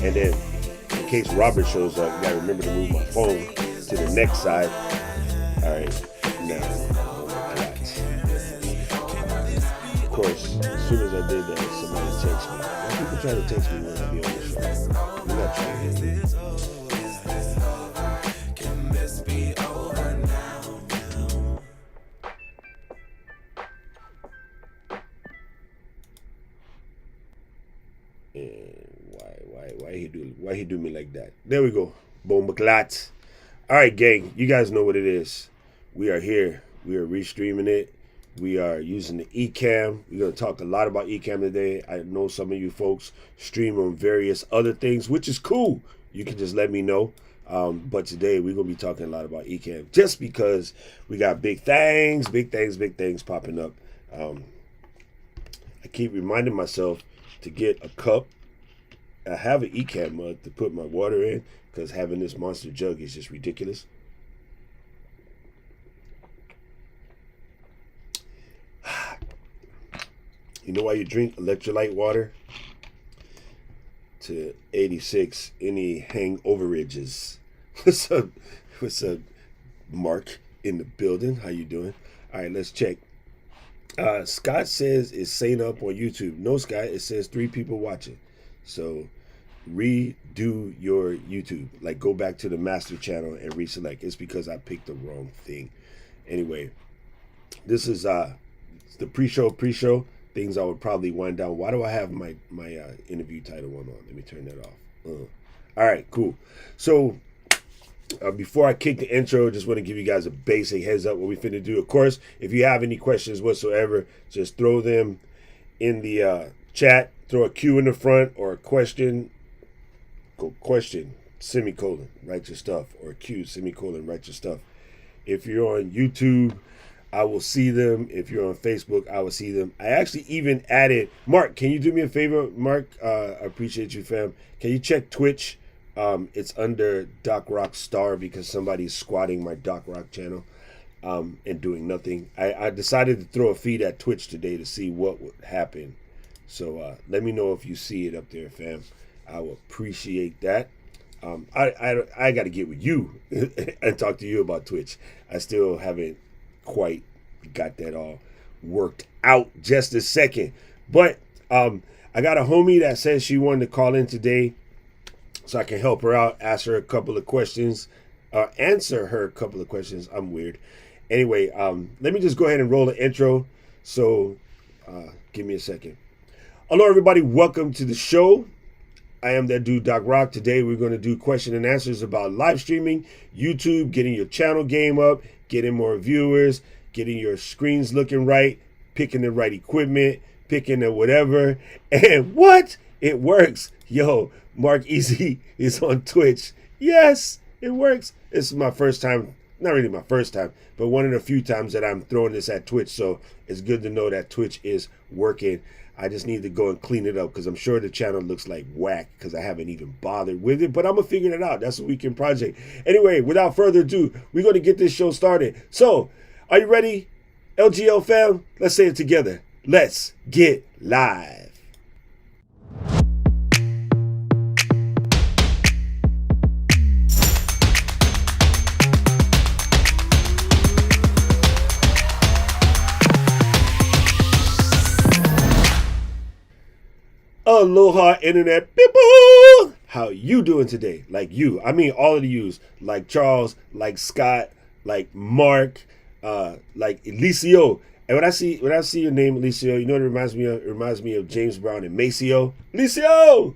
And then in case Robert shows up, you gotta remember to move my phone to the next side. All right, now, of course, as soon as I did that, somebody texted me. Why people try to text me when I be on the show? You're not trying to get me. Why he do me like that? There we go. Boom, McLat. All right, gang. You guys know what it is. We are here. We are restreaming it. We are using the Ecamm. We're going to talk a lot about Ecamm today. I know some of you folks stream on various other things, which is cool. You can just let me know. But today we're going to be talking a lot about Ecamm just because we got big things popping up. I keep reminding myself to get a cup. I have an Ecamm mug to put my water in because having this monster jug is just ridiculous. You know why you drink electrolyte water? To 86 any hangoverages. What's up? What's up, Mark in the building? How you doing? All right, let's check. Scott says it's saying up on YouTube. No, Scott, it says 3 people watching. So redo your YouTube. Like go back to the master channel and reselect. It's because I picked the wrong thing. Anyway, this is the pre-show things I would probably wind down. Why do I have my interview title one on? Let me turn that off. All right, cool. So before I kick the intro, just want to give you guys a basic heads up what we finna do. Of course, if you have any questions whatsoever, just throw them in the chat. Throw a Q in the front or a question, semicolon, write your stuff, or Q, semicolon, write your stuff. If you're on YouTube, I will see them. If you're on Facebook, I will see them. I actually even added, Mark, can you do me a favor? Mark, I appreciate you, fam. Can you check Twitch? It's under Doc Rock Star because somebody's squatting my Doc Rock channel and doing nothing. I decided to throw a feed at Twitch today to see what would happen. So let me know if you see it up there, fam. I will appreciate that. I got to get with you and talk to you about Twitch. I still haven't quite got that all worked out just a second. But I got a homie that says she wanted to call in today so I can help her out, ask her a couple of questions, answer her a couple of questions. I'm weird. Anyway, let me just go ahead and roll the intro. So give me a second. Hello, everybody. Welcome to the show. I am that dude, Doc Rock. Today, we're going to do question and answers about live streaming, YouTube, getting your channel game up, getting more viewers, getting your screens looking right, picking the right equipment, picking the whatever. And what? It works. Yo, Mark Easy is on Twitch. Yes, it works. This is my first time. Not really my first time, but one of the few times that I'm throwing this at Twitch. So it's good to know that Twitch is working. I just need to go and clean it up because I'm sure the channel looks like whack because I haven't even bothered with it. But I'm going to figure it out. That's a weekend project. Anyway, without further ado, we're going to get this show started. So, are you ready, LGL fam? Let's say it together. Let's get live. Aloha, internet people! How you doing today? Like you. I mean all of the yous. Like Charles, like Scott, like Mark, like Elicio. And when I see your name, Elicio, you know what it reminds me of? It reminds me of James Brown and Maceo. Elicio!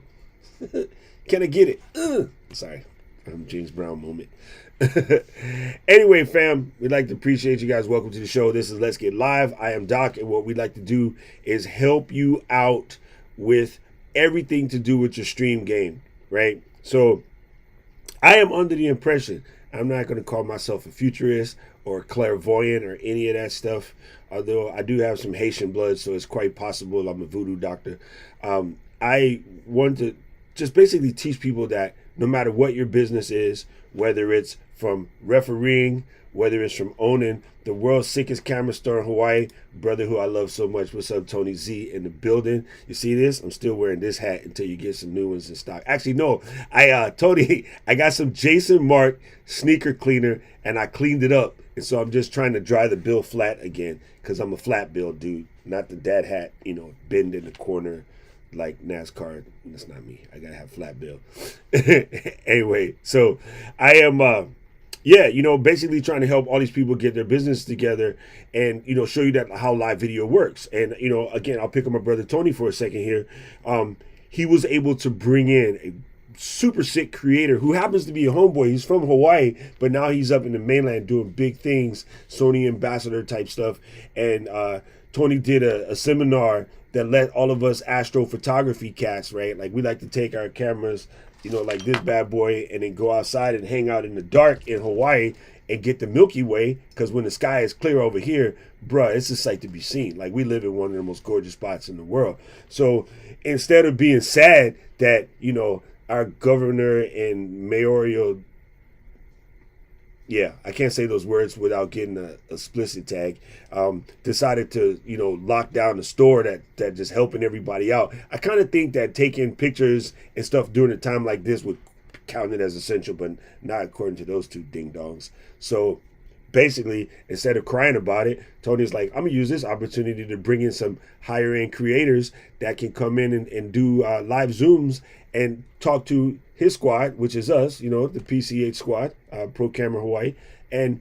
Can I get it? Sorry. I'm James Brown moment. Anyway, fam, we'd like to appreciate you guys. Welcome to the show. This is Let's Get Live. I am Doc, and what we'd like to do is help you out with everything to do with your stream game, right? So I am under the impression, I'm not going to call myself a futurist or clairvoyant or any of that stuff, although I do have some Haitian blood, so it's quite possible I'm a voodoo doctor. I want to just basically teach people that no matter what your business is, whether it's from refereeing, whether it's from owning the world's sickest camera store in Hawaii, brother who I love so much. What's up, Tony Z in the building? You see this? I'm still wearing this hat until you get some new ones in stock. Actually, no, Tony, I got some Jason Mark sneaker cleaner and I cleaned it up. And so I'm just trying to dry the bill flat again because I'm a flat bill dude, not the dad hat, bend in the corner like NASCAR. That's not me. I gotta have flat bill. Anyway, so I am basically trying to help all these people get their business together and show you that how live video works. And again, I'll pick up my brother Tony for a second here. He was able to bring in a super sick creator who happens to be a homeboy. He's from Hawaii, but now he's up in the mainland doing big things, Sony ambassador type stuff. And Tony did a seminar that let all of us astrophotography cats, right? Like, we like to take our cameras, like this bad boy, and then go outside and hang out in the dark in Hawaii and get the Milky Way, because when the sky is clear over here, bruh, it's a sight to be seen. Like, we live in one of the most gorgeous spots in the world. So instead of being sad that, our governor and mayoral, I can't say those words without getting a explicit tag, decided to, lock down the store that just helping everybody out. I kind of think that taking pictures and stuff during a time like this would count it as essential, but not according to those two ding-dongs. So basically, instead of crying about it, Tony's like, I'm going to use this opportunity to bring in some higher-end creators that can come in and do live Zooms and talk to his squad, which is us, the PCH squad, Pro Camera Hawaii, and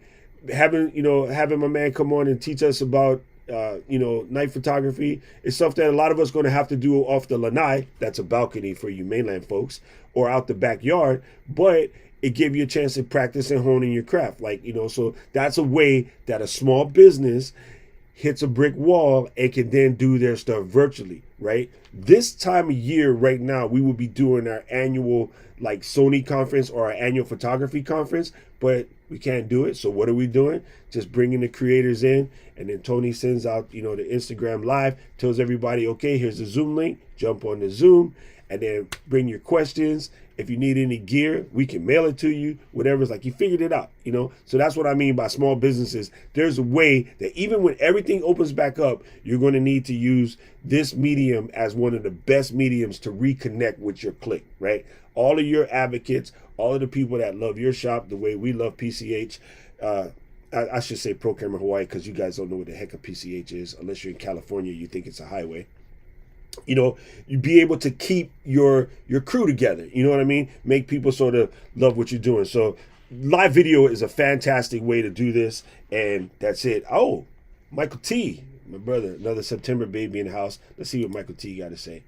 having my man come on and teach us about, night photography is stuff that a lot of us going to have to do off the lanai. That's a balcony for you mainland folks, or out the backyard, but it gives you a chance to practice and hone in your craft. So that's a way that a small business hits a brick wall and can then do their stuff virtually, right? This time of year right now, we will be doing our annual Sony conference or our annual photography conference, but we can't do it. So what are we doing? Just bringing the creators in, and then Tony sends out, the Instagram live, tells everybody, okay, here's the Zoom link, jump on the Zoom, and then bring your questions. If you need any gear, we can mail it to you, whatever. It's like, you figured it out, So that's what I mean by small businesses. There's a way that even when everything opens back up, you're going to need to use this medium as one of the best mediums to reconnect with your clique, right? All of your advocates, all of the people that love your shop the way we love PCH. I should say Pro Camera Hawaii, because you guys don't know what the heck a PCH is. Unless you're in California, you think it's a highway. You be able to keep your crew together. You know what I mean? Make people sort of love what you're doing. So live video is a fantastic way to do this. And that's it. Oh, Michael T, my brother, another September baby in the house. Let's see what Michael T got to say.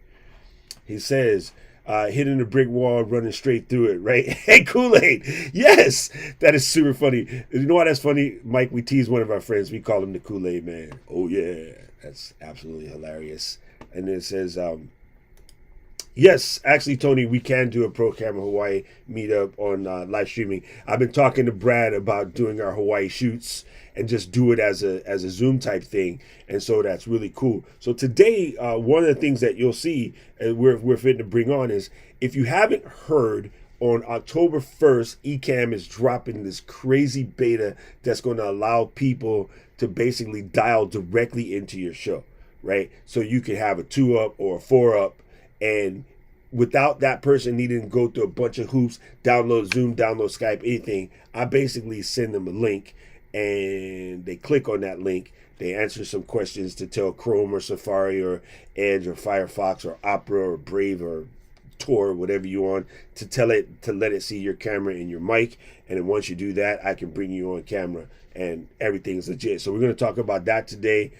He says, hitting the brick wall, running straight through it, right? Hey, Kool-Aid. Yes, that is super funny. You know why that's funny? Mike, we tease one of our friends. We call him the Kool-Aid man. Oh, yeah. That's absolutely hilarious. And it says, yes, actually, Tony, we can do a Pro Camera Hawaii meetup on live streaming. I've been talking to Brad about doing our Hawaii shoots and just do it as a Zoom type thing. And so that's really cool. So today, one of the things that you'll see we're fitting to bring on is, if you haven't heard, on October 1st, Ecamm is dropping this crazy beta that's going to allow people to basically dial directly into your show. Right? So you can have a 2-up or a 4-up, and without that person needing to go through a bunch of hoops, download Zoom, download Skype, anything, I basically send them a link, and they click on that link. They answer some questions to tell Chrome or Safari or Edge or Firefox or Opera or Brave or Tor, whatever you want, to let it see your camera and your mic. And then once you do that, I can bring you on camera and everything's legit. So we're going to talk about that today.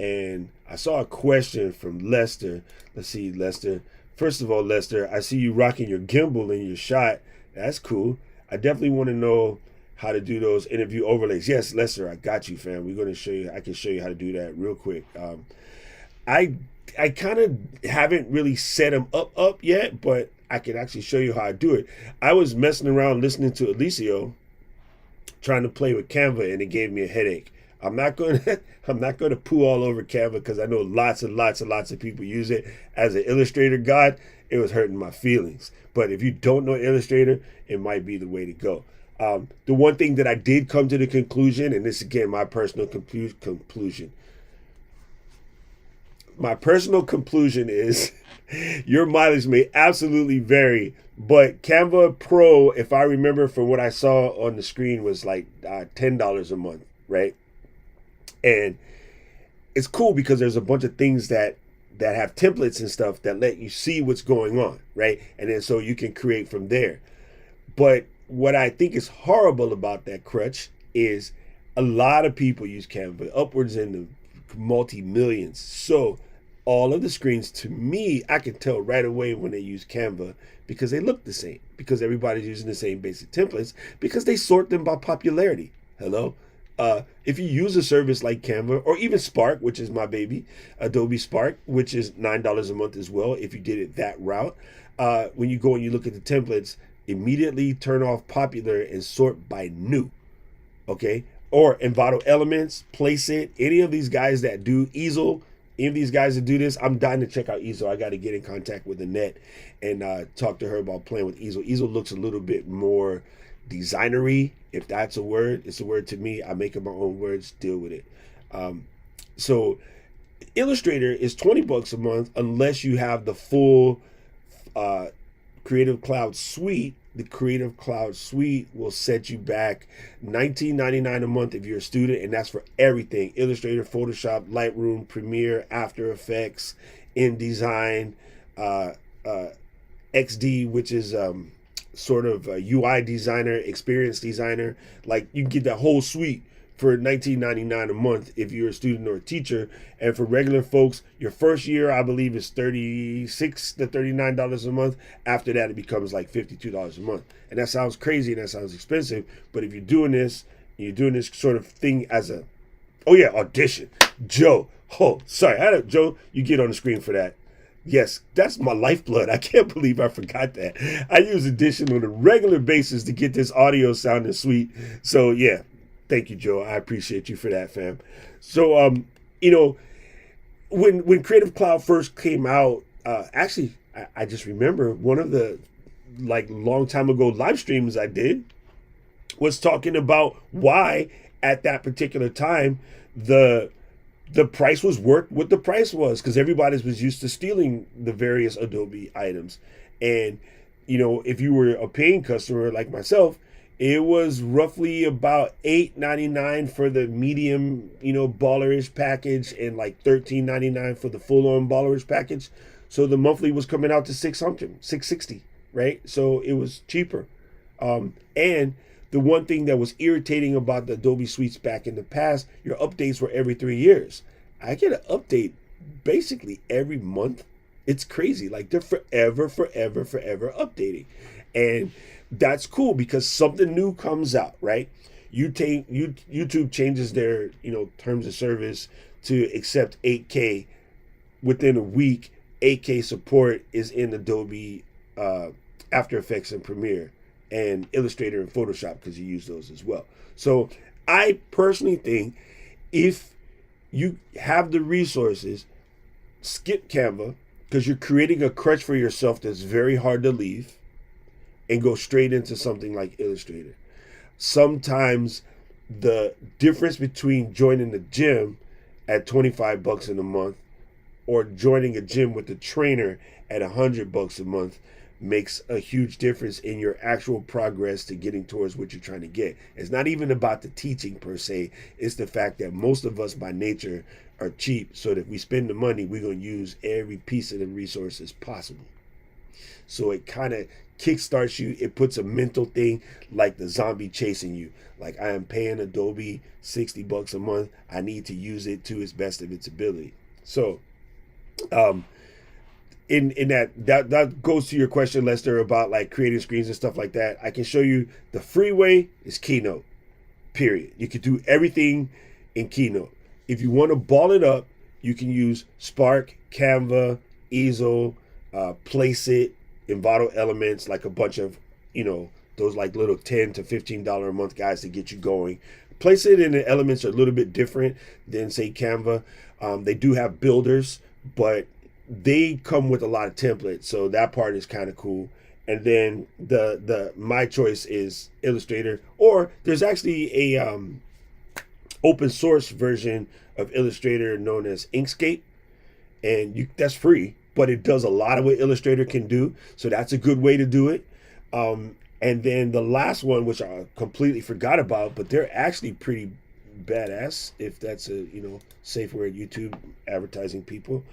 And I saw a question from Lester. Let's see, Lester. First of all, Lester, I see you rocking your gimbal in your shot. That's cool. I definitely want to know how to do those interview overlays. Yes, Lester, I got you, fam. We're going to show you. I can show you how to do that real quick. I kind of haven't really set them up yet, but I can actually show you how I do it. I was messing around listening to Alicio, trying to play with Canva, and it gave me a headache. I'm not going to poo all over Canva, because I know lots and lots of people use it. As an Illustrator god, it was hurting my feelings. But if you don't know Illustrator, it might be the way to go. The one thing that I did come to the conclusion, and this again, my personal conclusion. My personal conclusion is your mileage may absolutely vary, but Canva Pro, if I remember from what I saw on the screen, was like $10 a month, right? And it's cool because there's a bunch of things that have templates and stuff that let you see what's going on, right? And then so you can create from there. But what I think is horrible about that crutch is a lot of people use Canva, upwards in the multi-millions. So all of the screens, to me, I can tell right away when they use Canva because they look the same, because everybody's using the same basic templates, because they sort them by popularity. Hello? If you use a service like Canva or even Spark, which is my baby, Adobe Spark, which is $9 a month as well, if you did it that route, when you go and you look at the templates, immediately turn off popular and sort by new, okay? Or Envato Elements, Placeit, any of these guys that do Easel, any of these guys that do this, I'm dying to check out Easel. I got to get in contact with Annette and talk to her about playing with Easel. Easel looks a little bit more designery, if that's a word. It's a word to me. I make up my own words, deal with it. So Illustrator is $20 a month unless you have the full Creative Cloud Suite. The Creative Cloud Suite will set you back $19.99 a month if you're a student, and that's for everything: Illustrator, Photoshop, Lightroom, Premiere, After Effects, InDesign, XD, which is sort of a UI designer, experience designer. Like, you can get that whole suite for $19.99 a month if you're a student or a teacher. And for regular folks, your first year, I believe, is $36 to $39 a month. After that, it becomes like $52 a month. And that sounds crazy and that sounds expensive. But if you're doing this sort of thing as a, oh yeah, audition. Joe, oh, sorry, Joe, you get on the screen for that. Yes, that's my lifeblood. I can't believe I forgot that. I use Audition on a regular basis to get this audio sounding sweet. So yeah, thank you, Joe. I appreciate you for that, fam. So, you know, when Creative Cloud first came out, actually, I just remember one of the, like, long time ago live streams I did was talking about why at that particular time the price was worth what the price was, because everybody was used to stealing the various Adobe items. And, you know, if you were a paying customer like myself, it was roughly about $8.99 for the medium, you know, ballerish package, and like $13.99 for the full-on ballerish package. So the monthly was coming out to $660, right? So it was cheaper. And the one thing that was irritating about the Adobe Suites back in the past, your updates were every 3 years. I get an update basically every month. It's crazy. Like, they're forever updating. And that's cool because something new comes out, right? YouTube changes their, you know, terms of service to accept 8K. Within a week, 8K support is in Adobe After Effects and Premiere, and Illustrator and Photoshop, because you use those as well. So I personally think if you have the resources, skip Canva, because you're creating a crutch for yourself that's very hard to leave, and go straight into something like Illustrator. Sometimes the difference between joining the gym at $25 in a month or joining a gym with a trainer at $100 a month makes a huge difference in your actual progress to getting towards what you're trying to get. It's not even about the teaching per se. It's the fact that most of us by nature are cheap, so that if we spend the money, we're going to use every piece of the resources possible. So it kind of kickstarts you. It puts a mental thing like the zombie chasing you. Like, I am paying Adobe $60 a month. I need to use it to its best of its ability. So, in that goes to your question, Lester, about like creating screens and stuff like that. I can show you the free way is Keynote, period. You can do everything in Keynote. If you want to ball it up, you can use Spark, Canva, Easel, Placeit, Envato Elements, like a bunch of, you know, those like little $10 to $15 a month guys to get you going. Placeit and the Elements are a little bit different than, say, Canva. They do have builders, but they come with a lot of templates, so that part is kind of cool. and then the my choice is Illustrator, or there's actually a open source version of Illustrator known as Inkscape, and that's free, but it does a lot of what Illustrator can do, so that's a good way to do it. And then the last one, which I completely forgot about, but they're actually pretty badass, if that's a safe word, YouTube advertising people.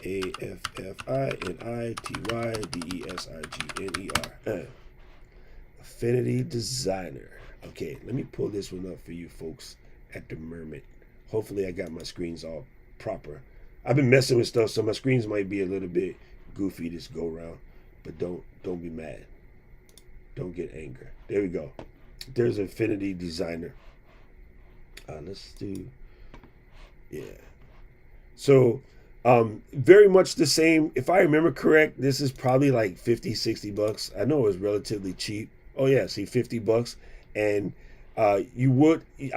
AFFINITYDESIGNER. Affinity Designer. Okay, let me pull this one up for you folks at the moment. Hopefully I got my screens all proper. I've been messing with stuff, so my screens might be a little bit goofy this go round, but don't be mad. Don't get angry. There we go. There's Affinity Designer. Let's do, yeah. So very much the same. If I remember correct, this is probably like 50, 60 bucks. I know it was relatively cheap. Oh yeah, see, 50 bucks. And I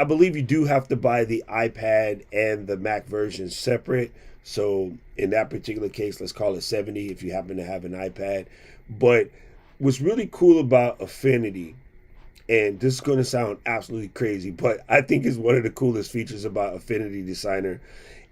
believe you do have to buy the iPad and the Mac version separate. So in that particular case, let's call it 70 if you happen to have an iPad. But what's really cool about Affinity, and this is going to sound absolutely crazy, but I think is one of the coolest features about Affinity Designer,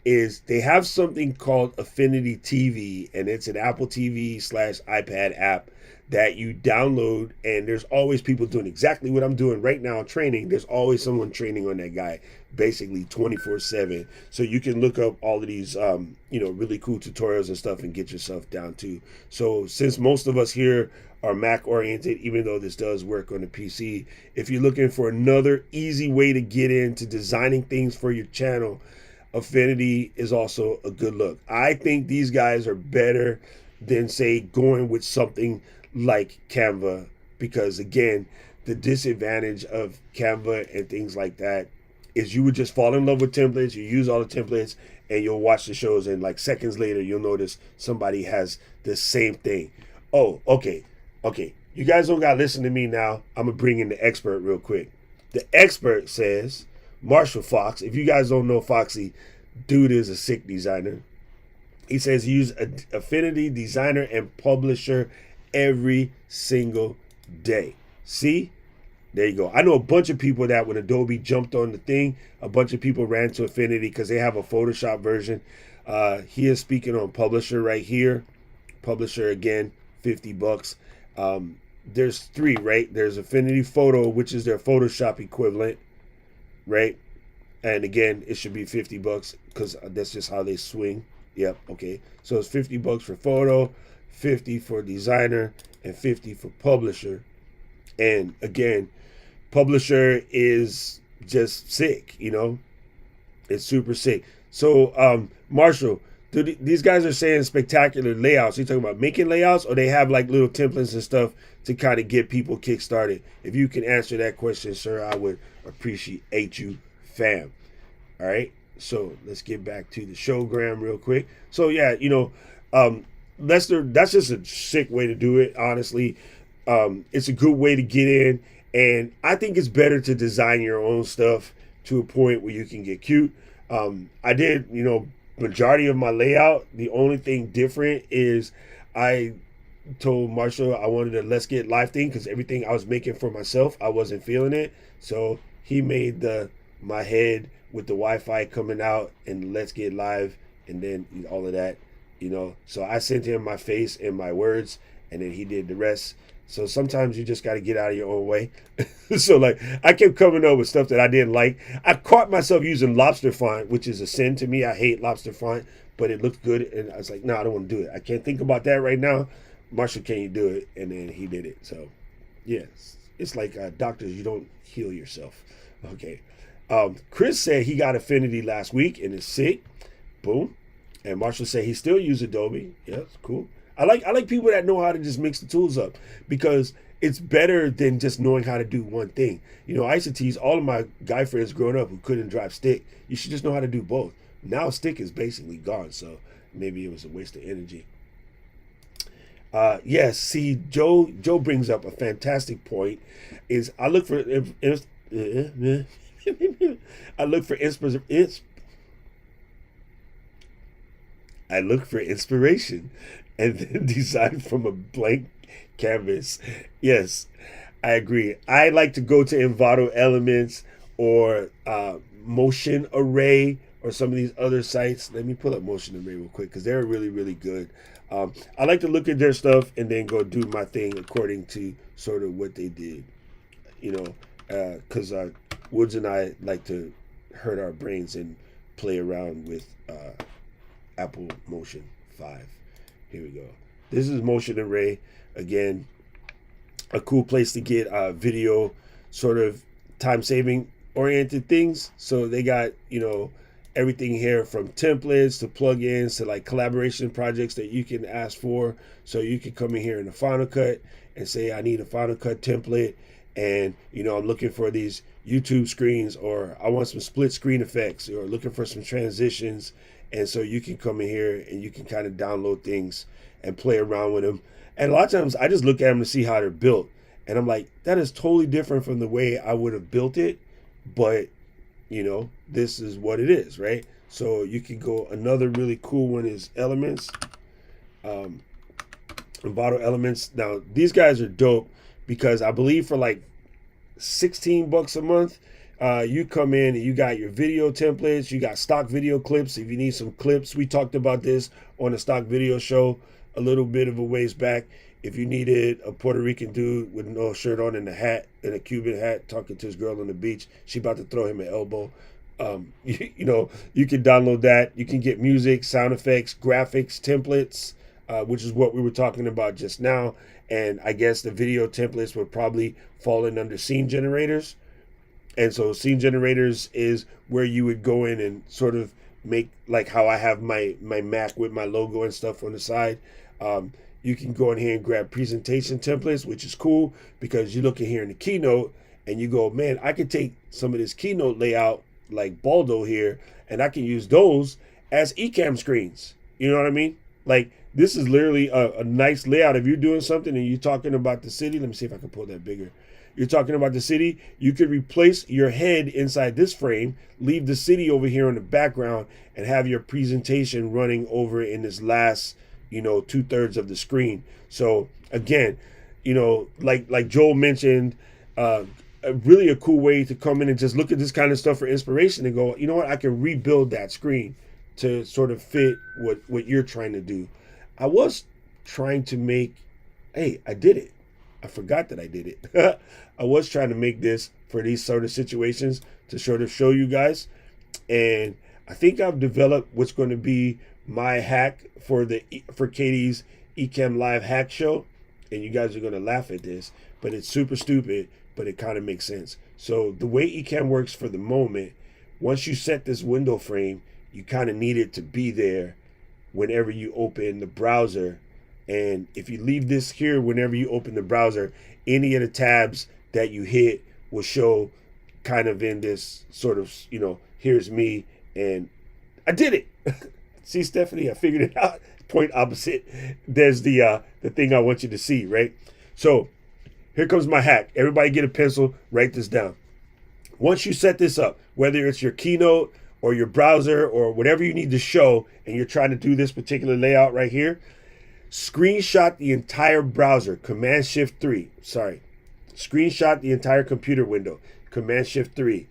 is they have something called Affinity TV, and it's an Apple TV / iPad app that you download, and there's always people doing exactly what I'm doing right now, training. There's always someone training on that guy, basically 24/7. So you can look up all of these, really cool tutorials and stuff and get yourself down too. So since most of us here are Mac oriented, even though this does work on the PC, if you're looking for another easy way to get into designing things for your channel, Affinity is also a good look. I think these guys are better than, say, going with something like Canva, because again, the disadvantage of Canva and things like that is you would just fall in love with templates, you use all the templates, and you'll watch the shows, and like seconds later you'll notice somebody has the same thing. Oh, okay, you guys don't gotta listen to me now. I'm gonna bring in the expert real quick. The expert says, Marshall Fox, if you guys don't know Foxy, dude is a sick designer. He says he uses Affinity Designer and Publisher every single day. See? There you go. I know a bunch of people that when Adobe jumped on the thing, a bunch of people ran to Affinity because they have a Photoshop version. He is speaking on Publisher right here. Publisher, again, 50 bucks. There's three, right? There's Affinity Photo, which is their Photoshop equivalent, right? And again, it should be 50 bucks because that's just how they swing. Yep, okay. So it's 50 bucks for photo, 50 for designer, and 50 for publisher. And again, publisher is just sick, It's super sick. So, Marshall, these guys are saying spectacular layouts. Are you talking about making layouts, or they have like little templates and stuff to kind of get people kick-started? If you can answer that question, sir, I would appreciate you, fam. All right. So let's get back to the showgram real quick. So yeah, Lester, that's just a sick way to do it, honestly. It's a good way to get in, and I think it's better to design your own stuff to a point where you can get cute. I did, majority of my layout. The only thing different is I told Marshall I wanted a Let's Get Live thing because everything I was making for myself, I wasn't feeling it. So he made my head with the Wi-Fi coming out and Let's Get Live, and then all of that, So I sent him my face and my words, and then he did the rest. So sometimes you just got to get out of your own way. So like I kept coming up with stuff that I didn't like. I caught myself using lobster font, which is a sin to me. I hate lobster font, but it looked good, and I was like, no, I don't want to do it. I can't think about that right now. Marshall, can you do it? And then he did it. So yes, it's like doctors, you don't heal yourself. Okay. Chris said he got Affinity last week and is sick. Boom. And Marshall said he still uses Adobe. Yeah, it's cool. I like people that know how to just mix the tools up, because it's better than just knowing how to do one thing. I used to tease all of my guy friends growing up who couldn't drive stick. You should just know how to do both. Now stick is basically gone, so maybe it was a waste of energy. Yes, see, Joe brings up a fantastic point. Is I look for inspiration and then design from a blank Canvas. Yes, I agree. I like to go to Envato Elements or Motion Array or some of these other sites. Let me pull up Motion Array real quick because they're really, really good. I like to look at their stuff and then go do my thing according to sort of what they did. You know, because Woods and I like to hurt our brains and play around with Apple Motion 5. Here we go. This is Motion Array. Again, a cool place to get video sort of time-saving oriented things. So they got, you know, everything here from templates to plugins to like collaboration projects that you can ask for. So you can come in here in the Final Cut and say, I need a Final Cut template. And, you know, I'm looking for these YouTube screens, or I want some split screen effects, or looking for some transitions. And so you can come in here and you can kind of download things and play around with them. And a lot of times I just look at them to see how they're built. And I'm like, that is totally different from the way I would have built it. But, you know, this is what it is, right? So you can go, another really cool one is Elements. Envato Elements. Now, these guys are dope because I believe for like $16 a month, you come in and you got your video templates, you got stock video clips. If you need some clips, we talked about this on the stock video show a little bit of a ways back. If you needed a Puerto Rican dude with no shirt on and a hat, and a Cuban hat, talking to his girl on the beach, she about to throw him an elbow. You know, you can download that. You can get music, sound effects, graphics, templates, which is what we were talking about just now. And I guess the video templates would probably fall in under scene generators. And so scene generators is where you would go in and sort of make, like how I have my Mac with my logo and stuff on the side. You can go in here and grab presentation templates, which is cool because you look in here in the keynote and you go, man, I could take some of this keynote layout like Baldo here, and I can use those as Ecamm screens. You know what I mean? Like, this is literally a nice layout. If you're doing something and you're talking about the city, let me see if I can pull that bigger. You're talking about the city, you could replace your head inside this frame, leave the city over here in the background, and have your presentation running over in this last, you know, 2/3 of the screen. So again, you know, like Joel mentioned, really a cool way to come in and just look at this kind of stuff for inspiration and go, you know what, I can rebuild that screen to sort of fit what you're trying to do. I was trying to make, hey, I did it. I forgot that I did it. I was trying to make this for these sort of situations to sort of show you guys. And I think I've developed what's going to be my hack for Katie's Ecamm Live hack show. And you guys are going to laugh at this, but it's super stupid, but it kind of makes sense. So the way Ecamm works for the moment, once you set this window frame, you kind of need it to be there whenever you open the browser. And if you leave this here, whenever you open the browser, any of the tabs that you hit will show kind of in this sort of, you know, here's me and I did it. See, Stephanie, I figured it out. Point opposite. There's the thing I want you to see, right? So here comes my hack. Everybody get a pencil, write this down. Once you set this up, whether it's your keynote or your browser or whatever you need to show, and you're trying to do this particular layout right here, screenshot the entire browser, Command-Shift-3. Sorry. Screenshot the entire computer window, Command-Shift-3.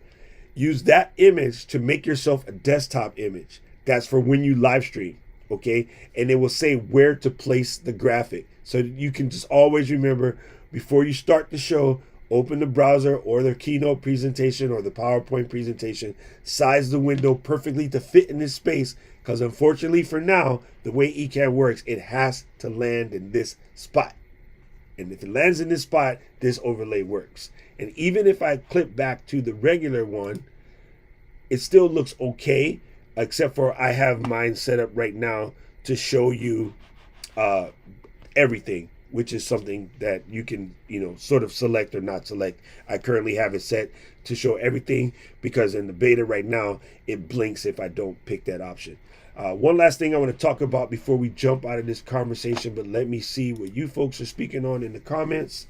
Use that image to make yourself a desktop image. That's for when you live stream, okay? And it will say where to place the graphic. So you can just always remember, before you start the show, open the browser or the keynote presentation or the PowerPoint presentation, size the window perfectly to fit in this space, because unfortunately for now, the way Ecamm works, it has to land in this spot. And if it lands in this spot, this overlay works. And even if I clip back to the regular one, it still looks okay, except for I have mine set up right now to show you everything, which is something that you can, you know, sort of select or not select. I currently have it set to show everything because in the beta right now, it blinks if I don't pick that option. One last thing I want to talk about before we jump out of this conversation, but let me see what you folks are speaking on in the comments.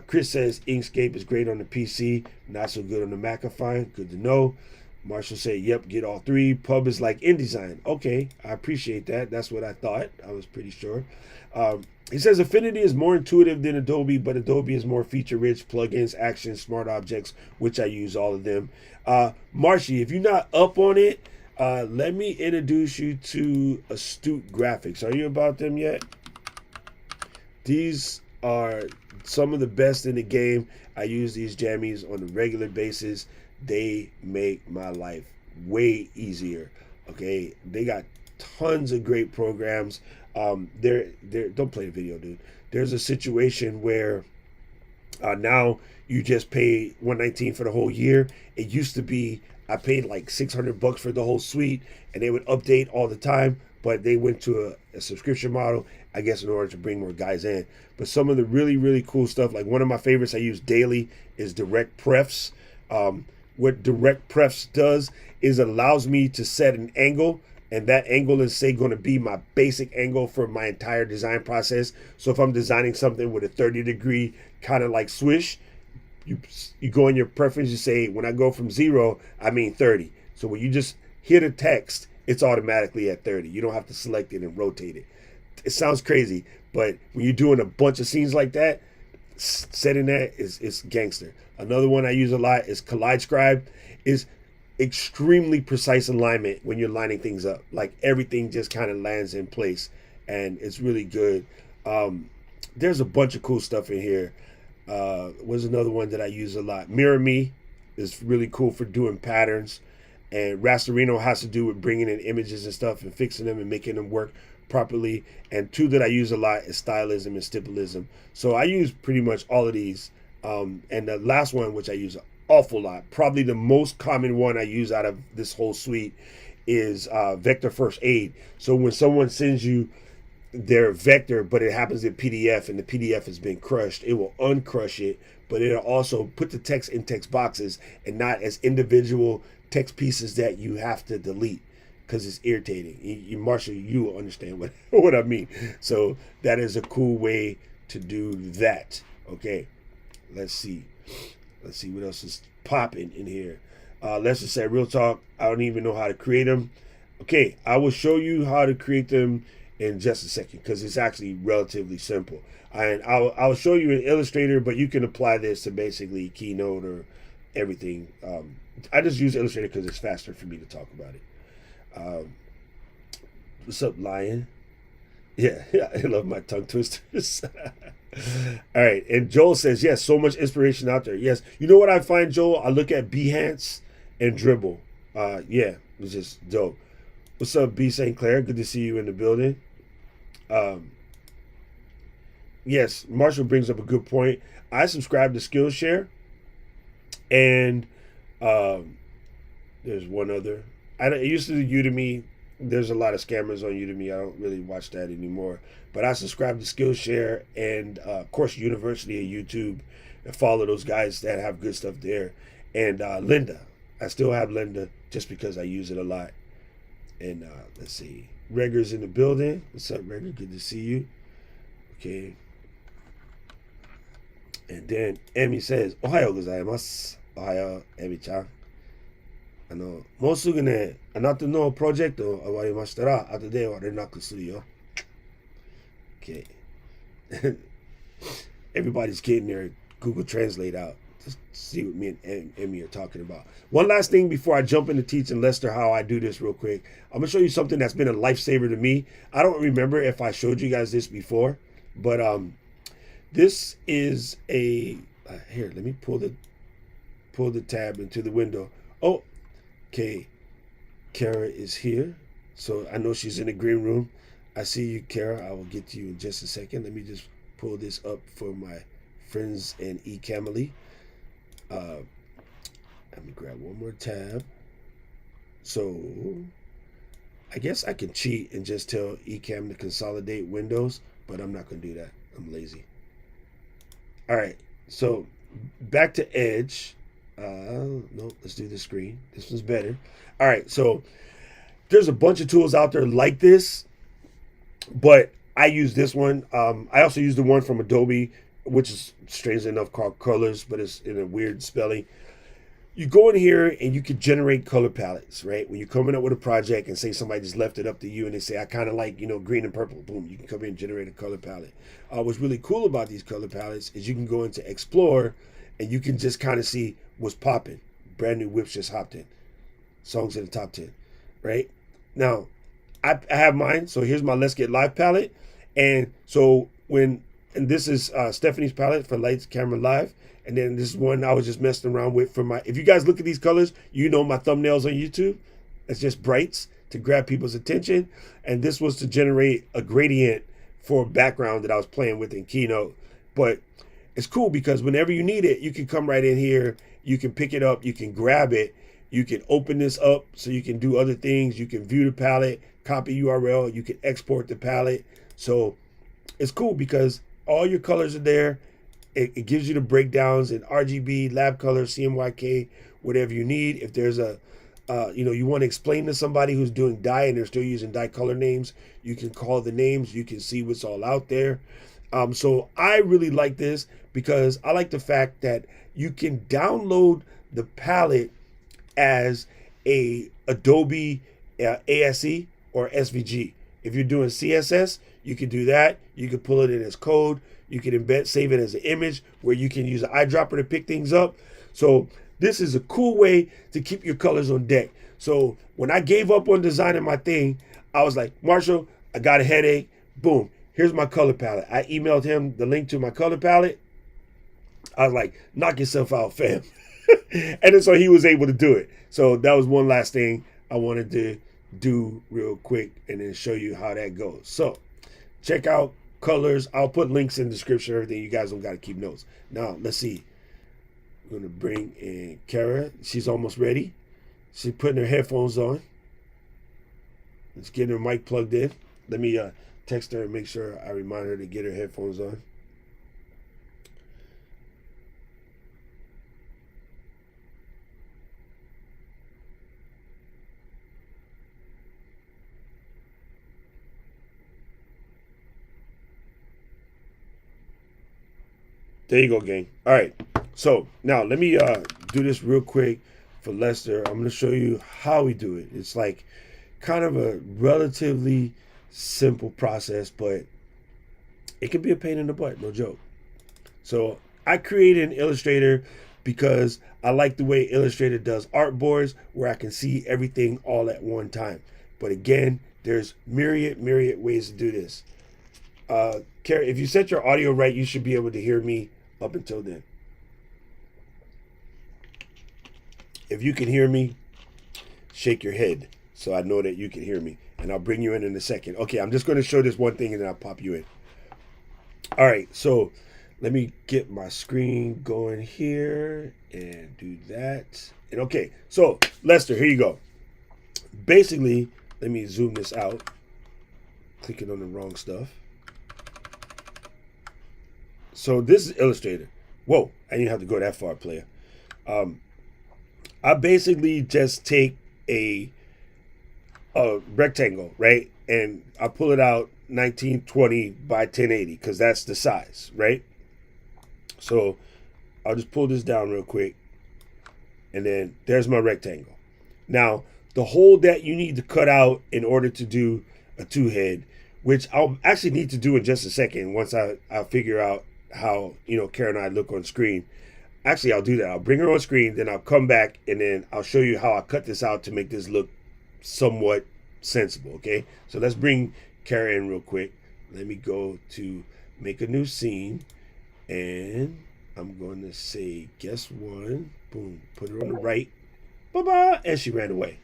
Chris says Inkscape is great on the PC, not so good on the Mac. Fine, good to know. Marshall said, yep, get all three. Pub is like InDesign. Okay, I appreciate that. That's what I thought. I was pretty sure. He says Affinity is more intuitive than Adobe, but Adobe is more feature-rich, plugins, actions, smart objects, which I use all of them. Marshy, if you're not up on it, let me introduce you to Astute Graphics. Are you about them yet? These are some of the best in the game. I use these jammies on a regular basis. They make my life way easier. Okay, they got tons of great programs. They're don't play the video, dude. There's a situation where now you just pay $119 for the whole year. It used to be I paid like $600 for the whole suite, and they would update all the time. But they went to a subscription model, I guess, in order to bring more guys in. But some of the really, really cool stuff, like one of my favorites I use daily is Direct Prefs. What Direct Prefs does is it allows me to set an angle, and that angle is, say, going to be my basic angle for my entire design process. So if I'm designing something with a 30-degree kind of like swish, you go in your preference, you say, when I go from 0, I mean 30. So when you just hit a text, it's automatically at 30. You don't have to select it and rotate it. It sounds crazy, but when you're doing a bunch of scenes like that, setting that is gangster. Another one I use a lot is Collide Scribe. Is extremely precise alignment when you're lining things up. Like everything just kind of lands in place, and it's really good. There's a bunch of cool stuff in here. Was another one that I use a lot. Mirror Me is really cool for doing patterns, and Rasterino has to do with bringing in images and stuff and fixing them and making them work properly. And two that I use a lot is Stylism and Stipplism. So I use pretty much all of these. And the last one, which I use an awful lot, probably the most common one I use out of this whole suite, is Vector First Aid. So when someone sends you their vector, but it happens in PDF and the PDF has been crushed, it will uncrush it, but it'll also put the text in text boxes and not as individual text pieces that you have to delete, because it's irritating. Marshall, you will understand what I mean. So that is a cool way to do that. Okay, let's see what else is popping in here. Let's just say, real talk, I don't even know how to create them. Okay, I will show you how to create them in just a second, because it's actually relatively simple. And I'll show you in Illustrator, but you can apply this to basically Keynote or everything. I just use Illustrator because it's faster for me to talk about it. What's up, Lion? Yeah, I love my tongue twisters. All right, and Joel says, yes, so much inspiration out there. Yes, you know what I find, Joel? I look at Behance and Dribble. Yeah, it's just dope. What's up, B. St. Clair? Good to see you in the building. Yes, Marshall brings up a good point. I subscribe to Skillshare, and there's one other. I used to do Udemy. There's a lot of scammers on Udemy. I don't really watch that anymore. But I subscribe to Skillshare and, of course, University and YouTube, and follow those guys that have good stuff there. And Linda. I still have Linda just because I use it a lot. And let's see. Reger's in the building. What's up, Reger? Good to see you. Okay. And then Emmy says, Ohayo gozaimasu. Ohayo, Emmy-chan. もうすぐね、あなたのプロジェクト終わりましたら、後では連絡するよ。Okay. Everybody's getting their Google Translate out to see what me and Emmy are talking about. One last thing before I jump into teaching Lester how I do this real quick. I'm going to show you something that's been a lifesaver to me. I don't remember if I showed you guys this before, but this is a... here, let me pull the tab into the window. Oh, okay. Kara is here. So I know she's in the green room. I see you, Kara. I will get to you in just a second. Let me just pull this up for my friends in Ecamm. Let me grab one more tab. So I guess I can cheat and just tell Ecamm to consolidate windows, but I'm not going to do that. I'm lazy. All right. So back to Edge. No, let's do the screen. This one's better. All right. So there's a bunch of tools out there like this, but I use this one. I also use the one from Adobe, which is strangely enough called Colors, but it's in a weird spelling. you go in here and you can generate color palettes, right? When you're coming up with a project and say somebody just left it up to you and they say, I kind of like, green and purple, boom, you can come in and generate a color palette. What's really cool about these color palettes is you can go into Explore and you can just kind of see what's popping. Brand new whips just hopped in. Songs in the top 10, right? Now, I have mine. So here's my Let's Get Live palette. And so and this is Stephanie's palette for Lights, Camera, Live. And then this is one I was just messing around with for my, if you guys look at these colors, you know my thumbnails on YouTube. It's just brights to grab people's attention. And this was to generate a gradient for a background that I was playing with in Keynote. But it's cool because whenever you need it, you can come right in here. You can pick it up. You can grab it. You can open this up so you can do other things. You can view the palette, copy URL. You can export the palette. So it's cool because all your colors are there. It gives you the breakdowns in RGB, lab color, CMYK, whatever you need. If there's a, you want to explain to somebody who's doing dye and they're still using dye color names, you can call the names. You can see what's all out there. So I really like this because I like the fact that you can download the palette as a Adobe ASE or SVG. If you're doing CSS, you can do that. You can pull it in as code. You can save it as an image where you can use an eyedropper to pick things up. So this is a cool way to keep your colors on deck. So when I gave up on designing my thing, I was like, Marshall, I got a headache. Boom, here's my color palette. I emailed him the link to my color palette. I was like, knock yourself out, fam. And then so he was able to do it. So that was one last thing I wanted to do real quick and then show you how that goes. So check out colors. I'll put links in the description, everything. You guys don't got to keep notes. Now, let's see. I'm going to bring in Kara. She's almost ready. She's putting her headphones on. Let's get her mic plugged in. Let me text her and make sure I remind her to get her headphones on. There you go, gang. All right. So now let me do this real quick for Lester. I'm going to show you how we do it. It's like kind of a relatively simple process, but it can be a pain in the butt, no joke. So I created an Illustrator because I like the way Illustrator does artboards where I can see everything all at one time. But again, there's myriad ways to do this. Carrie, if you set your audio right, you should be able to hear me up until then. If you can hear me, shake your head so I know that you can hear me. And I'll bring you in a second. Okay, I'm just going to show this one thing and then I'll pop you in. All right, so let me get my screen going here and do that. And okay, so Lester, here you go. Basically, let me zoom this out. Clicking on the wrong stuff. So this is Illustrator. Whoa, I didn't have to go that far, player. I basically just take a rectangle, right? And I pull it out 1920 by 1080 because that's the size, right? So I'll just pull this down real quick. And then there's my rectangle. Now, the hole that you need to cut out in order to do a two-head, which I'll actually need to do in just a second once I figure out how, Kara and I look on screen. Actually, I'll do that. I'll bring her on screen, then I'll come back, and then I'll show you how I cut this out to make this look somewhat sensible, okay? So let's bring Kara in real quick. Let me go to make a new scene, and I'm going to say, guess one. Boom. Put her on the right. Bye-bye. And she ran away.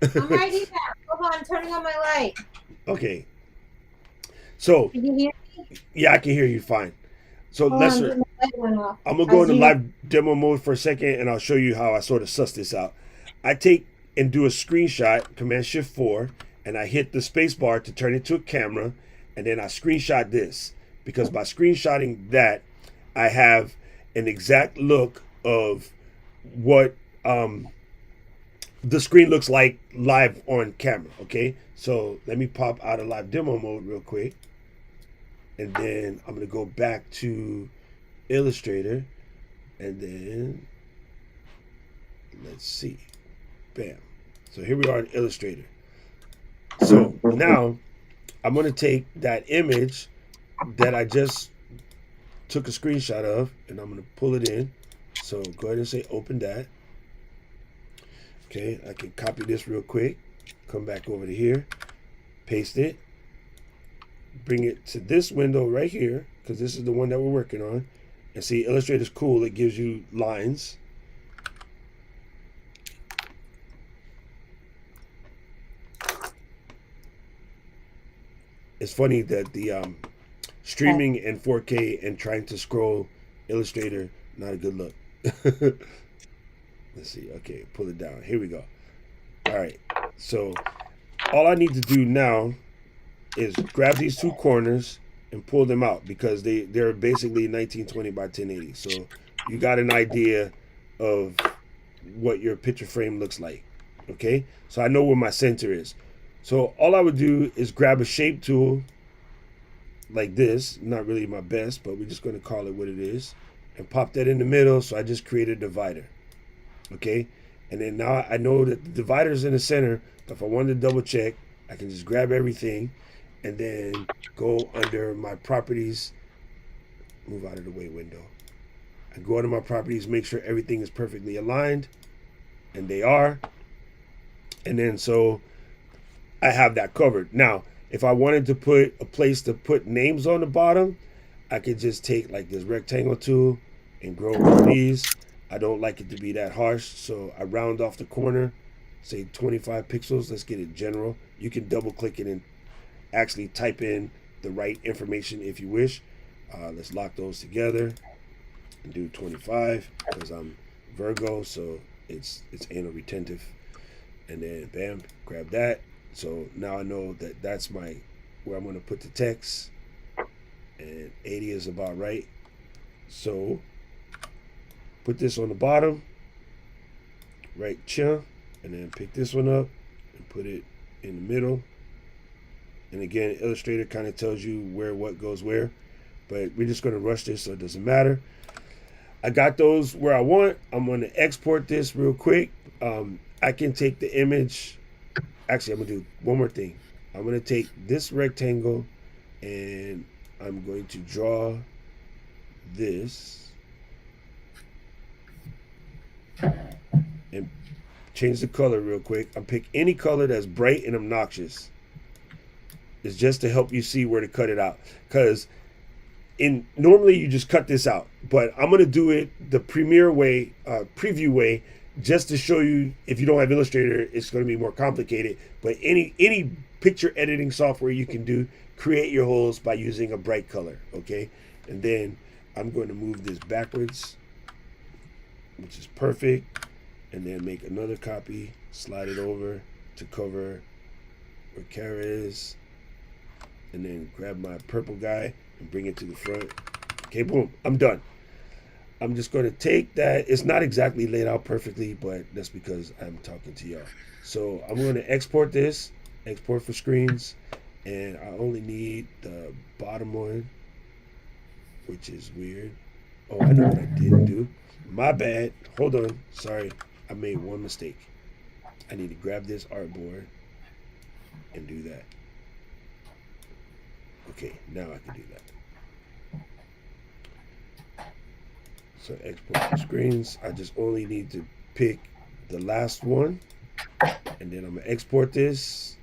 I'm right here. Hold on, I'm turning on my light. Okay. So, Can you hear me? Yeah, I can hear you fine. So, Lester, I'm going to go into live demo mode for a second, and I'll show you how I sort of suss this out. I take and do a screenshot, Command-Shift-4, and I hit the space bar to turn it to a camera, and then I screenshot this. Because by screenshotting that, I have an exact look of what the screen looks like live on camera, okay? So let me pop out of live demo mode real quick. And then I'm going to go back to Illustrator. And then Let's see. Bam. So here we are in Illustrator. So now I'm going to take that image that I just took a screenshot of, and I'm going to pull it in. So go ahead and say open that. Okay, I can copy this real quick. Come back over to here. Paste it. Bring it to this window right here, because this is the one that we're working on. And see, Illustrator's cool. It gives you lines. It's funny that the streaming in 4K and trying to scroll Illustrator, not a good look. Let's see. Okay, pull it down. Here we go. All right. So all I need to do now is grab these two corners and pull them out, because they're basically 1920 by 1080. So you got an idea of what your picture frame looks like. Okay, so I know where my center is. So all I would do is grab a shape tool like this. Not really my best, but we're just going to call it what it is, and pop that in the middle. So I just created a divider. Okay, and then now I know that the divider is in the center. If I wanted to double check, I can just grab everything and then go under my properties, move out of the way window. I go under my properties, make sure everything is perfectly aligned, and they are. And then so I have that covered. Now, if I wanted to put a place to put names on the bottom, I could just take like this rectangle tool and grow one of these. I don't like it to be that harsh, so I round off the corner, say 25 pixels. Let's get it general. You can double click it and actually type in the right information if you wish. Let's lock those together and do 25, because I'm Virgo, so it's anal retentive. And then bam, grab that. So now I know that that's where I'm going to put the text, and 80 is about right. So put this on the bottom, right here, and then pick this one up and put it in the middle. And again, Illustrator kind of tells you where what goes where, but we're just going to rush this so it doesn't matter. I got those where I want. I'm going to export this real quick. I can take the image. Actually, I'm going to do one more thing. I'm going to take this rectangle and I'm going to draw this and change the color real quick. I'll pick any color that's bright and obnoxious. It's just to help you see where to cut it out. Because normally you just cut this out, but I'm going to do it the preview way, just to show you. If you don't have Illustrator, it's going to be more complicated. But any picture editing software you can do, create your holes by using a bright color, okay? And then I'm going to move this backwards, which is perfect, and then make another copy, slide it over to cover where Kara is, and then grab my purple guy and bring it to the front. Okay, boom, I'm done. I'm just going to take that. It's not exactly laid out perfectly, but that's because I'm talking to y'all. So I'm going to export this, export for screens, and I only need the bottom one, which is weird. Oh, I know what I didn't do. My bad. Hold on. Sorry. I made one mistake. I need to grab this artboard and do that. Okay, now I can do that. So export the screens. I just only need to pick the last one, and then I'm gonna export this.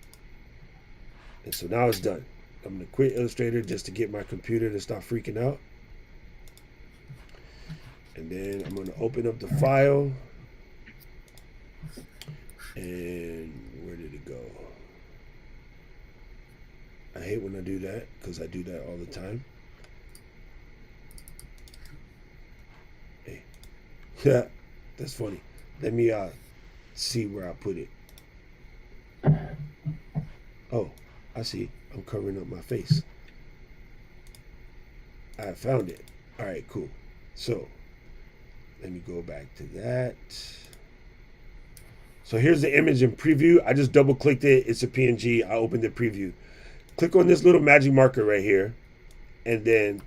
And so now it's done. I'm gonna quit Illustrator just to get my computer to stop freaking out. And then I'm gonna open up the file. And where did it go? I hate when I do that, because I do that all the time. Hey, yeah, that's funny. Let me see where I put it. Oh, I see. I'm covering up my face. I found it. All right, cool. So let me go back to that. So here's the image in preview. I just double clicked it. It's a PNG. I opened the preview. Click on this little magic marker right here, and then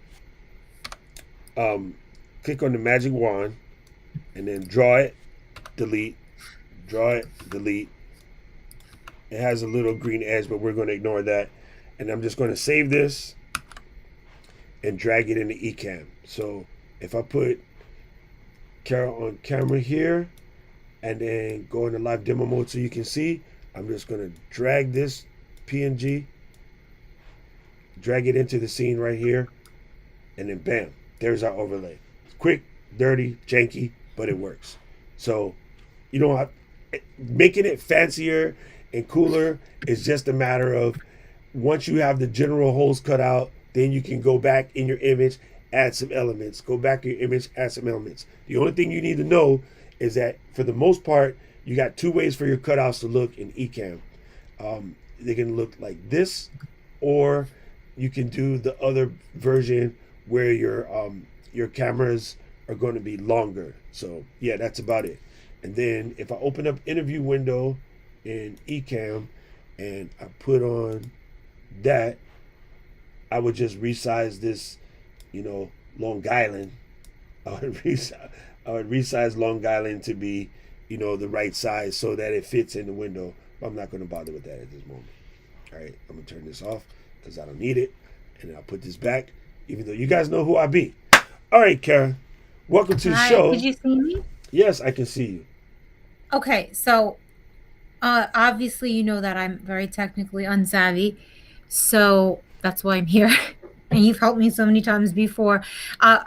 click on the magic wand, and then draw it, delete, draw it, delete. It has a little green edge, but we're going to ignore that. And I'm just going to save this and drag it into Ecamm. So if I put Carol on camera here and then go into live demo mode so you can see, I'm just going to drag this PNG, drag it into the scene right here, and then bam, there's our overlay. It's quick, dirty, janky, but it works. So you don't have, making it fancier and cooler is just a matter of, once you have the general holes cut out, then you can go back in your image, add some elements. Go back in your image, add some elements. The only thing you need to know is that for the most part, you got two ways for your cutouts to look in Ecamm. They can look like this, or you can do the other version where your cameras are going to be longer. So yeah, that's about it. And then if I open up interview window in Ecamm and I put on that, I would just resize this, Long Island. I would resize Long Island to be, the right size so that it fits in the window. But I'm not going to bother with that at this moment. All right, I'm going to turn this off because I don't need it. And then I'll put this back, even though you guys know who I be. All right, Kara, welcome to the show. Could you see me? Yes, I can see you. Okay, so obviously you know that I'm very technically unsavvy, so that's why I'm here. And you've helped me so many times before.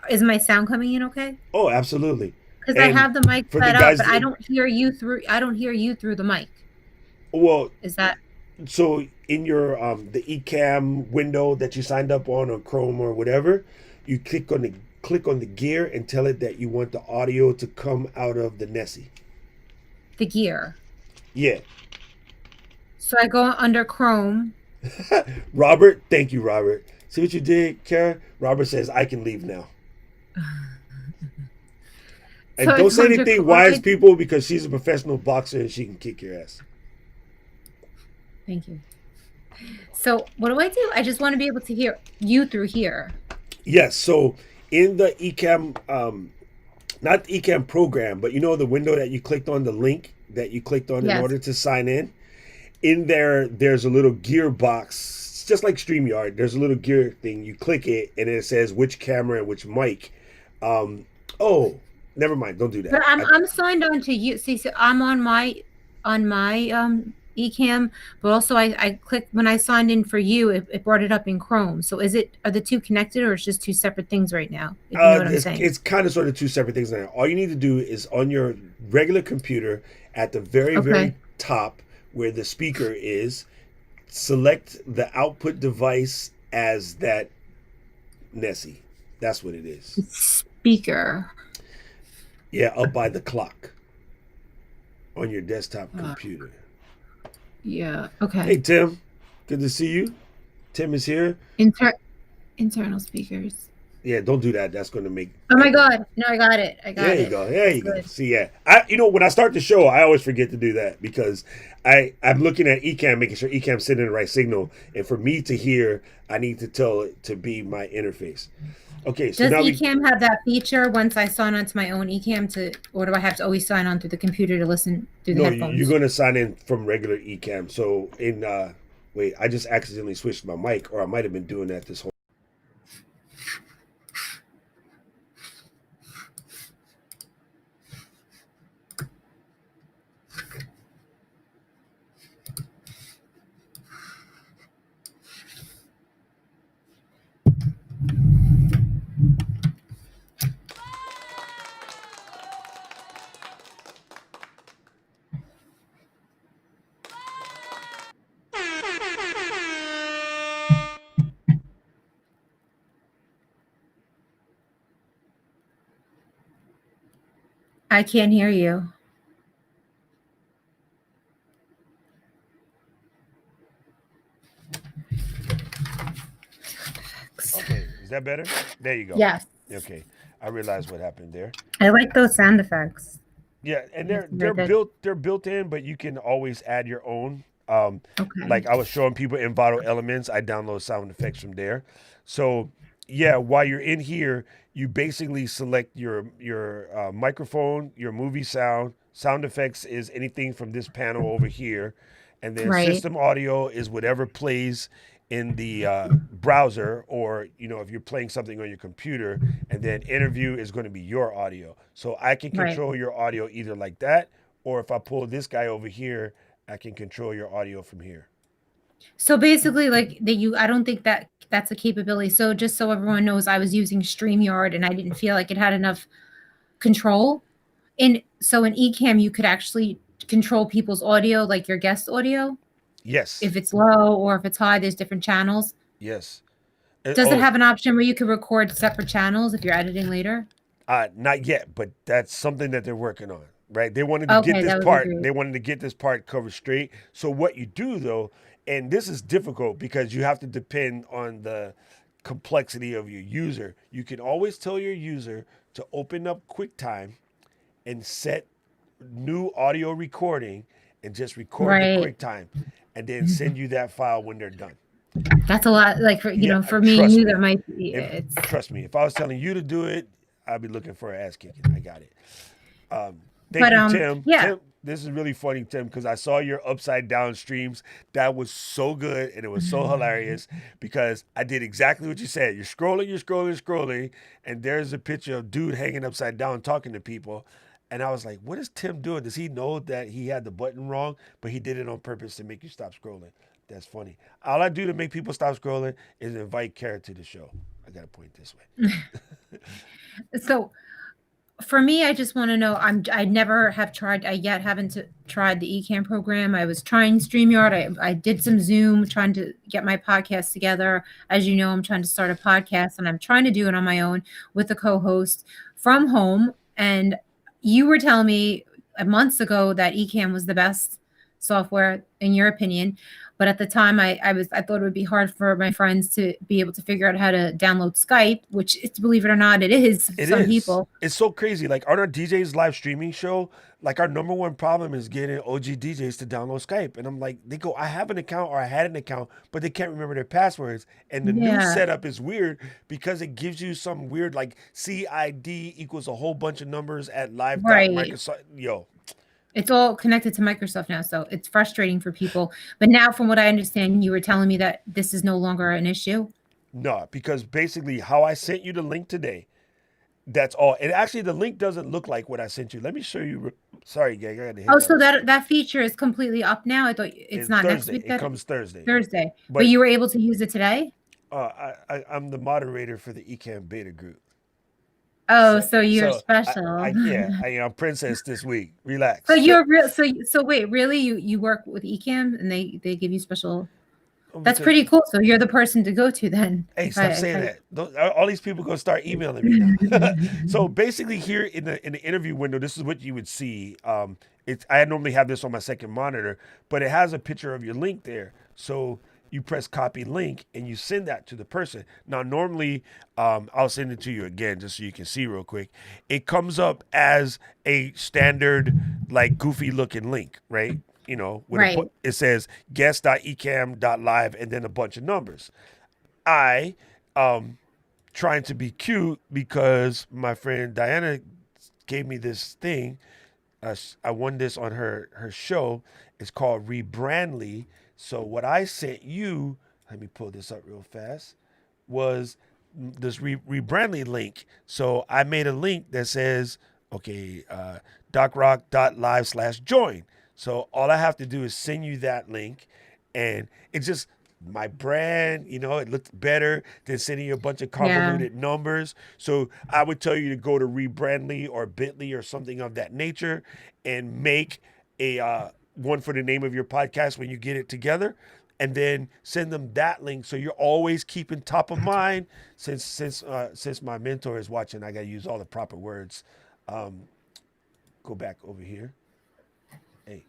Is my sound coming in okay? Oh, absolutely. Because I have the mic set up, but I don't hear you through the mic. Well, is that so in your the Ecamm window that you signed up on or Chrome or whatever, you click on the gear and tell it that you want the audio to come out of the Nessie. The gear. Yeah. So I go under Chrome. Robert, thank you, Robert. See what you did, Kara? Robert says I can leave now. And don't say anything wise, people, because she's a professional boxer and she can kick your ass. Thank you. So what do? I just want to be able to hear you through here. Yes. So in the Ecamm, not the Ecamm program, but the window that you clicked on, the link that you clicked on in order to sign in there, there's a little gear box, just like StreamYard. There's a little gear thing. You click it and it says which camera and which mic. Oh, never mind. Don't do that. But I'm signed on to you. See, so I'm on my Ecamm, but also I clicked when I signed in for you. It brought it up in Chrome. So are the two connected, or it's just two separate things right now? If you know what I'm saying. It's kind of sort of two separate things now. All you need to do is on your regular computer at the very top where the speaker is, select the output device as that Nessie. That's what it is. Speaker. Yeah, up by the clock on your desktop computer. Yeah. Okay. Hey, Tim. Good to see you. Tim is here. Internal speakers. Yeah, don't do that. That's going to make... Oh, my God. No, I got it. There you go. There you go. See, yeah. When I start the show, I always forget to do that because I'm looking at Ecamm, making sure Ecamm's sending the right signal. And for me to hear, I need to tell it to be my interface. Okay, so does now Ecamm have that feature once I sign on to my own Ecamm or do I have to always sign on through the computer to listen through the headphones? No, you're going to sign in from regular Ecamm. So wait, I just accidentally switched my mic, or I might have been doing that this whole... I can't hear you. Okay, is that better? There you go. Yes. Okay, I realized what happened there. I like those sound effects. Yeah, and they're built in, but you can always add your own. Like I was showing people in Envato Elements, I download sound effects from there. So yeah, while you're in here, you basically select your microphone, your movie sound effects is anything from this panel over here, and then Right. system audio is whatever plays in the browser, or if you're playing something on your computer, and then interview is going to be your audio. So I can Right. control your audio either like that, or if I pull this guy over here, I can control your audio from here. So basically, like I don't think that that's a capability. So just so everyone knows, I was using StreamYard and I didn't feel like it had enough control. And so in Ecamm, you could actually control people's audio, like your guest audio. Yes, If it's low or if it's high, there's different channels. yes. Does it Oh, have an option where you could record separate channels if you're editing later? not yet, but that's something that they're working on, right? They wanted to get Okay, this that would be part. great. They wanted to get this part covered straight. So what you do though, and this is difficult because you have to depend on the complexity of your user. You can always tell your user to open up QuickTime and set new audio recording and just record the Right. QuickTime, and then send you that file when they're done. That's a lot. Like Yeah, for me and trust you, me. that might be If it's trust me, if I was telling you to do it, I'd be looking for an ass kicking. I got it. Thank but you, Tim. yeah. Tim, this is really funny, Tim, because I saw your upside down streams. That was so good and it was so hilarious because I did exactly what you said. You're scrolling, scrolling, and there's a picture of dude hanging upside down talking to people. And I was like, what is Tim doing? Does he know that he had the button wrong, but he did it on purpose to make you stop scrolling? That's funny. All I do to make people stop scrolling is invite Kara to the show. I got to point this way. So for me, I just want to know. I never have tried. I yet haven't tried the Ecamm program. I was trying StreamYard. I did some Zoom, trying to get my podcast together. As you know, I'm trying to start a podcast, and I'm trying to do it on my own with a co-host from home. And you were telling me months ago that Ecamm was the best software in your opinion. But at the time, I thought it would be hard for my friends to be able to figure out how to download Skype, which, it's, believe it or not, it is for It some is. people. It's so crazy. Like on our DJ's live streaming show, like our number one problem is getting OG DJs to download Skype. And I'm like, they go, I have an account or I had an account, but they can't remember their passwords. And the new Yeah. setup is weird because it gives you some weird like CID equals a whole bunch of numbers at Right. live.microsoft. Yo, It's all connected to Microsoft now, so it's frustrating for people. But now, from what I understand, you were telling me that this is no longer an issue. no, because basically how I sent you the link today, that's all. And actually the link doesn't look like what I sent you. Let me show you. Sorry, gang, I got the Oh, so hiccups. that feature is completely up now. I thought it's It's not next Thursday. week. It That comes Thursday. Thursday, but But you were able to use it today. I'm the moderator for the Ecamm beta group. Oh, So so you're so special. yeah, I'm princess this week. So Relax. you're real. So wait, really? You work with Ecamm and they give you special. That's Because pretty cool. So you're the person to go to then. hey, If I stop if saying I. that. All these people gonna start emailing me now. So basically, here in the interview window, this is what you would see. I normally have this on my second monitor, but it has a picture of your link there. So you press copy link and you send that to the person. Now, normally, I'll send it to you again just so you can see real quick. It comes up as a standard, like goofy looking link, right? Right. It says guest.ecamm.live and then a bunch of numbers. I trying to be cute because my friend Diana gave me this thing. I won this on her show. It's called Rebrandly. So what I sent you, let me pull this up real fast, was this Rebrandly link. So I made a link that says, okay, docrock.live/join. So all I have to do is send you that link, and it's just my brand, it looked better than sending you a bunch of Yeah. convoluted numbers. So I would tell you to go to Rebrandly or Bitly or something of that nature and make a one for the name of your podcast when you get it together, and then send them that link so you're always keeping top of mind. Since my mentor is watching, I got to use all the proper words. Go back over here. Hey,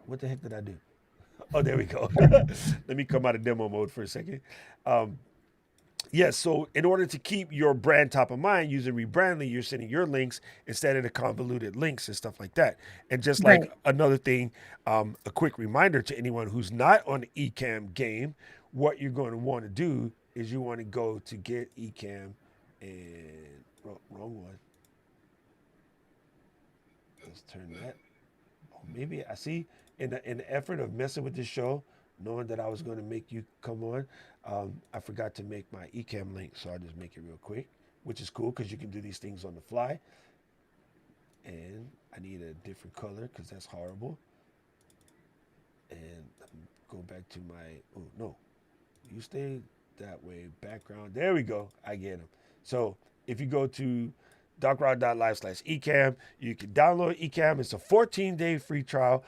what the heck did I do? Oh, there we go. Let me come out of demo mode for a second. Yes, so in order to keep your brand top of mind using Rebrandly, you're sending your links instead of the convoluted links and stuff like that. And just like Right. another thing, a quick reminder to anyone who's not on the Ecamm game, what you're going to want to do is you want to go to get Ecamm and wrong one. Let's turn that. Oh, maybe I see in the effort of messing with this show, knowing that I was going to make you come on, I forgot to make my Ecamm link, so I'll just make it real quick, which is cool because you can do these things on the fly. And I need a different color because that's horrible. And go back to my, oh no, you stay that way, background. There we go. I get them. So if you go to docrod.live/Ecamm, you can download Ecamm. It's a 14-day free trial.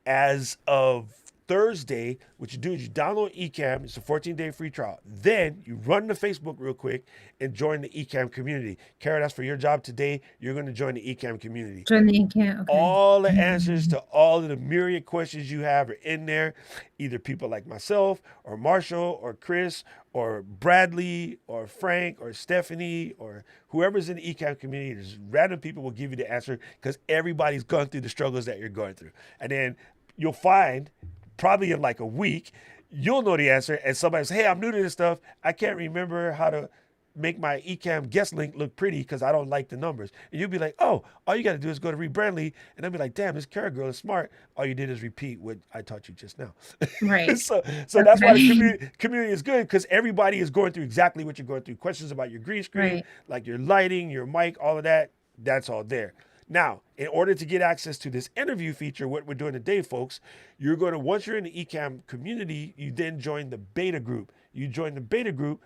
As of Thursday, what you do is you download Ecamm. It's a 14-day free trial. Then you run to Facebook real quick and join the Ecamm community. Kara, that's for your job today. You're going to join the Ecamm community. Join the Ecamm. Okay. All the answers to all of the myriad questions you have are in there. Either people like myself or Marshall or Chris or Bradley or Frank or Stephanie or whoever's in the Ecamm community. There's random people will give you the answer because everybody's gone through the struggles that you're going through. And then you'll find probably in like a week, you'll know the answer and somebody says, hey, I'm new to this stuff. I can't remember how to make my Ecamm guest link look pretty because I don't like the numbers. And you'll be like, oh, all you got to do is go to Reed Brandley. And I'll be like, damn, this Kara girl is smart. All you did is repeat what I taught you just now. Right. so that's why the community is good because everybody is going through exactly what you're going through. Questions about your green screen, Right. like your lighting, your mic, all of that. That's all there. Now, in order to get access to this interview feature, what we're doing today, folks, you're going to, once you're in the Ecamm community, you then join the beta group. You join the beta group,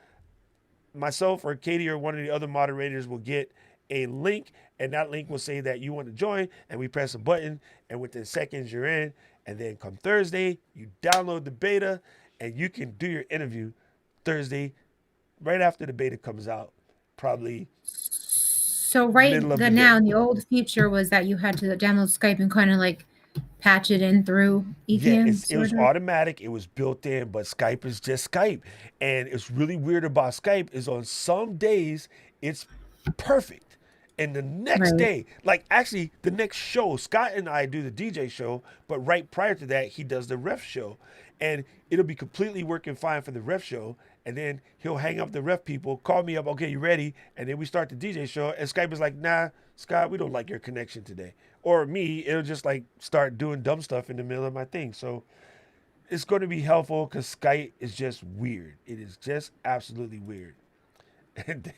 myself or Katie or one of the other moderators will get a link, and that link will say that you want to join, and we press a button, and within seconds you're in. And then come Thursday, you download the beta, and you can do your interview Thursday, right after the beta comes out, probably. So now the old feature was that you had to download Skype and kind of like patch it in through Ecamm. Yeah, it was automatic. It was built in, but Skype is just Skype. And it's really weird about Skype is on some days it's perfect. And the next day, like actually the next show, Scott and I do the DJ show, but right prior to that, he does the ref show. And it'll be completely working fine for the ref show. And then he'll hang up the ref people, call me up, okay, you ready? And then we start the DJ show. And Skype is like, nah, Scott, we don't like your connection today. Or me, it'll just like start doing dumb stuff in the middle of my thing. So it's going to be helpful because Skype is just weird. It is just absolutely weird. And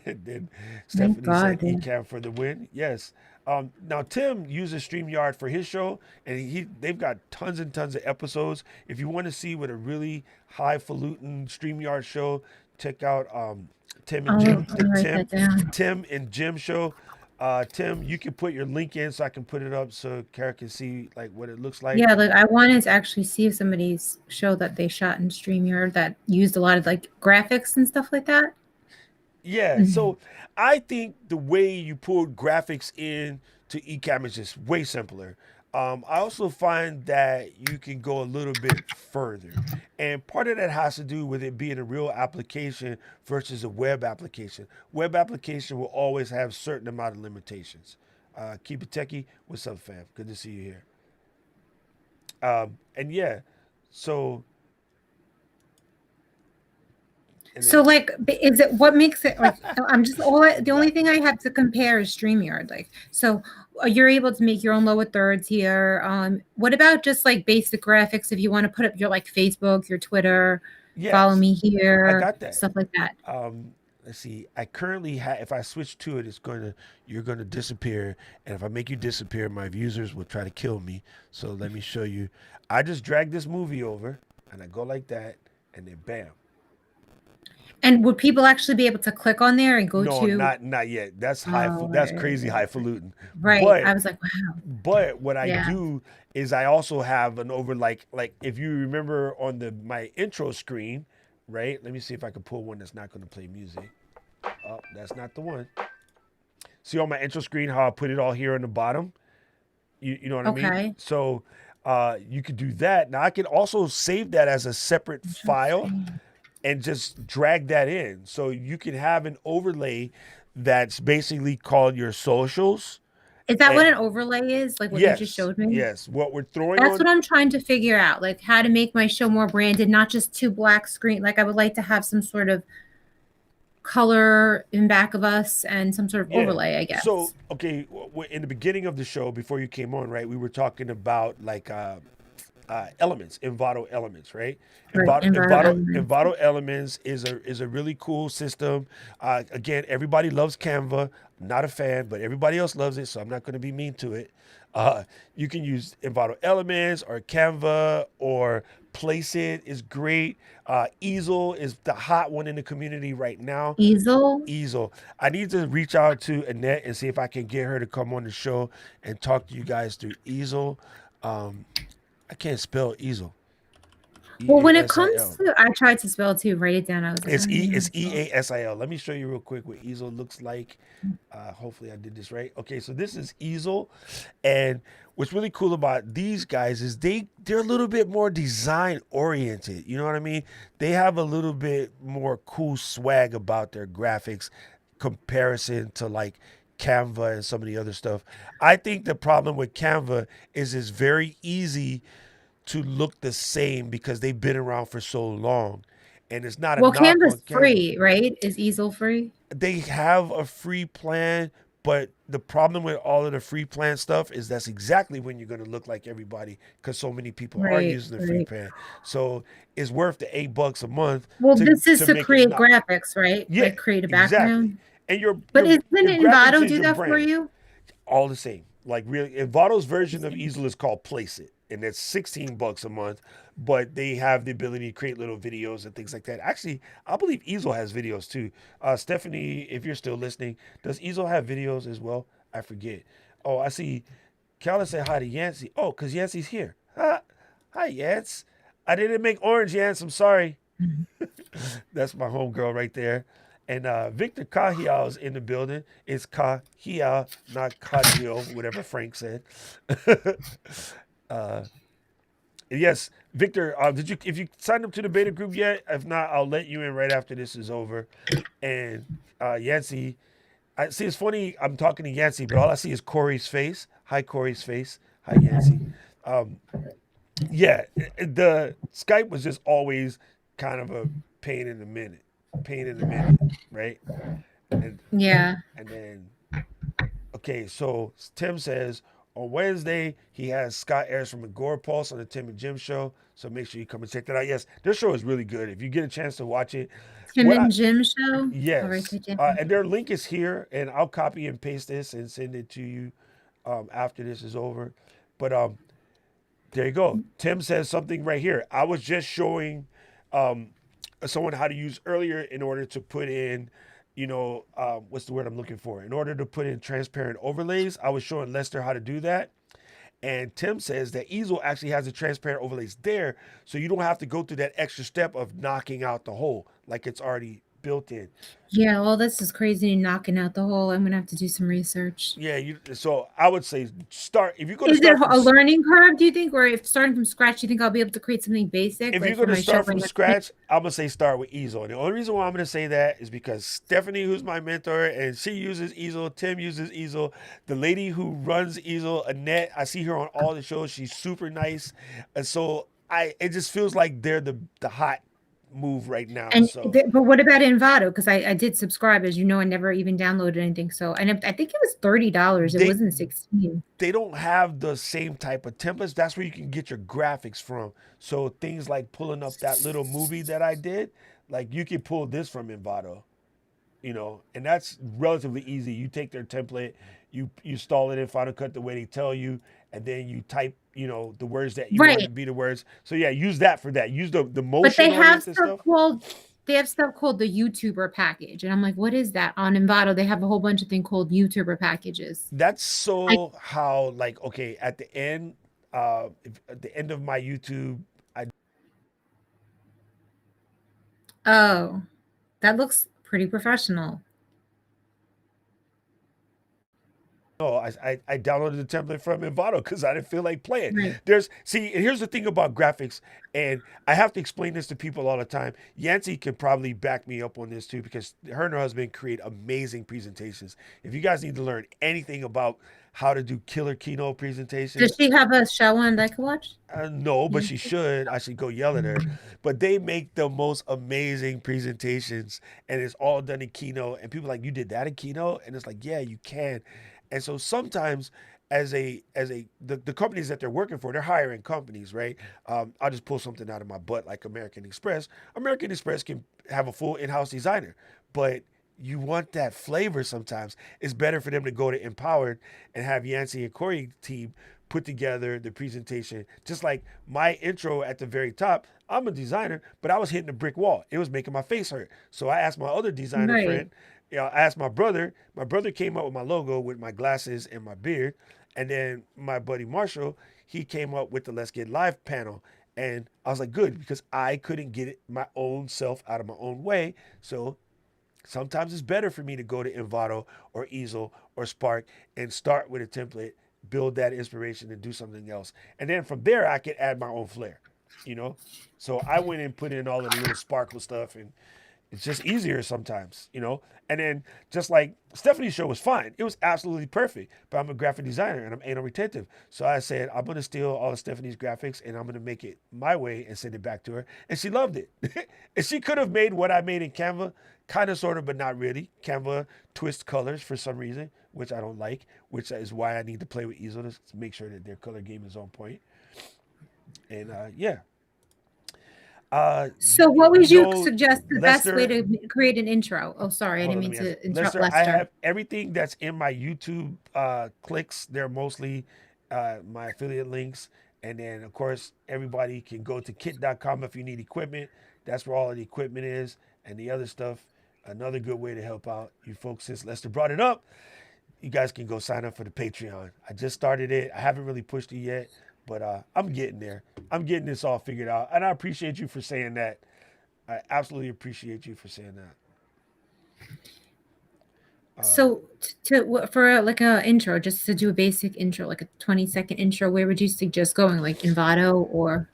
then Stephanie said Ecamm for the win. Yes. Now Tim uses StreamYard for his show, and they've got tons and tons of episodes. If you want to see what a really highfalutin StreamYard show, check out Tim and Jim. Tim and Jim show. Tim, you can put your link in so I can put it up so Kara can see like what it looks like. Yeah, like I wanted to actually see somebody's show that they shot in StreamYard that used a lot of like graphics and stuff like that. Yeah, so I think the way you pulled graphics in to Ecamm is just way simpler. I also find that you can go a little bit further. And part of that has to do with it being a real application versus a web application. Web application will always have certain amount of limitations. Keep it techie. What's up, fam? Good to see you here. And yeah, so... So like, is it what makes it like? I'm just the only thing I have to compare is StreamYard. Like, so you're able to make your own lower thirds here. What about just like basic graphics? If you want to put up your like Facebook, your Twitter, follow me here, I got that. Stuff like that. Let's see. I currently have. If I switch to it, you're gonna disappear. And if I make you disappear, my users will try to kill me. So let me show you. I just drag this movie over, and I go like that, and then bam. And would people actually be able to click on there and go to? No, not yet. That's that's crazy highfalutin. Right. But, I was like, wow. But what I do is I also have an over like if you remember on my intro screen, right? Let me see if I can pull one that's not going to play music. Oh, that's not the one. See on my intro screen how I put it all here on the bottom? You know what I mean? So you could do that. Now I can also save that as a separate file and just drag that in. So you can have an overlay that's basically called your socials. Is that what And an overlay is? Like what you just yes, showed me? yes, what we're throwing That's on. what I'm trying to figure out, like how to make my show more branded, not just two black screen. Like I would like to have some sort of color in back of us and some sort of Yeah. overlay, I So, guess. okay, in the beginning of the show, before you came on, right, we were talking about like elements, Envato elements, right? Right. Environmental elements. Envato elements is a really cool system. Again, everybody loves Canva. Not a fan, but everybody else loves it, so I'm not going to be mean to it. You can use Envato elements or Canva or Place It is great. Easel is the hot one in the community right now. Easel. Easel. I need to reach out to Annette and see if I can get her to come on the show and talk to you guys through Easel. Um, I can't spell Easel. Well, E when A it S I comes L. to, I tried to spell it too, write it down. I was like, I don't even know how It's to spell it. EASIL. Let me show you real quick what Easel looks like. Hopefully I did this right. Okay, so this is Easel, and what's really cool about these guys is they're a little bit more design oriented. You know what I mean? They have a little bit more cool swag about their graphics comparison to like Canva and some of the other stuff. I think the problem with Canva is it's very easy to look the same because they've been around for so long. And it's not a Well, knock on Canva's Canva. free, right? Is Easel free? They have a free plan, but the problem with all of the free plan stuff is that's exactly when you're going to look like everybody because so many people are Right, using the free right. plan. So it's worth the $8 a month Well, this is to to make it create not. graphics, right? Yeah, Like create a exactly. background. And But isn't your graphics Envato is do your that for brand. you? All the same. Like really, Envato's version of Easel is called Place It, and that's $16 a month. But they have the ability to create little videos and things like that. Actually, I believe Easel has videos too. Stephanie, if you're still listening, does Easel have videos as well? I forget. Oh, I see. Callan said hi to Yancey. Oh, because Yancey's here. Hi, Yance. I didn't make orange, Yance. I'm sorry. Mhm. That's my homegirl right there. And Victor Cahill is in the building. It's Cahill, not Cahill, whatever Frank said. uh, yes, Victor, did you if you signed up to the beta group yet? If not, I'll let you in right after this is over. And Yancey, I see it's funny. I'm talking to Yancey, but all I see is Corey's face. Hi, Corey's face. Hi, Yancey. Um, yeah, the Skype was just always kind of a pain in the minute, right? And Yeah. and then okay, so Tim says on Wednesday he has Scott Ayers from Agora Pulse on the Tim and Jim show. So make sure you come and check that out. Yes, their show is really good. If you get a chance to watch it, Tim what I and Jim show. I'll write yes, that down. and their link is here, and I'll copy and paste this and send it to you after this is over. But there you go. Tim says something right here. I was just showing um, someone how to use earlier in order to put in, what's the word I'm looking for? In order to put in transparent overlays, I was showing Lester how to do that. And Tim says that Easel actually has the transparent overlays there, so you don't have to go through that extra step of knocking out the hole like it's already built in. Yeah, well, this is crazy knocking out the hole. I'm gonna have to do some research. Yeah, so I would say start if you're going to Is it start from a learning curve, do you think? Or if starting from scratch, do you think I'll be able to create something basic, if you're like for going to my show? start from scratch, I'm going to say start with Easel. And the only reason why I'm going to say that is because Stephanie, who's my mentor, and she uses Easel, Tim uses Easel. The lady who runs Easel, Annette, I see her on all the shows. She's super nice. And so it just feels like they're the hot move right now. And So but what about Envato? Because I did subscribe, as you know, I never even downloaded anything. So and I think it was $30. It they wasn't 16. they don't have the same type of templates. That's where you can get your graphics from. So things like pulling up that little movie that I did, like you can pull this from Envato. And that's relatively easy. You take their template, you install it in Final Cut the way they tell you, and then you type, the words that you want to Right. be the words. So yeah, use that for that. Use the But motion oriented stuff. they have stuff called the YouTuber package. And I'm like, what is that? On Envato, they have a whole bunch of things called YouTuber packages. That's I so how like okay at the end, at the end of my YouTube, I Oh, that looks pretty professional. No, I downloaded the template from Envato because I didn't feel like playing. Right. And here's the thing about graphics, and I have to explain this to people all the time. Yancy can probably back me up on this too because her and her husband create amazing presentations. If you guys need to learn anything about how to do killer keynote Does presentations, she have a show on that I could watch? no, but Yeah. she should. I should go yell at her. But they make the most amazing presentations, and it's all done in Keynote. And people are like, you did that in Keynote, and it's like, yeah, you can. And so sometimes, the companies that they're working for, they're hiring companies, right? I'll just pull something out of my butt, like American Express. American Express can have a full in-house designer, but you want that flavor sometimes. It's better for them to go to Empowered and have Yancey and Corey team put together the presentation. Just like my intro at the very top, I'm a designer, but I was hitting a brick wall. It was making my face hurt. So I asked my other designer Right. friend, I asked my brother. My brother came up with my logo with my glasses and my beard. And then my buddy Marshall, he came up with the Let's Get Live panel. And I was like, good, because I couldn't get it my own self out of my own way. So sometimes it's better for me to go to Envato or Easel or Spark and start with a template, build that inspiration, and do something else. And then from there, I can add my own flair, you know? So I went and put in all of the little sparkle stuff, and it's just easier sometimes, you know? And then just like Stephanie's show was fine. It was absolutely perfect. But I'm a graphic designer and I'm anal retentive. So I said, I'm gonna steal all of Stephanie's graphics and I'm gonna make it my way and send it back to her. And she loved it. And she could have made what I made in Canva, kind of sort of, but not really. Canva twists colors for some reason, which I don't like, which is why I need to play with Easel to make sure that their color game is on point. And yeah. So, what would you suggest the best way Lester, to create an intro? Oh, sorry, I hold didn't on, let mean me ask. to interrupt Lester, I Lester. have everything that's in my YouTube clicks. They're mostly my affiliate links. And then, of course, everybody can go to kit.com if you need equipment. That's where all the equipment is. And the other stuff, another good way to help out you folks, since Lester brought it up, you guys can go sign up for the Patreon. I just started it. I haven't really pushed it yet, but I'm getting there. I'm getting this all figured out. And I appreciate you for saying that. I absolutely appreciate you for saying that. So, for like a intro, just to do a basic intro, like a 20-second intro, where would you suggest going? Like Envato or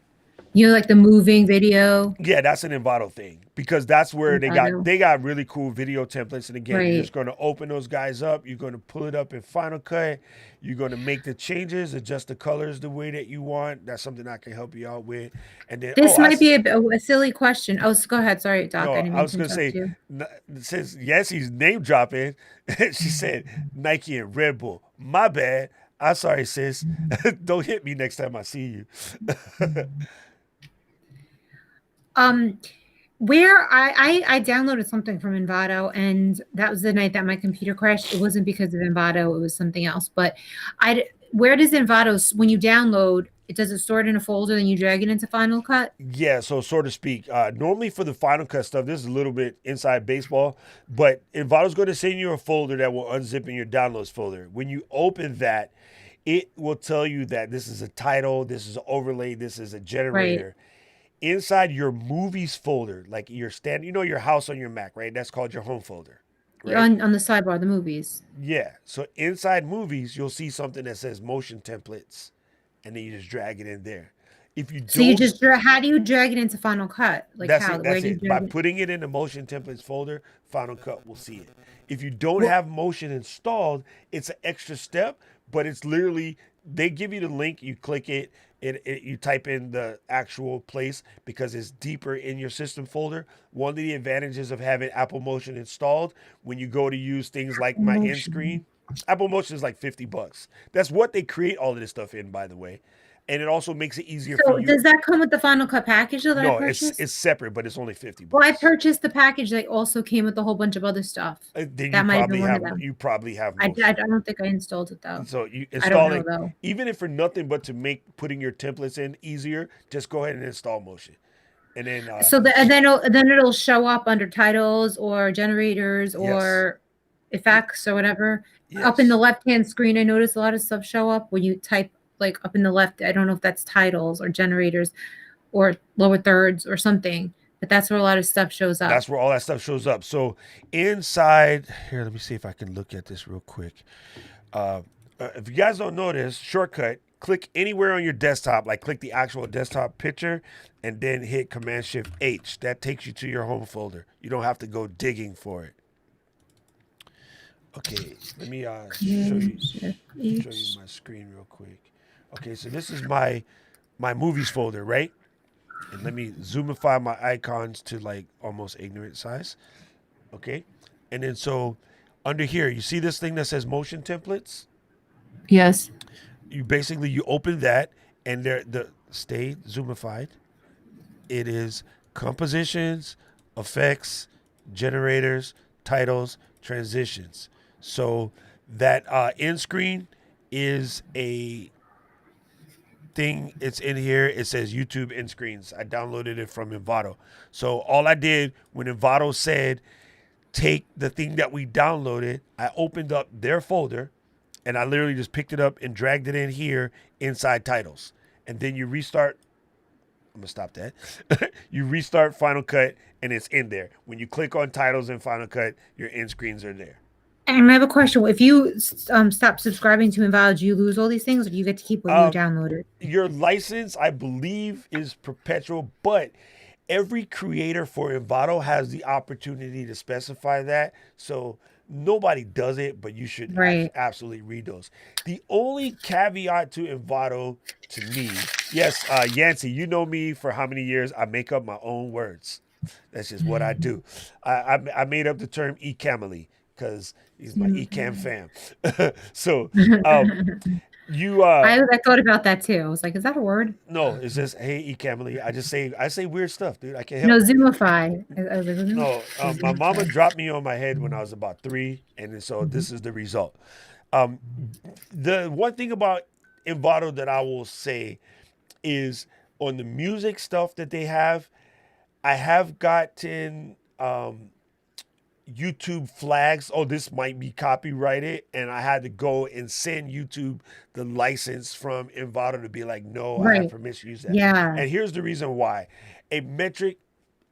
like the moving video? Yeah, that's an Envato thing because that's where Envato, they got really cool video templates. And again, you're right? just going to open those guys up. You're going to pull it up in Final Cut. You're going to make the changes, adjust the colors the way that you want. That's something I can help you out with. And then, This might be a silly question. Oh, go ahead. Sorry, Doc. no, I didn't I mean was to gonna interrupt say, you. since yes, he's name dropping. She said Nike and Red Bull. My bad. I'm sorry, sis. Don't hit me next time I see you. Um, where I downloaded something from Envato, and that was the night that my computer crashed. It wasn't because of Envato; it was something else. But where does Envato, when you download it, does it store it in a folder and you drag it into Final Cut? Yeah, so to speak. Normally for the Final Cut stuff, this is a little bit inside baseball, but Envato's going to send you a folder that will unzip in your downloads folder. When you open that, it will tell you that this is a title, this is an overlay, this is a Right. generator. Inside your movies folder, like your stand, your house on your Mac, right? That's called your home folder, right? On the sidebar, the movies. Yeah. So inside movies, you'll see something that says motion templates, and then you just drag it in there. If you So you don't, just how do you drag it into Final Cut? Like that's how? it. Where That's do you it. By drag it? putting it in the motion templates folder, Final Cut will see it. If you don't Well, have motion installed, it's an extra step, but it's literally they give you the link, you click it, you type in the actual place because it's deeper in your system folder. One of the advantages of having Apple Motion installed when you go to use things like my end motion. screen, Apple Motion is like $50. That's what they create all of this stuff in, by the way. And it also makes it easier for So you. does that come with the Final Cut package though that I No, it's purchased? it's separate, but it's only 50 Well, I bucks. purchased the package that also came with a whole bunch of other stuff. Then That might have been one of them. you probably have I motion. don't think I installed it though. So you I don't install know it, though. even if for nothing but to make putting your templates in easier. Just go ahead and install motion, and then So then it'll show up under titles or generators yes, or effects or whatever. Up in the yes, left-hand screen, I notice a lot of stuff show up when you type like up in the left. I don't know if that's titles or generators or lower thirds or something, but that's where a lot of stuff shows up. that's where all that stuff shows up. So inside here, let me see if I can look at this real quick. Uh, if you guys don't know this shortcut, click anywhere on your desktop, like click the actual desktop picture, and then hit Command Shift H. That takes you to your home folder. You don't have to go digging for it. Okay, let me show you my screen real quick. Okay, so this is my movies folder, right? And let me zoomify my icons to like almost ignorant size. Okay, and then so under here, you see this thing that says motion templates? Yes. You open that, and there the stay zoomified. It is compositions, effects, generators, titles, transitions. So that end screen is a thing. It's in here. It says YouTube end screens. I downloaded it from Envato. So all I did when Envato said take the thing that we downloaded, I opened up their folder and I literally just picked it up and dragged it in here inside titles. And then you restart. I'm gonna stop that. You restart Final Cut and it's in there. When you click on titles in Final Cut, your end screens are there. And I have a question. If you stop subscribing to Invalid, do you lose all these things, or do you get to keep what you downloaded? Your license, I believe, is perpetual, but every creator for Envato has the opportunity to specify that. So nobody does it, but you should Right. absolutely read those. The only caveat to Envato, to me, yes, Yancey, you know me for how many years? I make up my own words. That's just what I do. I made up the term Ecamm because he's my Ecamm fam. So you I thought about that too. I was like, is that a word? no, it's just hey Ecamm. I say weird stuff, dude. I can't No, help it. Zoomify. I was like, No, my mama dropped me on my head when I was about 3, and so this is the result. Um, the one thing about Envato that I will say is on the music stuff that they have, I have gotten YouTube flags. Oh, this might be copyrighted, and I had to go and send YouTube the license from Envato to be like, no, I have right. permission to use that. Yeah. And here's the reason why: a metric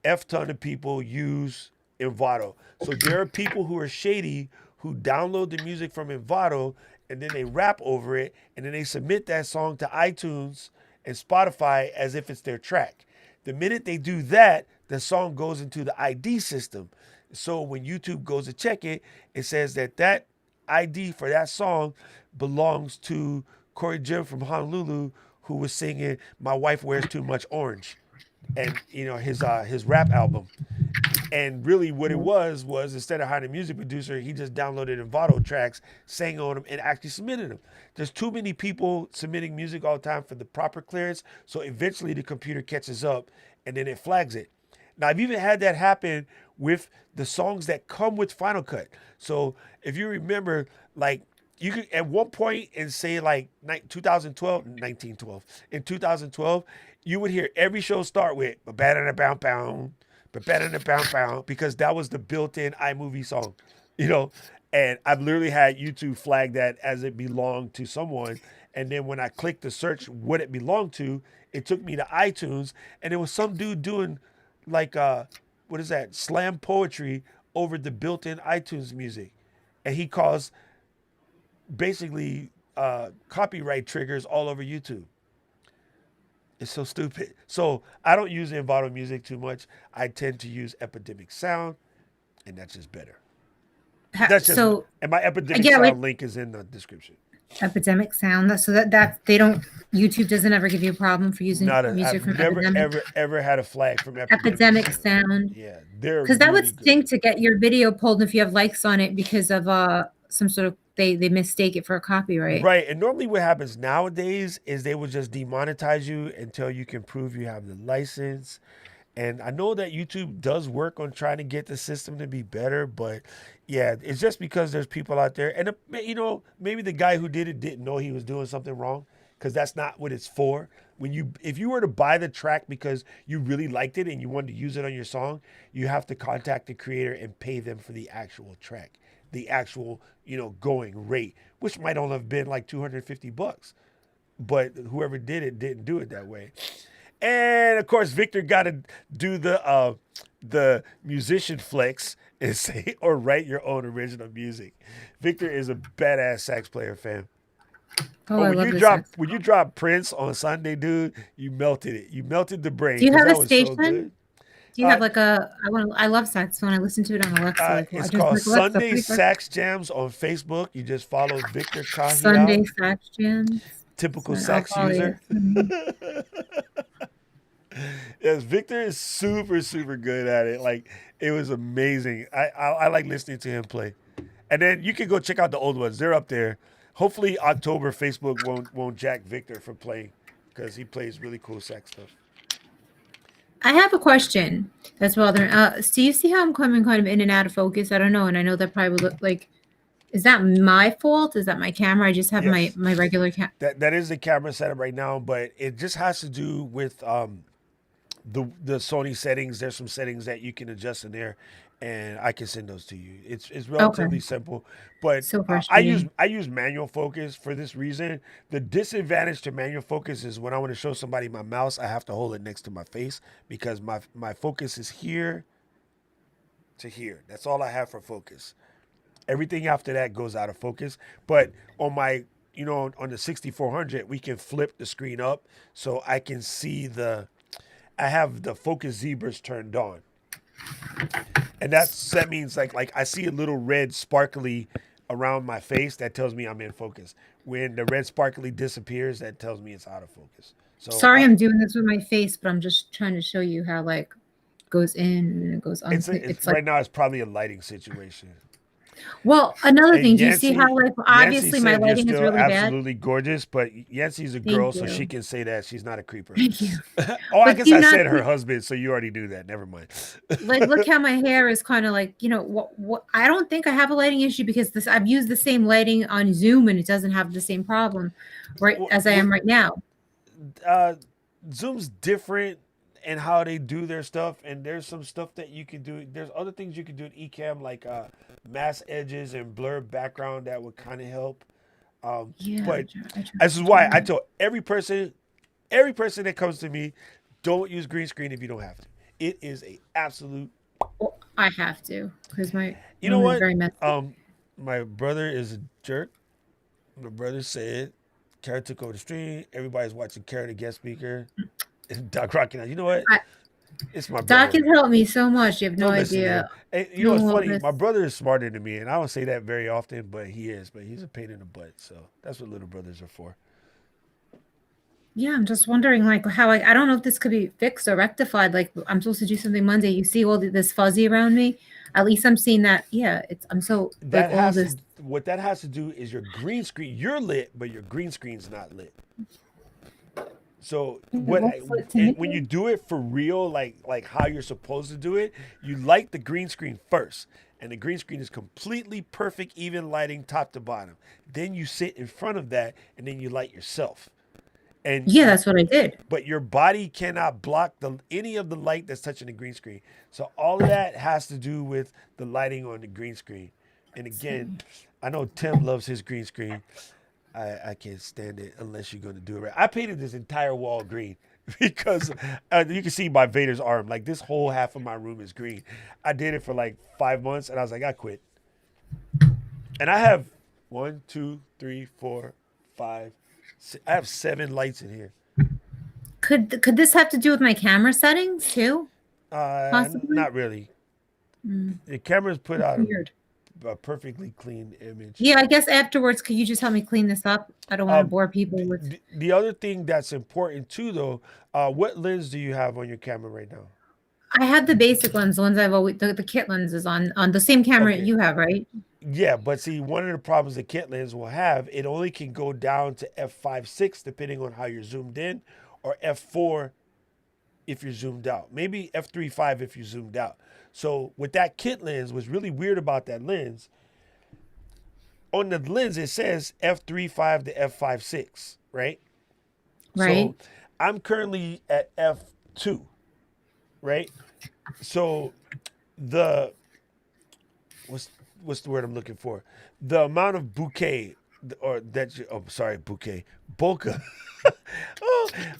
F ton of people use Envato. So there are people who are shady who download the music from Envato and then they rap over it and then they submit that song to iTunes and Spotify as if it's their track. The minute they do that, the song goes into the ID system. So when YouTube goes to check it, it says that that ID for that song belongs to Corey Jim from Honolulu, who was singing "My Wife Wears Too Much Orange," and his rap album. And really, what it was instead of hiring a music producer, he just downloaded Envato tracks, sang on them, and actually submitted them. There's too many people submitting music all the time for the proper clearance, so eventually the computer catches up and then it flags it. Now, I've even had that happen with the songs that come with Final Cut. So if you remember, like, you could at one point in say like 1912, in 2012, you would hear every show start with "ba ba da bound because that was the built-in iMovie song, you know. And I've literally had YouTube flag that as it belonged to someone, and then when I clicked to search what it belonged to, it took me to iTunes, and it was some dude doing like what is that, slam poetry over the built-in iTunes music, and he caused basically copyright triggers all over YouTube. It's so stupid. So I don't use Envato music too much. I tend to use Epidemic Sound, and that's just better. That's just So and my Epidemic yeah, like Sound link is in the description. Epidemic Sound. That they don't. YouTube doesn't ever give you a problem for using music I've from never Epidemic. ever had a flag from Epidemic Sound. Yeah, they're Because that would really good. stink to get your video pulled if you have likes on it because of some sort of they mistake it for a copyright. Right, and normally what happens nowadays is they will just demonetize you until you can prove you have the license. And I know that YouTube does work on trying to get the system to be better, but yeah, it's just because there's people out there, and maybe the guy who did it didn't know he was doing something wrong, because that's not what it's for. If you were to buy the track because you really liked it and you wanted to use it on your song, you have to contact the creator and pay them for the actual track, the actual going rate, which might only have been like $250, but whoever did it didn't do it that way. And of course, Victor got to do the musician flex and say or write your own original music. Victor is a badass sax player, fam. Oh, Oh, I when love you the drop sax. when you drop Prince on Sunday, dude, you melted it. You melted the brain Do you because have a that was so station? good. Do you Uh, have like a? I love saxophone. I listen to it on Alexa. Like, well, I it's just called like Alexa, Sunday play for Sax Jams on Facebook. You just follow Victor Sunday Cahill, sax jams. typical I'll sax follow you. user. Yes, Victor is super, super good at it. Like it was amazing. I like listening to him play. And then you can go check out the old ones. They're up there. Hopefully October Facebook won't jack Victor for playing because he plays really cool sax stuff. I have a question that's bothering. So you see how I'm coming kind of in and out of focus? I don't know, and I know that probably look like. Is that my fault? Is that my camera? I just have my Yes, regular camera. that is the camera setup right now, but it just has to do with the Sony settings. There's some settings that you can adjust in there, and I can send those to you. It's Okay, relatively simple, but so I use frustrating. I use manual focus for this reason. The disadvantage to manual focus is when I want to show somebody my mouse, I have to hold it next to my face because my focus is here to here. That's all I have for focus. Everything after that goes out of focus. But on my on the 6400, we can flip the screen up so I can see I have the focus zebras turned on, and that means like I see a little red sparkly around my face that tells me I'm in focus. When the red sparkly disappears, that tells me it's out of focus. So Sorry, I'm doing this with my face, but I'm just trying to show you how like goes in and then it goes on. it's It's like right now it's probably a lighting situation. well, another And thing. Do you see how like Yancy obviously my said you're lighting is still really bad? absolutely gorgeous, but Yancy's a girl, Thank so she you, can say that she's not a creeper. thank you. Oh, I But guess do you I not said her see husband, so you already knew that. Never mind. like look how my hair is kind of like what I don't think I have a lighting issue because this I've used the same lighting on Zoom and it doesn't have the same problem right Well, as I am right now. uh, Zoom's different in how they do their stuff, and there's some stuff that you can do. There's other things you can do in Ecamm, like mask edges and blur background that would kind of help. Yeah, But I try this is to do why I that. tell every person that comes to me, don't use green screen if you don't have to. It is a absolute. Well, I have to because my You know room is what? very messy. My brother is a jerk. My brother said, Kara took over the stream. Everybody's watching Kara, the guest speaker. And Doc Rocking out. You know what? I, It's my Doc brother. has helped me so much. You have no Don't listen to him. idea. And you know what's Doing all funny? this. My brother is smarter than me, and I don't say that very often, but he is. But he's a pain in the butt. So that's what little brothers are for. Yeah, I'm just wondering, like, how I don't know if this could be fixed or rectified. Like, I'm supposed to do something Monday. You see all this fuzzy around me. At least I'm seeing that. Yeah, I'm so like That all has this. to what that has to do is your green screen. You're lit, but your green screen's not lit. So It looks like to when you me. do it for real, like how you're supposed to do it, you light the green screen first, and the green screen is completely perfect, even lighting top to bottom. Then you sit in front of that, and then you light yourself. Yeah, And that's what I did. but your body cannot block any of the light that's touching the green screen. So all of that has to do with the lighting on the green screen. And Let's again, see. I know Tim loves his green screen. I can't stand it unless you're going to do it right. I painted this entire wall green because you can see my Vader's arm. Like this whole half of my room is green. I did it for like 5 months and I was like, I quit. And I have one, two, three, four, five. I have 7 lights in here. Could this have to do with my camera settings too? Possibly. Not really. Mm, The cameras put that's out weird. a perfectly clean image. Yeah, I guess afterwards, could you just help me clean this up? I don't want to Um, bore people with. the other thing that's important too, though, what lens do you have on your camera right now? I have the basic lens, the ones I've always the kit lenses on the same camera Okay, you have, right? yeah, but see, one of the problems the kit lens will have, it only can go down to f5.6 depending on how you're zoomed in, or f4 if you're zoomed out. Maybe f3.5 if you're zoomed out. So with that kit lens, what's really weird about that lens, on the lens it says f3.5 to f5.6, right? So Right. I'm currently at f2, right? So the what's the word I'm looking for? The amount of bouquet or that you, oh sorry bouquet bokeh.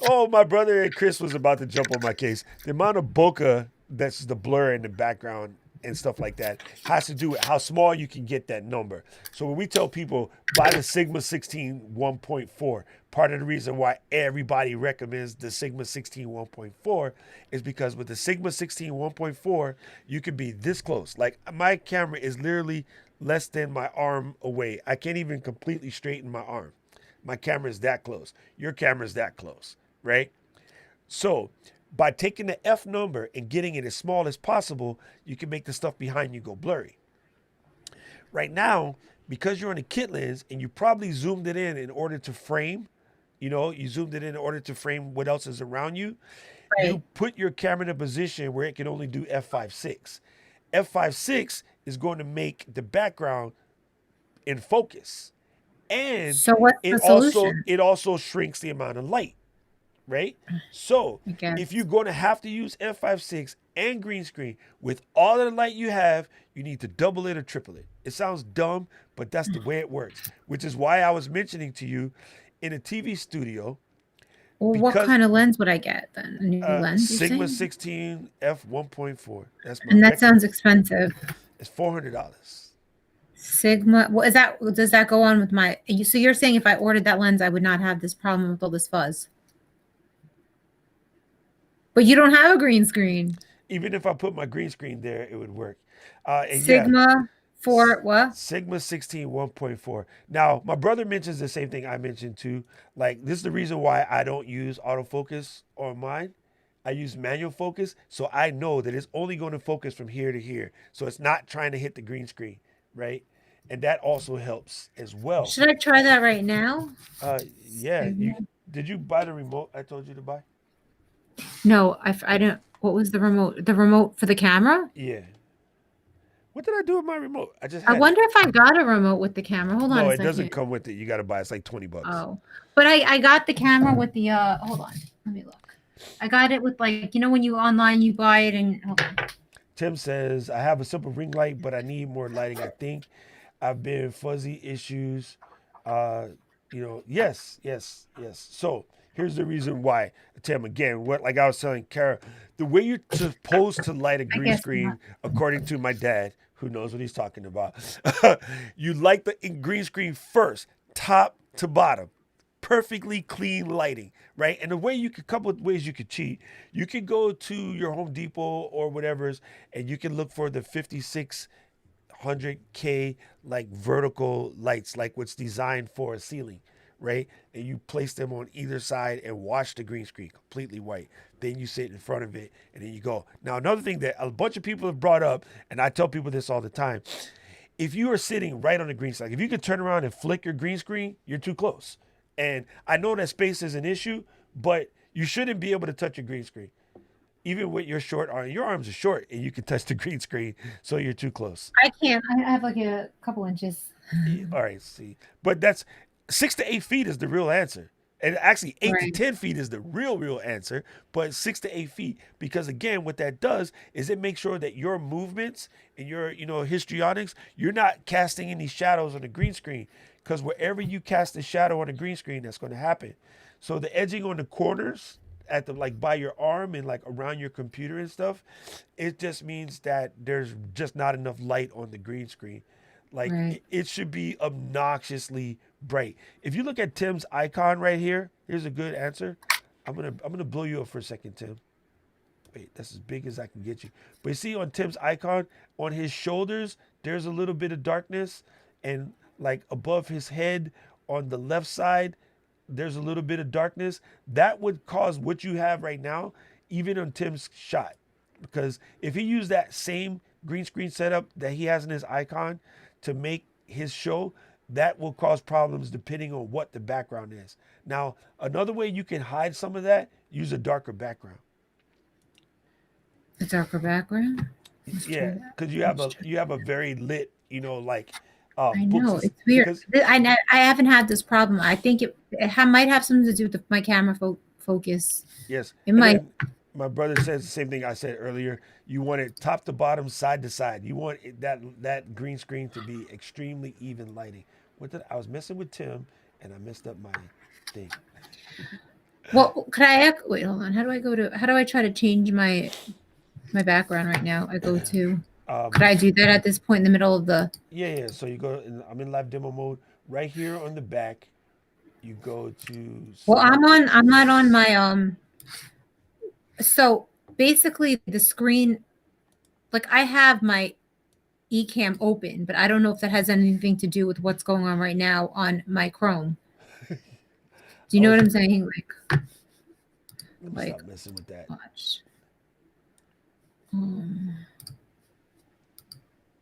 oh, my brother and Chris was about to jump on my case. The amount of bokeh that's the blur in the background and stuff like that has to do with how small you can get that number. So when we tell people buy the Sigma 16 1.4, part of the reason why everybody recommends the Sigma 16 1.4 is because with the Sigma 16 1.4, you can be this close. Like my camera is literally less than my arm away. I can't even completely straighten my arm. My camera is that close. Your camera is that close, right? So by taking the F number and getting it as small as possible, you can make the stuff behind you go blurry. Right now, because you're on a kit lens and you probably zoomed it in order to frame, you zoomed it in order to frame what else is around you. Right. You put your camera in a position where it can only do f5.6. F5.6 is going to make the background in focus, and So what's the solution? it also shrinks the amount of light, right? So I guess. if you're going to have to use f5.6 and green screen with all of the light you have, you need to double it or triple it. It sounds dumb, but that's the way it works, which is why I was mentioning to you in a TV studio. Well, what Because kind of lens would I get then? A new lens, you're Sigma saying? 16 f 1.4. That's my And that sounds expensive. It's $400. Sigma. What is that? Does that go on with my? So you're saying if I ordered that lens, I would not have this problem with all this fuzz? But you don't have a green screen. Even if I put my green screen there, it would work. And Sigma for what? Sigma 16 1.4. Now, my brother mentions the same thing I mentioned too. Like, this is the reason why I don't use autofocus on mine. I use manual focus, so I know that it's only going to focus from here to here. So it's not trying to hit the green screen, right? And that also helps as well. Should I try that right now? Yeah. Did you buy the remote I told you to buy? No, I don't. What was the remote? The remote for the camera? Yeah. What did I do with my remote? I just I had it. wonder if I got a remote with the camera. Hold on No, a it doesn't second. come with it. You got to buy it. It's like $20. Oh, but I got the camera with the hold on, let me look. I got it with, like, when you online you buy it and hold on. Tim says, I have a simple ring light, but I need more lighting. I think I've been fuzzy issues. Yes. So here's the reason why, Tim, again, like I was telling Kara, the way you're supposed to light a I green guess screen, not. according to my dad, who knows what he's talking about, you light the green screen first, top to bottom. Perfectly clean lighting, right? And the way you could, couple of ways you could cheat. You could go to your Home Depot or whatever's, and you can look for the 5600K like vertical lights, like what's designed for a ceiling, right? And you place them on either side and watch the green screen completely white. Then you sit in front of it and then you go. Now, another thing that a bunch of people have brought up, and I tell people this all the time, if you are sitting right on the green screen, if you could turn around and flick your green screen, you're too close. And I know that space is an issue, but you shouldn't be able to touch your green screen. Even with your short arm, your arms are short and you can touch the green screen, so you're too close. I can't. I have like a couple inches. All right, see. But that's 6 to 8 feet is the real answer. And actually, 8 to 10 feet is the real answer, but 6 to 8 feet. Because again, what that does is it makes sure that your movements and your, histrionics, you're not casting any shadows on the green screen. Because wherever you cast a shadow on a green screen, that's going to happen. So the edging on the corners at the like by your arm and like around your computer and stuff, it just means that there's just not enough light on the green screen. Like it should be obnoxiously bright. If you look at Tim's icon right here, here's a good answer. I'm gonna blow you up for a second, Tim. Wait, that's as big as I can get you. But you see on Tim's icon, on his shoulders, there's a little bit of darkness, and like above his head on the left side, there's a little bit of darkness. That would cause what you have right now, even on Tim's shot. Because if he used that same green screen setup that he has in his icon to make his show, that will cause problems depending on what the background is. Now, another way you can hide some of that, use a darker background. A darker background? Yeah, because you have a very lit, like I know, it's weird. I haven't had this problem. I think it might have something to do with my camera focus. Yes. It might. My brother says the same thing I said earlier. You want it top to bottom, side to side. You want that green screen to be extremely even lighting. I was messing with Tim, and I messed up my thing. Well, wait, hold on. How do I try to change my background right now? I go to Um, Could I do that at this point in the middle of the? yeah. So you go. I'm in live demo mode. Right here on the back, you go to Well, select. I'm not on my So basically, the screen, like I have my Ecamm open, but I don't know if that has anything to do with what's going on right now on my Chrome. Do you know Oh, what I'm saying? let me Like stop messing with that. watch. Um,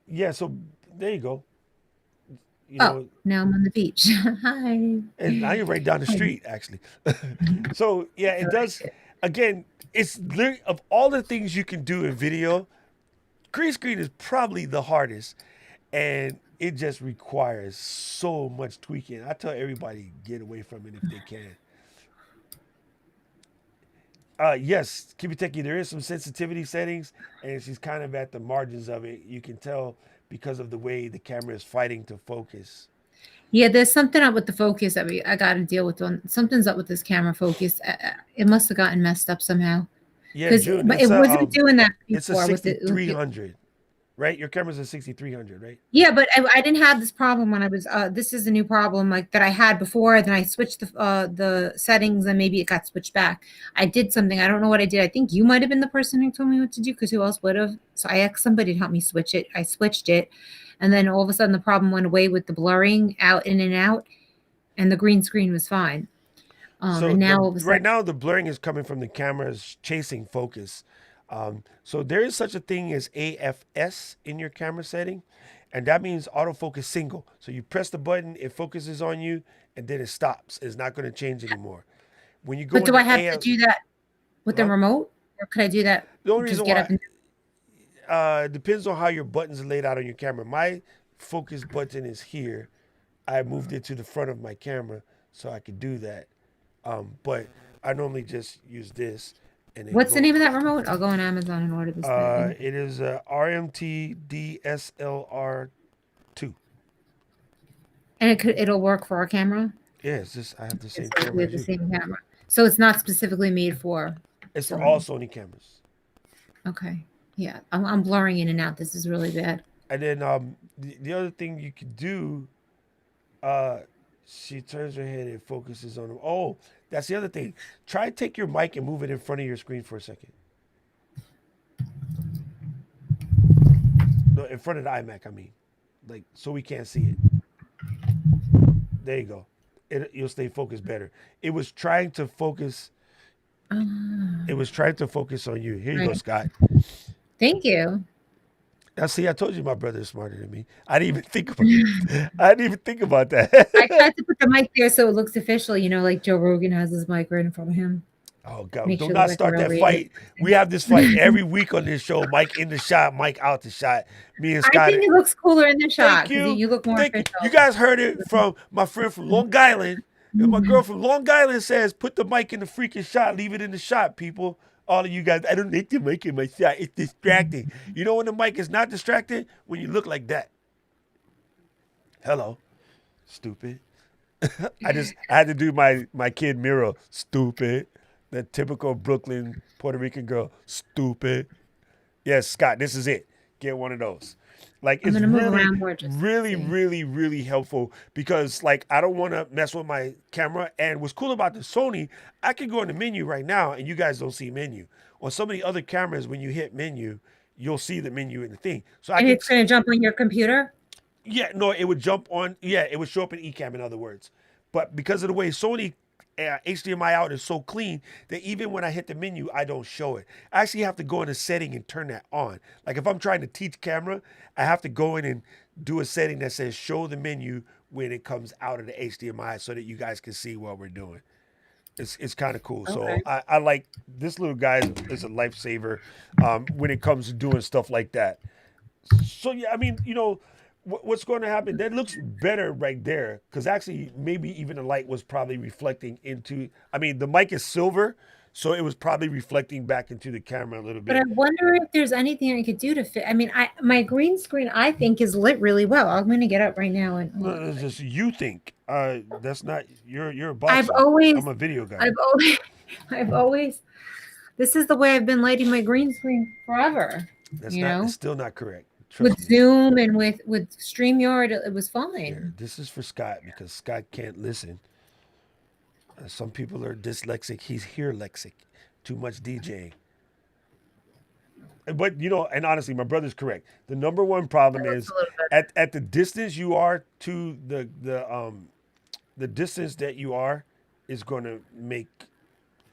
Yeah. So there you go. You oh, know, now I'm on the beach. Hi. and now you're right down the street, actually. So yeah, I it like does. it. Again, it's literally of all the things you can do in video, green screen is probably the hardest, and it just requires so much tweaking. I tell everybody get away from it if they can. Yes, Kibiteki, there is some sensitivity settings, and she's kind of at the margins of it. You can tell because of the way the camera is fighting to focus. Yeah, there's something up with the focus that I got to deal with. Something's up with this camera focus. It must have gotten messed up somehow. Yeah, Because June, but it wasn't doing that it's a before with it. 6300, right? Your camera's a 6300, right? Yeah, but I didn't have this problem when I was. This is a new problem like that I had before. Then I switched the settings, and maybe it got switched back. I did something. I don't know what I did. I think you might have been the person who told me what to do, because who else would have? So I asked somebody to help me switch it. I switched it, and then all of a sudden the problem went away with the blurring out in and out, and the green screen was fine. So And the now all of a right sudden, now the blurring is coming from the camera's chasing focus. So there is such a thing as AFS in your camera setting, and that means autofocus single. So you press the button, it focuses on you, and then it stops. It's not going to change anymore. When you but go do I into have to AF, do that with the huh? remote, or could I do that? The only Just reason get up why and. depends on how your buttons are laid out on your camera. My focus button is here. I moved it to the front of my camera so I could do that. But I normally just use this and then What's the go. name of that remote? I'll go on Amazon and order this thing. It is RMT DSLR2. And it'll work for our camera. Yeah, it's just I have the It's same we camera have as the you. same camera, so it's not specifically made for It's for all Sony. Sony cameras. Okay, yeah, I'm blurring in and out. This is really bad. And then the other thing you could do, uh, she turns her head and focuses on them. Oh, that's the other thing. Try to take your mic and move it in front of your screen for a second. No, in front of the iMac, I mean, like so we can't see it. There you go. You'll stay focused better. It was trying to focus. Uh, It was trying to focus on you. Here you go, right. Scott. Thank you. Now, see, I told you my brother is smarter than me. I didn't even think about. I didn't even think about I that. tried to put the mic there so it looks official. Like Joe Rogan has his mic right in front of him. Oh God! Makes Do you look not like a start real that radio. fight. We have this fight every week on this show. Mike in the shot, Mike out the shot. Me and I Scott. think it looks cooler in the Thank shot because you, you look more thank you. You official. guys heard it from my friend from Long Island. And my girl from Long Island says, "Put the mic in the freaking shot. Leave it in the shot, people." All of you guys, I don't like the mic in my shot. It's distracting. You know when the mic is not distracting? When you look like that. Hello, stupid. I had to do my kid Miro. Stupid. The typical Brooklyn Puerto Rican girl. Stupid. Yes, Scott, this is it. Get one of those. Like I'm it's gonna move really, around more just to really, see. really, really helpful because like I don't want to mess with my camera. And what's cool about the Sony, I can go in the menu right now and you guys don't see menu. On some of the other cameras, when you hit menu, you'll see the menu in the thing. So I And can it's gonna jump on your computer. yeah, no, it would jump on. Yeah, it would show up in Ecamm, in other words. But because of the way Sony HDMI out is so clean that even when I hit the menu, I don't show it. I actually have to go in a setting and turn that on. Like if I'm trying to teach camera, I have to go in and do a setting that says show the menu when it comes out of the HDMI so that you guys can see what we're doing. It's kind of cool. So Okay. I like this little guy is a lifesaver when it comes to doing stuff like that. So yeah, I mean, what's going to happen? That looks better right there because actually, maybe even the light was probably reflecting into. I mean, the mic is silver, so it was probably reflecting back into the camera a little But I bit. wonder if there's anything I could do to fit. I mean, my green screen I think is lit really well. I'm gonna get up right now and hold No, on. it's just you think. That's not you're a I've boxer. always, I'm a video guy. I've always, I've always. This is the way I've been lighting my green screen forever. That's You not. It's know. still not correct. With Trust me. Zoom and with StreamYard, it was Here, fine. this is for Scott because Scott can't listen. Some people are dyslexic. He's here lexic. Too much DJing. But you know, and honestly, my brother's correct. The number one problem That looks is a little better. at the distance you are to the distance that you are is going to make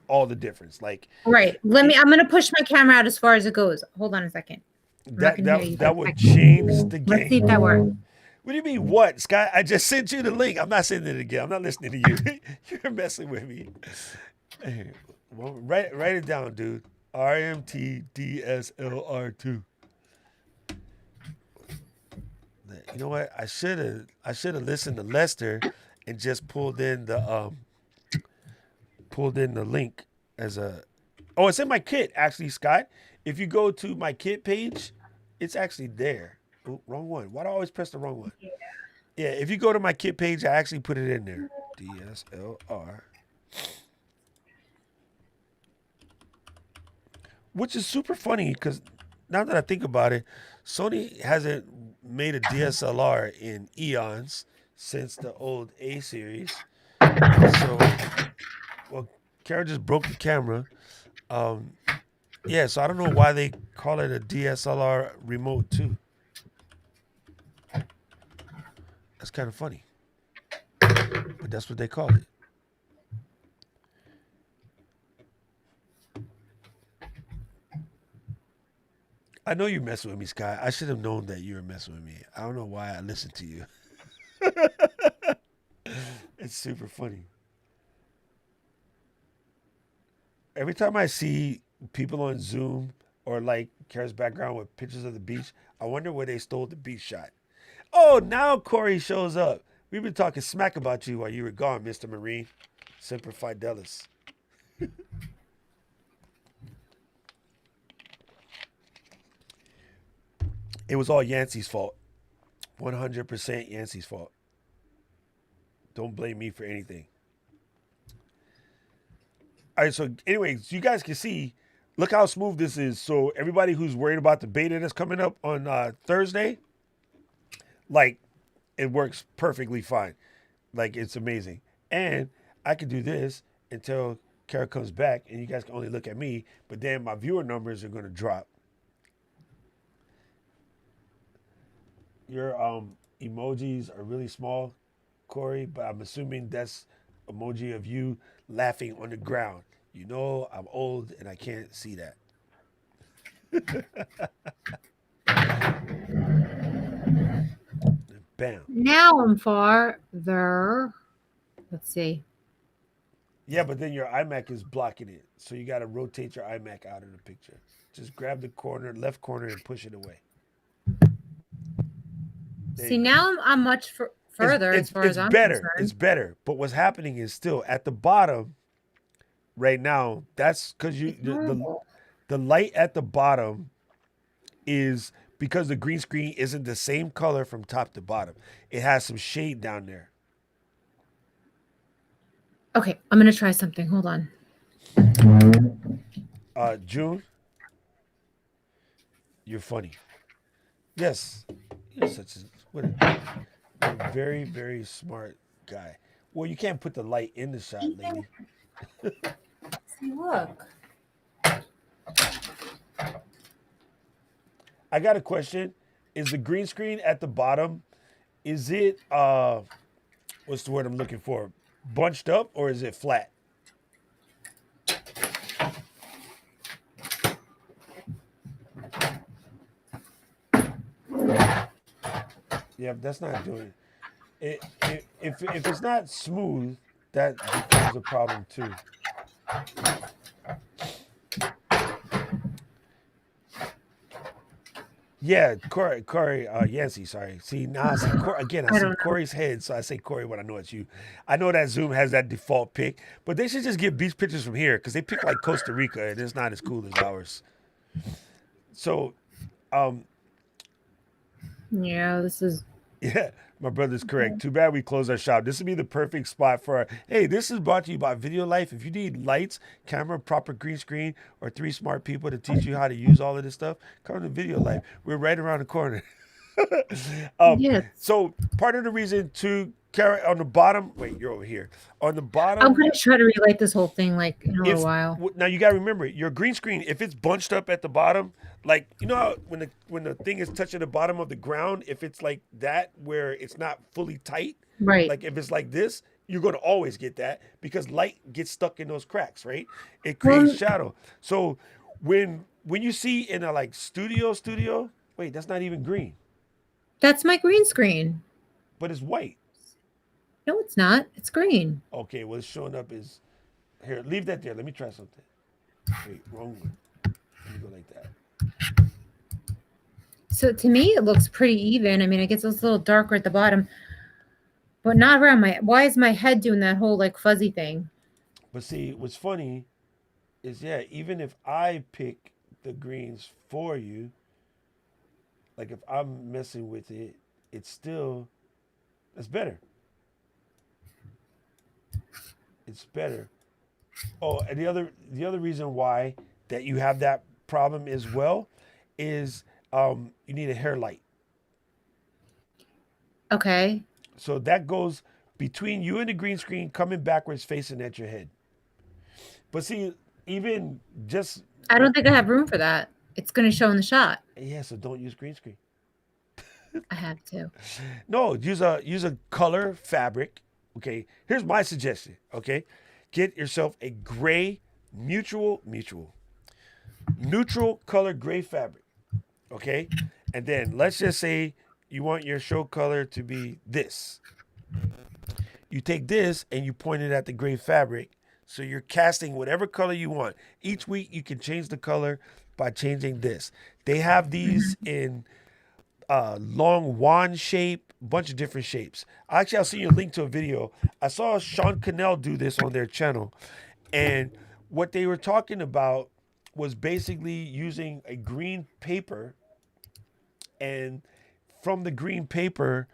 all the difference. Like Right. it, I'm gonna push my camera out as far as it goes. Hold on a second. I'm not that gonna hear you that for a that would change second. the Let's see if game. that works. What do you mean? What, Scott? I just sent you the link. I'm not sending it again. I'm not listening to you. You're messing with me. Hey, well, write it down, dude. RMTDSLR2. You know what? I should have listened to Lester and just pulled in the link as a. Oh, it's in my kit actually, Scott. If you go to my kit page, it's actually there. Oh, wrong one. Why do I always press the wrong one? Yeah, if you go to my kit page, I actually put it in there. DSLR. Which is super funny because now that I think about it, Sony hasn't made a DSLR in eons since the old A series. So, well, Kara just broke the camera. Um, yeah, so I don't know why they call it a DSLR remote too. That's kind of funny, but that's what they call it. I know you're messing with me, Sky. I should have known that you were messing with me. I don't know why I listened to you. It's super funny. Every time I see people on Zoom or like Kara's background with pictures of the beach, I wonder where they stole the beach shot. Oh, now Corey shows up. We've been talking smack about you while you were gone, Mr. Marine. Semper Fidelis. It was all Yancey's fault. 100% Yancey's fault. Don't blame me for anything. All right, so anyways, you guys can see, look how smooth this is. So everybody who's worried about the beta that's coming up on Thursday, like it works perfectly fine. Like it's amazing. And I can do this until Kara comes back and you guys can only look at me, but then my viewer numbers are going to drop. Your emojis are really small, Corey, but I'm assuming that's emoji of you laughing on the ground. You know, I'm old and I can't see that. Bam. Now I'm farther. Let's see. Yeah, but then your iMac is blocking it. So you got to rotate your iMac out of the picture. Just grab the corner, left corner, and push it away. There See, you go. now I'm much further as far It's as I'm better. It's concerned. better. But what's happening is still at the bottom right now. That's because you It's horrible. the light at the bottom is because the green screen isn't the same color from top to bottom. It has some shade down there. Okay, I'm gonna try something. Hold on. June, you're funny. Yes, you're such a very very smart guy. Well, you can't put the light in the shot, lady. See, look. I got a question. Is the green screen at the bottom? Is it what's the word I'm looking for? Bunched up or is it flat? Yeah, that's not doing it. If it's not smooth, that becomes a problem too. Yeah, Corey, Yancey, sorry. See, now I see Corey, again, I I see don't know. Corey's head, so I say Corey when I know it's you. I know that Zoom has that default pick, but they should just get beach pictures from here because they pick like Costa Rica and it's not as cool as ours. So, um, Yeah, this is Yeah, my brother's correct. Too bad we closed our shop. This would be the perfect spot for. Hey, this is brought to you by Video Life. If you need lights, camera, proper green screen, or three smart people to teach you how to use all of this stuff, come to Video Life. We're right around the corner. um, Yeah. so part of the reason to carry on the bottom. Wait, you're over here. On the I'm bottom, gonna try to relight this whole thing like in a little if while. now you gotta remember your green screen. If it's bunched up at the bottom, like you know how when the thing is touching the bottom of the ground, if it's like that where it's not fully tight, Right. like if it's like this, you're gonna always get that because light gets stuck in those cracks, right? It creates Well, shadow. So when you see in a like studio, wait, that's not even green, that's my green screen. but it's white. No, it's not. It's green. Okay, what's showing up is here. Leave that there. Let me try something. Wait, wrong one. Let me go like that. So to me, it looks pretty even. I mean, I guess it's a little darker at the bottom, but not around my. Why is my head doing that whole like fuzzy thing? But see, what's funny is yeah, even if I pick the greens for you, like if I'm messing with it, it's still it's better. It's better. Oh, and the other reason why that you have that problem as well is you need a hair light. Okay. So that goes between you and the green screen, coming backwards, facing at your head. But see, even just I don't think I have room for that. It's gonna show in the shot. yeah, so don't use green screen. I have to. No, use a color fabric. Okay, here's my suggestion. Okay, get yourself a gray neutral color gray fabric. Okay, and then let's just say you want your show color to be this. You take this and you point it at the gray fabric. So you're casting whatever color you want. Each week you can change the color by changing this. They have these in long wand shape, bunch of different shapes. Actually, I'll send you a link to a video. I saw Sean Cannell do this on their channel. And what they were talking about was basically using a green paper and from the green paper,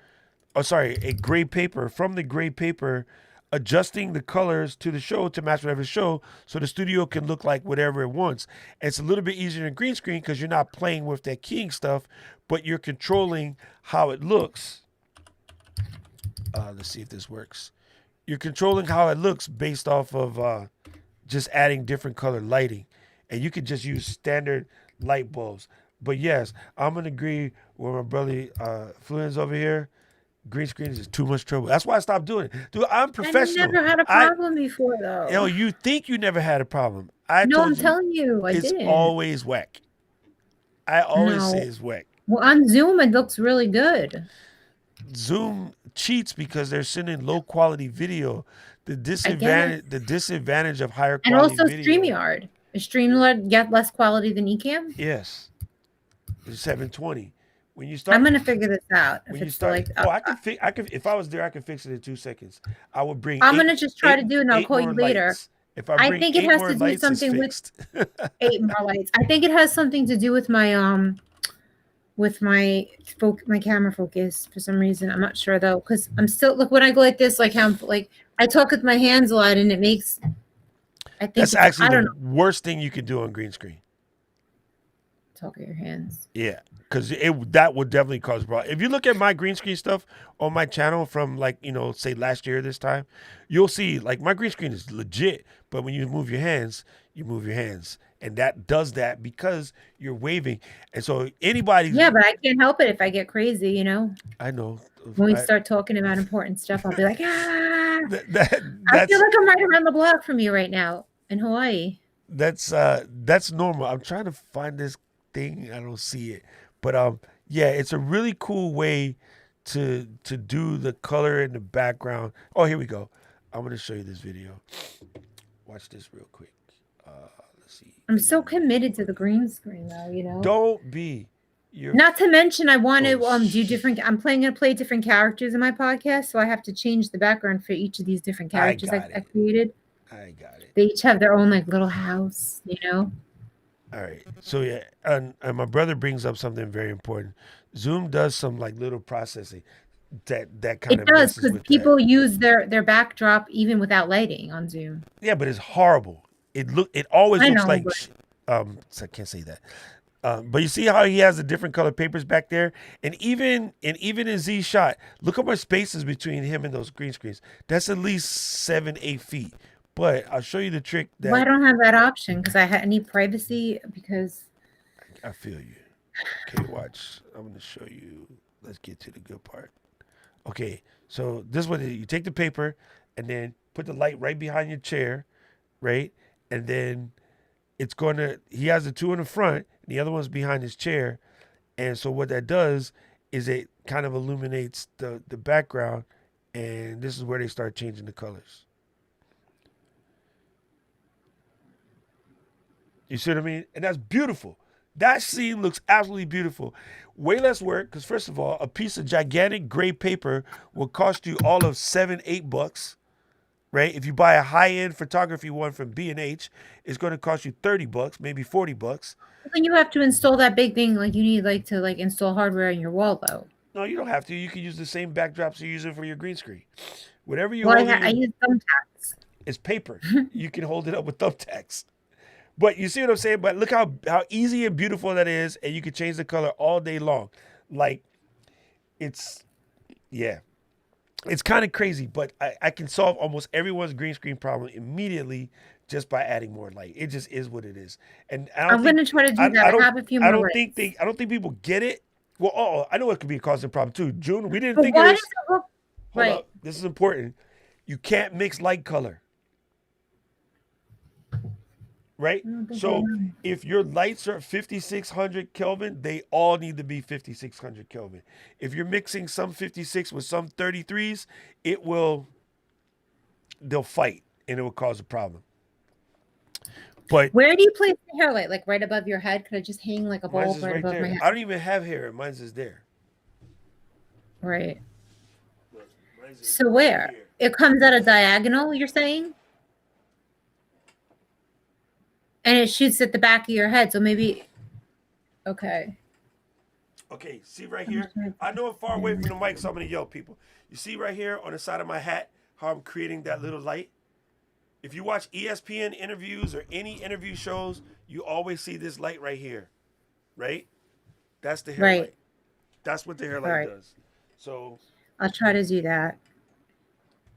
oh sorry, a gray paper, from the gray paper, adjusting the colors to the show to match whatever show so the studio can look like whatever it wants. And it's a little bit easier than green screen because you're not playing with that keying stuff, but you're controlling how it looks. Let's see if this works. You're controlling how it looks based off of just adding different color lighting. And you can just use standard light bulbs. But yes, I'm going to agree with my brother Fluens over here. Green screen is just too much trouble. That's why I stopped doing it. Dude, I'm professional. I never had a problem before though. You think you never had a problem. I No, I'm told you telling you, I it's didn't. always whack. I always say No. it's whack. Well, on Zoom, it looks really good. Zoom cheats because they're sending low quality video. The guess. disadvantage of higher And quality also video. StreamYard. Is StreamYard get less quality than Ecamm? Yes. It's 720. When you start I'm gonna figure this out. If when you it's start like, I could if I was there I could fix it in 2 seconds. I would bring I'm gonna just try to do it and I'll call you more later. lights. If I I bring think it eight has more to do lights, it's something with fixed. 8 more lights. I think it has something to do with my my camera focus for some reason. I'm not sure though, because I'm still look when I go like this, like how like I talk with my hands a lot, and it makes. I think That's it's, actually I don't the know. worst thing you can do on green screen. Talk with your hands. Yeah, because that would definitely cause a problem. If you look at my green screen stuff on my channel from like say last year this time, you'll see like my green screen is legit. But when you move your hands, and that does that because you're waving. And so anybody, Yeah, but I can't help it if I get crazy. I know When we start talking about important stuff, I'll be like, ah. I that's feel like I'm right around the block from you right now in Hawaii. that's normal. I'm trying to find this thing. I don't see it, but yeah, it's a really cool way to do the color in the background. Oh, here we go. I'm gonna show you this video. Watch this real quick. Let's see. I'm so committed to the green screen though. Don't be. You're Not to mention, I want to Oh, do different. I'm planning to play different characters in my podcast, so I have to change the background for each of these different characters I it. created. I got it. They each have their own like little house. All right. So yeah, and my brother brings up something very important. Zoom does some like little processing. that kind It of does, messes because with that. people use their backdrop even without lighting on Zoom. Yeah, but it's horrible. It always I looks know, like but so I can't say that. But you see how he has the different color papers back there, and even in Z shot, look how much space is between him and those green screens. That's at least 7-8 feet. But I'll show you the trick well, I that don't have that option because I need privacy because I feel you. Okay, watch. I'm gonna show you. Let's get to the good part. Okay, so this is what you take the paper and then put the light right behind your chair, right? And then it's gonna. He has the two in the front, and the other one's behind his chair. And so what that does is it kind of illuminates the background, and this is where they start changing the colors. You see what I mean? And that's beautiful. That scene looks absolutely beautiful. Way less work because first of all, a piece of gigantic gray paper will cost you all of $7-8, right? If you buy a high-end photography one from B&H, it's going to cost you $30, maybe $40. then you have to install that big thing. Like you need to install hardware in your wall though. No, you don't have to. You can use the same backdrops you're using for your green screen. Whatever you Well, hold in I your use thumbtacks. is paper. You can hold it up with thumbtacks. But you see what I'm saying? But look how easy and beautiful that is, and you can change the color all day long. Like it's yeah. It's kind of crazy, but I can solve almost everyone's green screen problem immediately just by adding more light. It just is what it is. And I don't I'm think gonna try to do that. I have a few more lights. I don't think people get it. Well, I know it could be a causing problem too. June, we didn't But think of why does this. it look Hold right? up. This is important. You can't mix light color. Right? I don't think I So know. if your lights are 5600 Kelvin, they all need to be 5600 Kelvin. If you're mixing some 56 with some 33s, they'll fight and it will cause a problem. But Where do you place the hair light? Like right above your head? Could I just hang like a mine's bulb is right right above my there. head? I don't even have hair. Mine's is there. Right. Look, mine's is So right where? here. It comes at a diagonal, you're saying? And it shoots at the back of your head. So maybe okay. Okay, see right I'm here? just trying to I know I'm far away understand. from the mic, so I'm gonna yell people. You see right here on the side of my hat how I'm creating that little light? If you watch ESPN interviews or any interview shows, you always see this light right here, right? That's the hair Right. light. That's what the hair All light right. does. So, I'll try to do that.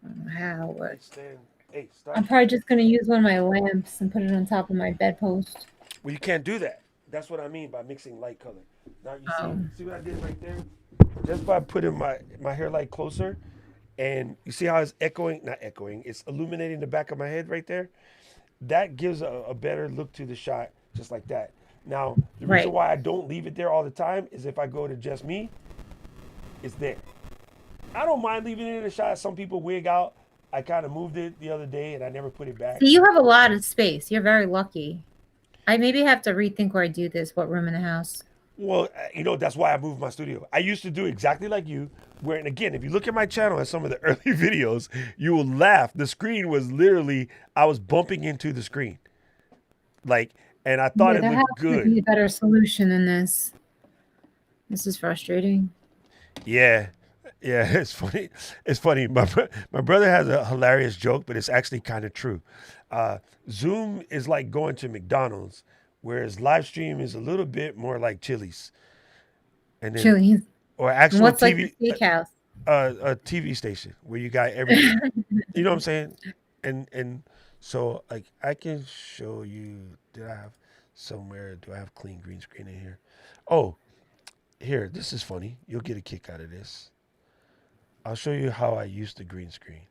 I don't know how, hey, but stand. Hey, stop. I'm probably just gonna use one of my lamps and put it on top of my bedpost. Well, you can't do that. That's what I mean by mixing light color. Now you Oh. see what I did right there? Just by putting my hair light closer, and you see how it's not echoing, it's illuminating the back of my head right there. That gives a better look to the shot, just like that. Now, the reason Right. why I don't leave it there all the time is if I go to just me, it's there. I don't mind leaving it in the shot. Some people wig out. I kind of moved it the other day and I never put it back. See, you have a lot of space. You're very lucky. I maybe have to rethink where I do this, what room in the house. Well, that's why I moved my studio. I used to do exactly like you, where, and again, if you look at my channel and some of the early videos, you will laugh. The screen was literally, I was bumping into the screen. Like, and I thought Yeah, it there has looked to good. be a better solution than this. This is frustrating. Yeah. Yeah, it's funny. It's funny. My brother has a hilarious joke, but it's actually kind of true. Zoom is like going to McDonald's, whereas live stream is a little bit more like Chili's, and then Chili's. or And actual what's like TV the steakhouse? a TV station where you got everything. You know what I'm saying? And so like I can show you. Did I have somewhere? Do I have clean green screen in here? Oh, here. This is funny. You'll get a kick out of this. I'll show you how I use the green screen.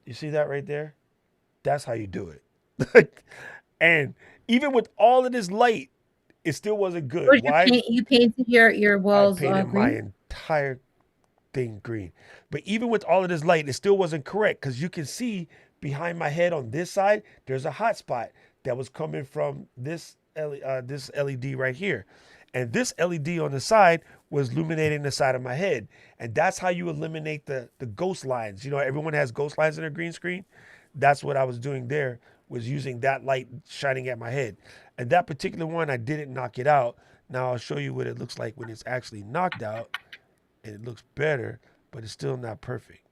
You see that right there? That's how you do it. And even with all of this light, it still wasn't good. What Why? you painted your I walls painted my green? entire thing green. But even with all of this light, it still wasn't correct because you can see behind my head on this side, there's a hot spot that was coming from this LED right here. And this LED on the side was illuminating the side of my head. And that's how you eliminate the ghost lines. You know, everyone has ghost lines in their green screen. That's what I was doing there, was using that light shining at my head. And that particular one, I didn't knock it out. Now I'll show you what it looks like when it's actually knocked out. and it looks better, but it's still not perfect.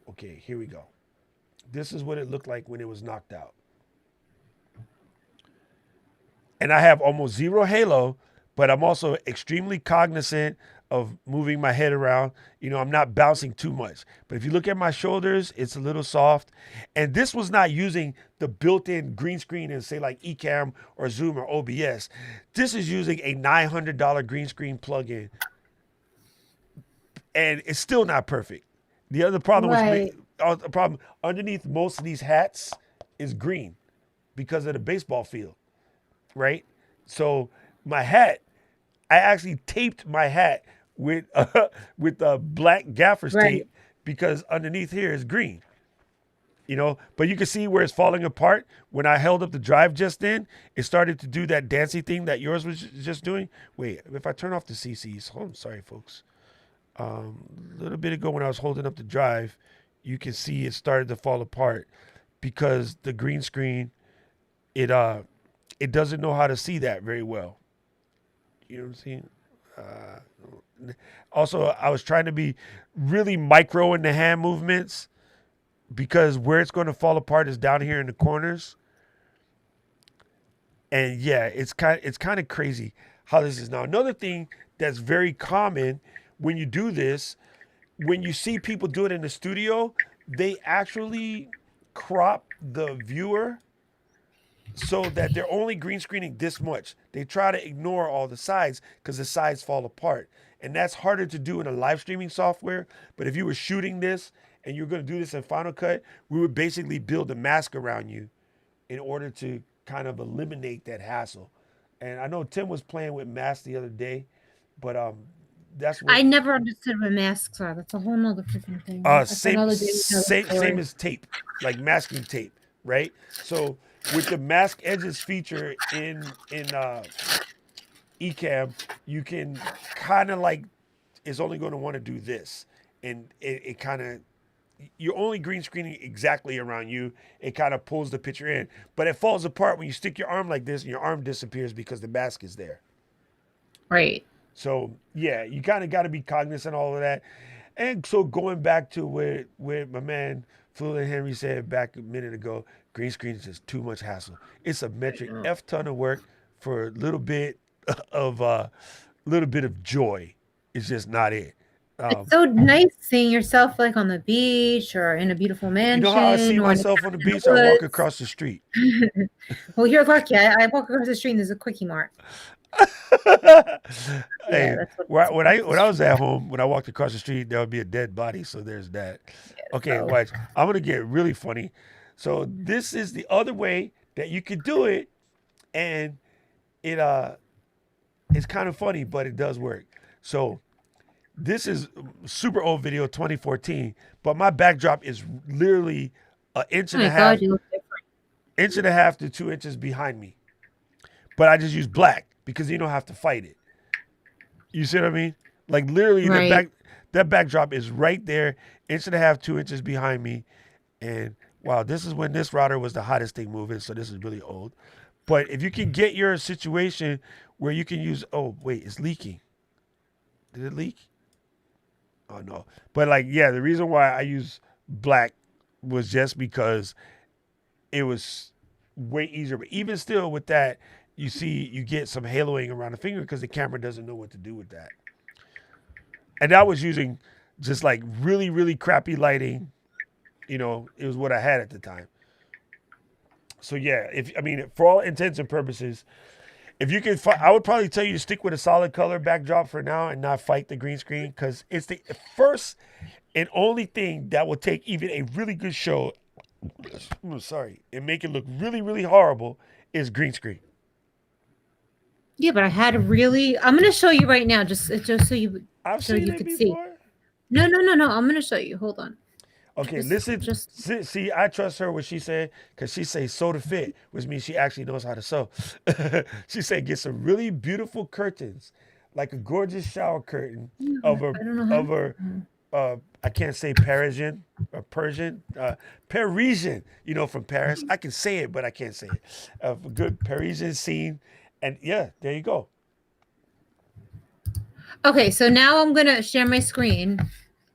Okay, here we go. This is what it looked like when it was knocked out. And I have almost zero halo, but I'm also extremely cognizant of moving my head around. I'm not bouncing too much. But if you look at my shoulders, it's a little soft. And this was not using the built-in green screen in, say, like Ecamm or Zoom or OBS. This is using a $900 green screen plugin. And it's still not perfect. The other problem Right. the problem underneath most of these hats is green because of the baseball field, right? So my hat, I actually taped my hat with with black gaffer's Right. tape because underneath here is green. But you can see where it's falling apart. When I held up the drive just then, it started to do that dancey thing that yours was just doing. Wait, if I turn off the CCs, hold on, sorry folks. A little bit ago when I was holding up the drive, you can see it started to fall apart because the green screen, it doesn't know how to see that very well. You know what I'm saying? Also, I was trying to be really micro in the hand movements because where it's going to fall apart is down here in the corners. And yeah, it's kind of crazy how this is now. Another thing that's very common when you do this, when you see people do it in the studio, they actually crop the viewer so that they're only green screening this much. They try to ignore all the sides because the sides fall apart. And that's harder to do in a live streaming software. But if you were shooting this and you're going to do this in Final Cut, we would basically build a mask around you in order to kind of eliminate that hassle. And I know Tim was playing with masks the other day, but that's what I never understood what masks are. That's a whole nother freaking thing. That's same another day, another same story. as tape, like masking tape, right? So with the mask edges feature in Ecamm, you can kind of like is only going to want to do this, and it kind of you're only green screening exactly around you. It kind of pulls the picture in, but it falls apart when you stick your arm like this, and your arm disappears because the mask is there. Right. So yeah, you kind of got to be cognizant of all of that. And so going back to where my man Fluid Henry said back a minute ago, green screen is just too much hassle. It's a metric F ton of work for a little bit of joy. It's just not it. It's so nice seeing yourself like on the beach or in a beautiful You know how I see mansion or in myself on the the beach? I walk woods. across the street. Well, you're lucky. I walk across the street and there's a quickie mart. Yeah, Hey, that's what it when is across the I was street. at home, when I walked across the street, there would be a dead body. So there's that. Okay, So watch. I'm gonna get really funny. So this is the other way that you could do it, and it it's kind of funny, but it does work. So this is super old video, 2014, but my backdrop is literally an inch oh and my a God, half, you look different. to 2 inches behind me. But I just use black because you don't have to fight it. You see what I mean? Like literally Right. that backdrop is right there, inch and a half, 2 inches behind me. And wow, this is when this router was the hottest thing moving, so this is really old. But if you can get your situation where you can use oh wait, it's leaking. Did it leak? Oh no. But like yeah, the reason why I use black was just because it was way easier. But even still with that, you see you get some haloing around the finger because the camera doesn't know what to do with that. And I was using just like really, really crappy lighting. It was what I had at the time. So yeah, if I mean, for all intents and purposes, if you can, I would probably tell you to stick with a solid color backdrop for now and not fight the green screen because it's the first and only thing that will take even a really good show. I'm sorry, and make it look really, really horrible is green screen. Yeah, but I had a really. I'm gonna show you right now, just I've so seen you it could see. before. No, no, no, no. I'm gonna show you. Hold on. Okay, listen. Just. See, I trust her what she said because she say sew to fit, which means she actually knows how to sew. She said get some really beautiful curtains, like a gorgeous shower curtain of I don't know how. of her. I can't say Parisian or Persian, Parisian. From Paris. I can say it, but I can't say it. A good Parisian scene, and yeah, there you go. Okay, so now I'm gonna share my screen.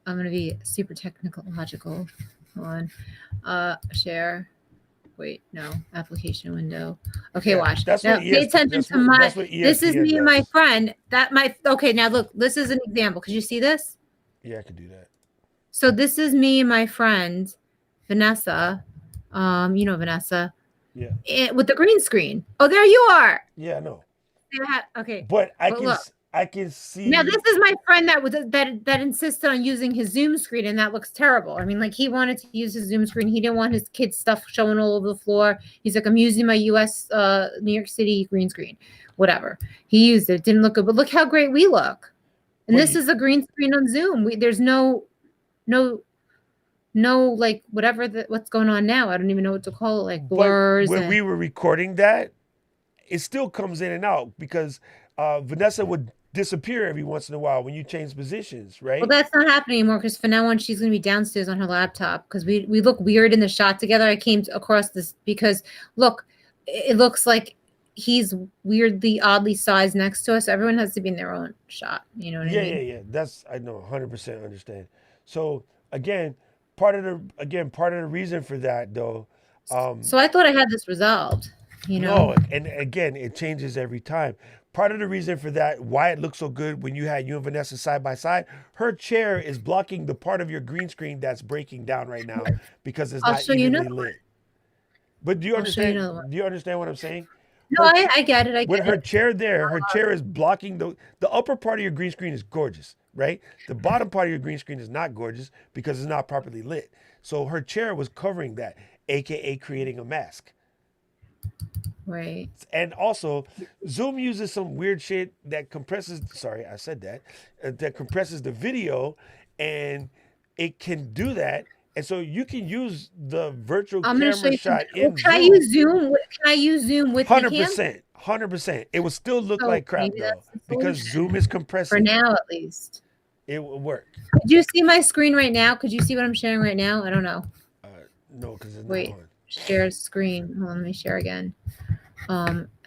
I'm gonna be super technological. Hold on. Share. Wait, no. Application window. Okay, Yeah, watch. that's what Now pay ES. attention That's to my. what This is ESPN me and my does. friend. That my. Okay, now look. This is an example. Could you see this? Yeah, I can do that. So this is me and my friend, Vanessa. You know Vanessa. Yeah, With the green screen. Oh, there you are. yeah, I know. Yeah. Okay, But but look. I can Now this see. is my friend that insisted on using his Zoom screen, and that looks terrible. I mean, like he wanted to use his Zoom screen. He didn't want his kids' stuff showing all over the floor. He's like, I'm using my U.S. New York City green screen, whatever. He used it. Didn't look good, but look how great we look. And But this is a green screen on Zoom. There's no like what's going on now. I don't even know what to call it, like but blurs when and. we were recording that, it still comes in and out because Vanessa would disappear every once in a while when you change positions, Well, right? that's not happening anymore because from now on she's going to be downstairs on her laptop because we look weird in the shot together. I came across this because look, it looks like he's weirdly oddly sized next to us. Everyone has to be in their own shot. You know what I Yeah, yeah, mean? yeah. That's I know, 100% understand. So again, part of the reason for that though, So I thought I had this resolved. You know? no, and again, it changes every time. Part of the reason for that, why it looks so good when you and Vanessa side by side, her chair is blocking the part of your green screen that's breaking down right now because it's I'll not show you another evenly one. lit. But I'll show you another one. Do you understand what I'm saying? No, Her I get it. I with get her it. chair there, her chair is blocking the upper part of your green screen is gorgeous, right? The bottom part of your green screen is not gorgeous because it's not properly lit. So her chair was covering that, aka creating a mask. Right. And also, Zoom uses some weird shit that compresses. Sorry, I said that. That compresses the video, and it can do that. And so you can use the virtual I'm going to show camera you something. shot Well, in can I Zoom. use Zoom? Can I use Zoom with Ecamm? 100%, 100%. It will still look So like crap maybe though that's the because solution Zoom is for compressing it. now, at least. It will work. Could you see my screen right now? Could you see what I'm sharing right now? I don't know. Uh, no, because it's not Wait, on. share screen. Hold on, let me share again.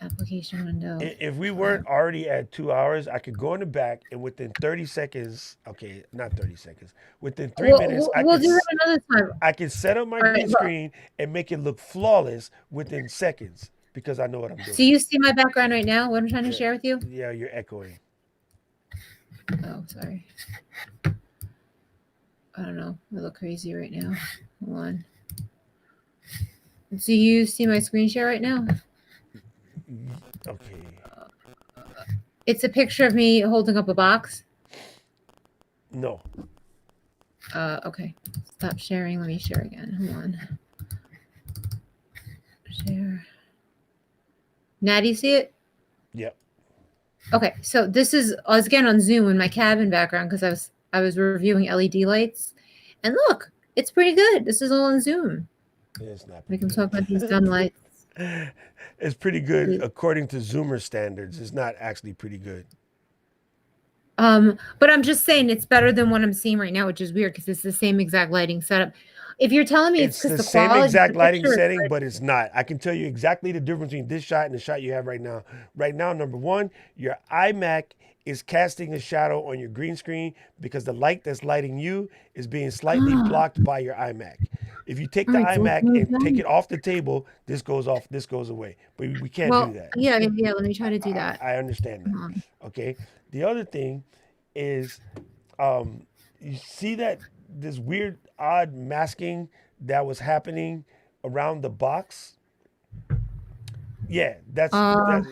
Application window. If we weren't already at 2 hours, I could go in the back and within 30 seconds, okay, not 30 seconds, within 3 minutes, We'll do that another time. I can set up my All right, green look. screen and make it look flawless within seconds because I know what I'm So doing. you see my background right now? What I'm trying to Yeah, share with you? yeah, you're echoing. Oh, sorry. I don't know. I look crazy right now. Hold on. Do you see my screen share right now? Okay. It's a picture of me holding up a box. No. Okay. Stop sharing. Let me share again. Hold on. Share. Now do you see it? Yep. Okay, so this is again on Zoom in my cabin background because I was reviewing LED lights, and look, it's pretty good. This is all on Zoom. It's not We pretty can talk about these good. dumb lights. It's pretty good according to Zoomer standards. It's not actually pretty good. But I'm just saying it's better than what I'm seeing right now, which is weird because it's the same exact lighting setup. If you're telling me it's It's because the the same quality of exact the lighting picture is setting, good. but it's not. I can tell you exactly the difference between this shot and the shot you have right now. Right now, number one, your iMac is casting a shadow on your green screen because the light that's lighting you is being slightly blocked by your iMac. If you take All the right, so iMac and take it off the table, this goes off, this goes away. But we can't do well, that. yeah. Let me try to do that. I understand that. Okay. The other thing is, you see that this weird, odd masking that was happening around the box. Yeah, that's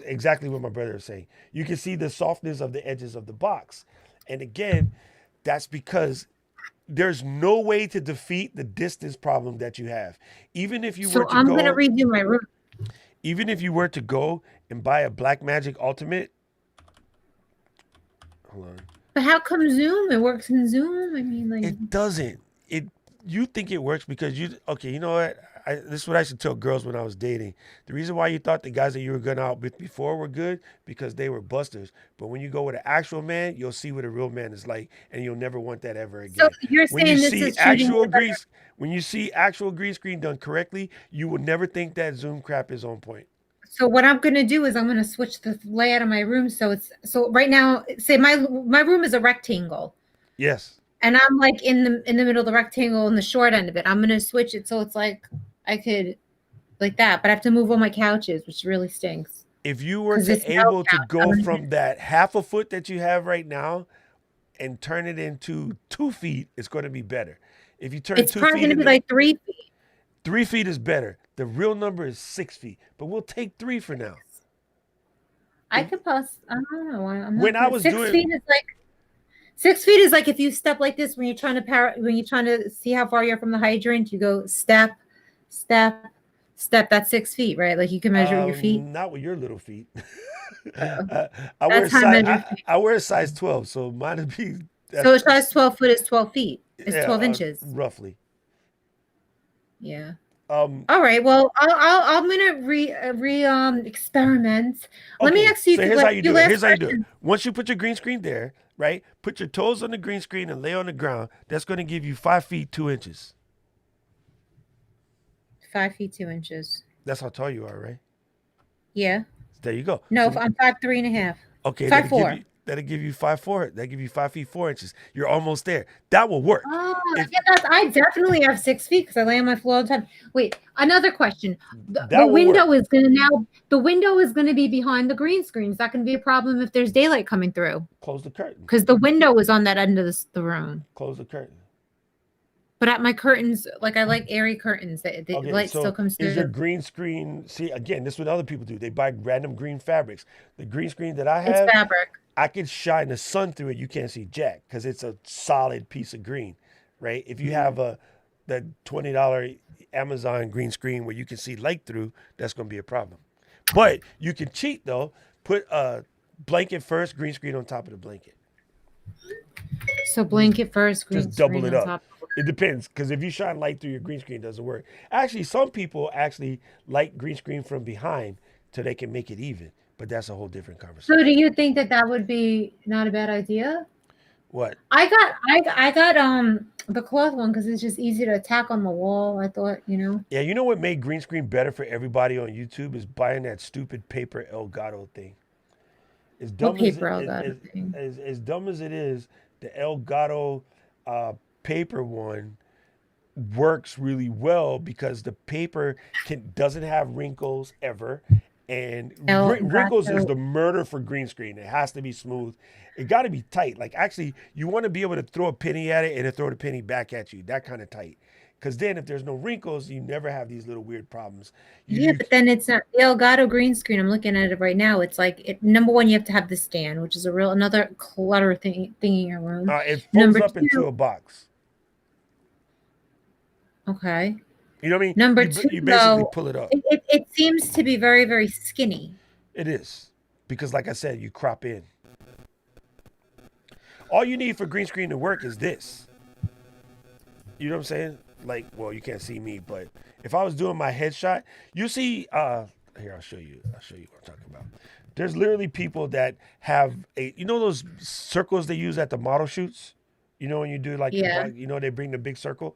exactly what my brother is saying. You can see the softness of the edges of the box, and again, that's because there's no way to defeat the distance problem that you have. Even if you were So to I'm gonna go, redo my room. even if you were to go and buy a Blackmagic Ultimate, hold on. But how come Zoom? It works in Zoom. I mean, like. It doesn't. It You think it works because you okay? You know what? This is what I should tell girls when I was dating. The reason why you thought the guys that you were going out with before were good because they were busters. But when you go with an actual man, you'll see what a real man is like, and you'll never want that ever So again. you're When you saying this see is shooting actual the better. when you see actual green screen done correctly, you will never think that Zoom crap is on point. So what I'm gonna do is I'm gonna switch the layout of my room so right now, say my room is a rectangle. Yes. And I'm like in the middle of the rectangle in the short end of it. I'm gonna switch it so it's like I could like that, but I have to move all my couches, which really stinks If you were because it's to no able to couch. I'm go gonna from that half a foot that you have right now and turn it into 2 feet, it's going to be better. If you turn It's two probably feet gonna be into like 3 feet. 3 feet is better. The real number is 6 feet, but we'll take three for now. I If could post. I don't know. I'm when not I good. was 6 feet doing is like 6 feet is like if you step like this when you're trying to when you're trying to see how far you're from the hydrant. You go step, step, step. That's 6 feet, right? Like you can measure with your feet. not with your little feet. Uh, I wear a that's how I size measure feet. I wear a size 12, so mine would be So it that's says 12 foot is 12 feet. It's yeah, 12 inches. roughly. Yeah. Um, All right. Well, I'm gonna re experiment. Let me okay, ask you so here's how you your do it. last Here's how you do it. question. Once you put your green screen there, right? Put your toes on the green screen and lay on the ground. That's going to give you 5 feet 2 inches. 5 feet 2 inches. That's how tall you are, right? Yeah. There you go. No, I'm 5'3.5". Okay, Five four. that'll give you 5'4". That give you 5 feet 4 inches. You're almost there. That will work. Oh, If yeah, I definitely have 6 feet because I lay on my floor all the time. Wait, another question. The that will work. window is gonna now. The window is gonna be behind the green screen. Is that gonna be a problem if there's daylight coming through? Close the curtain. Because the window is on that end of the room. Close the curtain. But at my curtains, like I like airy curtains. The Okay, light still so comes is your through. green screen? See, again, this is what other people do. They buy random green fabrics. The green screen that I It's have, fabric. I can shine the sun through it. You can't see jack because it's a solid piece of green, right? If you have a that $20 Amazon green screen where you can see light through, that's going to be a problem. But you can cheat though. Put a blanket first, green screen on top of the blanket. So blanket first, Just green double screen it on up. top. It depends because if you shine light through your green screen, it doesn't work. Actually, some people actually light green screen from behind so they can make it even. But that's a whole different So do conversation. you think that that would be not a bad idea? What? I got the cloth one because it's just easy to tack on the wall. I thought, Yeah, you know what made green screen better for everybody on YouTube is buying that stupid paper Elgato thing. As what dumb as paper I got a thing. as dumb as it is, the Elgato uh, paper one works really well because the paper doesn't have wrinkles ever, and wrinkles is Elgato. the murder for green screen. It has to be smooth. It got to be tight. Like actually, you want to be able to throw a penny at it and it throw the penny back at you. That kind of tight. Because then, if there's no wrinkles, you never have these little weird problems. Yeah, You but then it's not the Elgato green screen. I'm looking at it right now. It's like number one, you have to have the stand, which is another clutter thing in your room. it folds Number up into two, a box. okay. You know what I mean? Number You two, you basically though, pull it up. it seems to be very, very skinny. It is because, like I said, you crop in. All you need for green screen to work is this. You know what I'm saying? Like, well, you can't see me, but if I was doing my headshot, you see. Here, I'll show you. I'll show you what I'm talking about. There's literally people that have you know those circles they use at the model shoots. You know when you do like Yeah. they bring the big circle.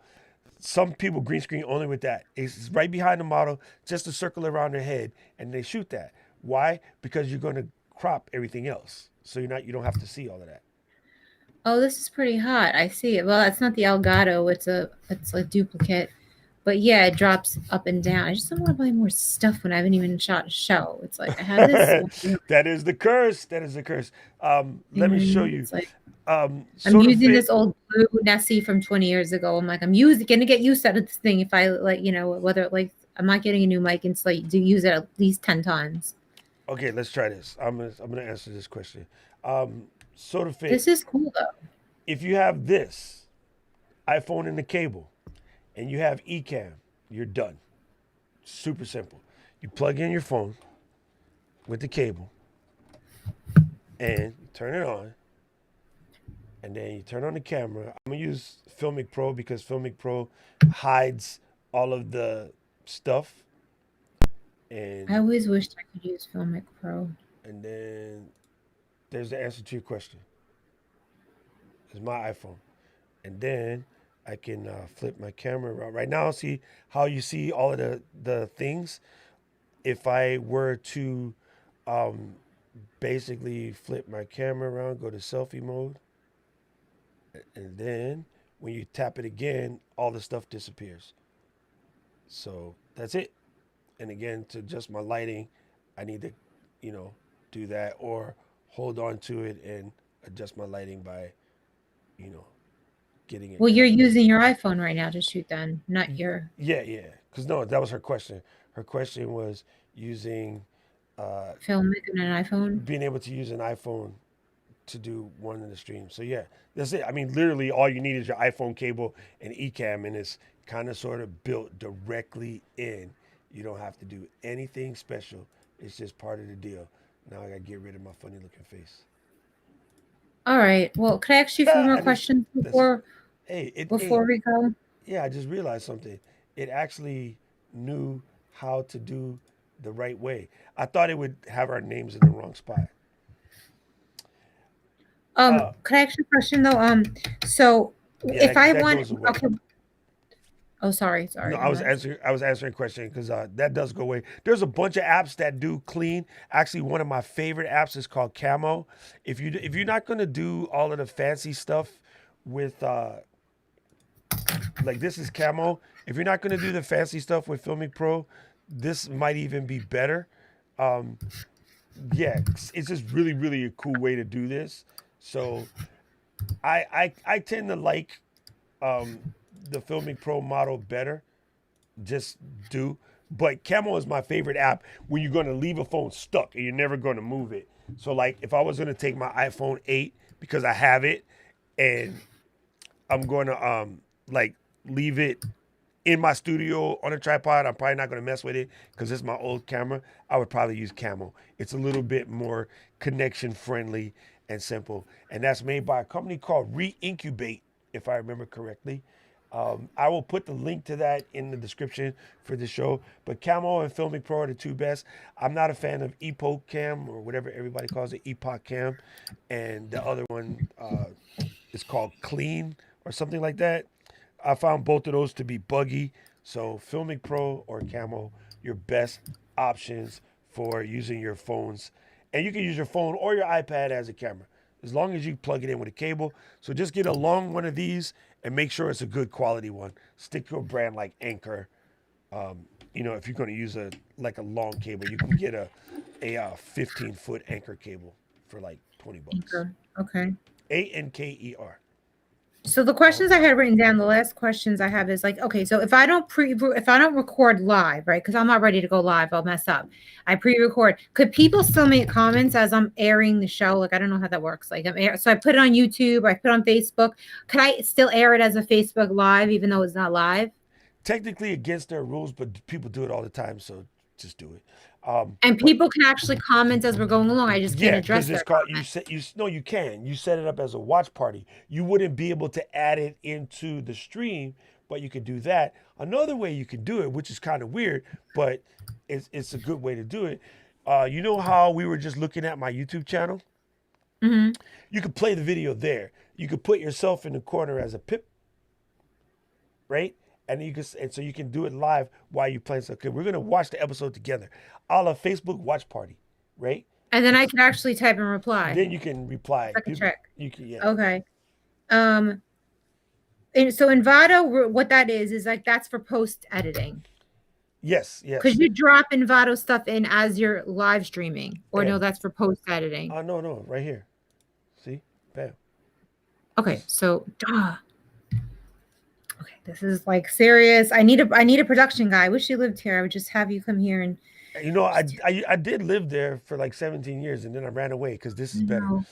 Some people green screen only with that. It's right behind the model, just a circle around their head, and they shoot that. Why? Because you're going to crop everything else, so you don't have to see all of that. Oh, this is pretty hot. I see it. Well, it's not the Elgato. It's a duplicate. But yeah, it drops up and down. I just don't want to buy more stuff when I haven't even shot a show. It's like I have this one, That is the curse. That is the curse. Let me show and you. it's like I'm Sort of using fit. this old blue Nessie from 20 years ago. I'm like, gonna get used out of this thing if I like, whether like I'm not getting a new mic and like do use it at least 10 times. Okay, let's try this. I'm gonna answer this question. Sort of fit. This is cool though. If you have this iPhone and the cable, and you have Ecamm, you're done. Super simple. You plug in your phone with the cable, and you turn it on, and then you turn on the camera. I'm gonna use Filmic Pro because Filmic Pro hides all of the stuff, I and always wished I could use Filmic Pro. then there's the answer to your question. It's my iPhone, and then I can flip my camera around. Right now, see how you see all of the things. if I were to basically flip my camera around, go to selfie mode, and then when you tap it again, all the stuff disappears. So that's it. And again, to adjust my lighting, I need to, you know, do that or hold on to it and adjust my lighting by, you know, getting it Well, you're correctly. using your iPhone right now to shoot then, not your Yeah, yeah. Because no, that was her question. Her question was using, uh, film in an iPhone. being able to use an iPhone to do one of the streams. So yeah, that's it. I mean, literally, all you need is your iPhone cable and Ecamm, and it's kind of sort of built directly in. You don't have to do anything special. It's just part of the deal. Now I gotta get rid of my funny looking face. All right. Well, could I ask you a few Yeah, more I just questions that's before hey it hey before we go? yeah. I just realized something. It actually knew how to do the right way. I thought it would have our names in the wrong spot. Uh, Could I ask you a question though? So yeah, if I that want, goes away. okay. Oh, No, sorry. Go ahead. I was answering a question because that does go away. There's a bunch of apps that do clean. Actually, one of my favorite apps is called Camo. If you're not gonna do all of the fancy stuff with like this is Camo. If you're not gonna do the fancy stuff with Filmic Pro, this might even be better. Um, yeah, it's just really a cool way to do this. So I tend to like um, the Filmic Pro model better. Just do. But Camo is my favorite app when you're going to leave a phone stuck and you're never going to move it. So like if I was going to take my iPhone 8 because I have it and I'm going to like leave it in my studio on a tripod, I'm probably not going to mess with it because it's my old camera. I would probably use Camo. It's a little bit more connection friendly and simple. And that's made by a company called Reincubate, if I remember correctly. I will put the link to that in the description for the show. But Camo and Filmic Pro are the two best. I'm not a fan of Epoch Cam or whatever everybody calls it, Epoch Cam. And the other one is called Clean or something like that. I found both of those to be buggy. So Filmic Pro or Camo, your best options for using your phones. And you can use your phone or your iPad as a camera as long as you plug it in with a cable. So just get a long one of these and make sure it's a good quality one. Stick to a brand like Anchor. You know, if you're going to use a long cable, you can get a 15-foot Anchor cable for like $20. Anchor. Okay. Anker. So the I hope questions I that's had written down, the last questions I have is like, okay, so if I don't record live, right? Because I'm not ready to go live, I'll mess up. I pre-record. Could people still make comments as I'm airing the show? Like I don't know how that works. Like so I put it on YouTube, I put it on Facebook. Could I still air it as a Facebook live, even though it's not live? technically against their rules, but people do it all the time, so just do it. And But people can actually comment as we're going along. I just can't yeah, because address it's their called comment. you no you can you set it up as a watch party. You wouldn't be able to add it into the stream, but you could do that. Another way you could do it, which is kind of weird, but it's a good way to do it. You know how we were just looking at my YouTube channel? Hmm. You could play the video there. You could put yourself in the corner as a pip, right? And so you can do it live while you're playing. So okay, we're gonna watch the episode together, a la Facebook watch party, right? And then I can actually type and reply. Then you can reply. Like a trick. You can yeah. Okay. Um, and so Envato, what that is like that's for post editing. Yes, Could yes. you drop Envato stuff in as you're live streaming, or no? And That's for post editing. no, right here. See, bam. Okay, Just so okay, this is like serious. I need a production guy. I wish you lived here. I would just have you come here and you know, just I did live there for like 17 years, and then I ran away because this is you better. know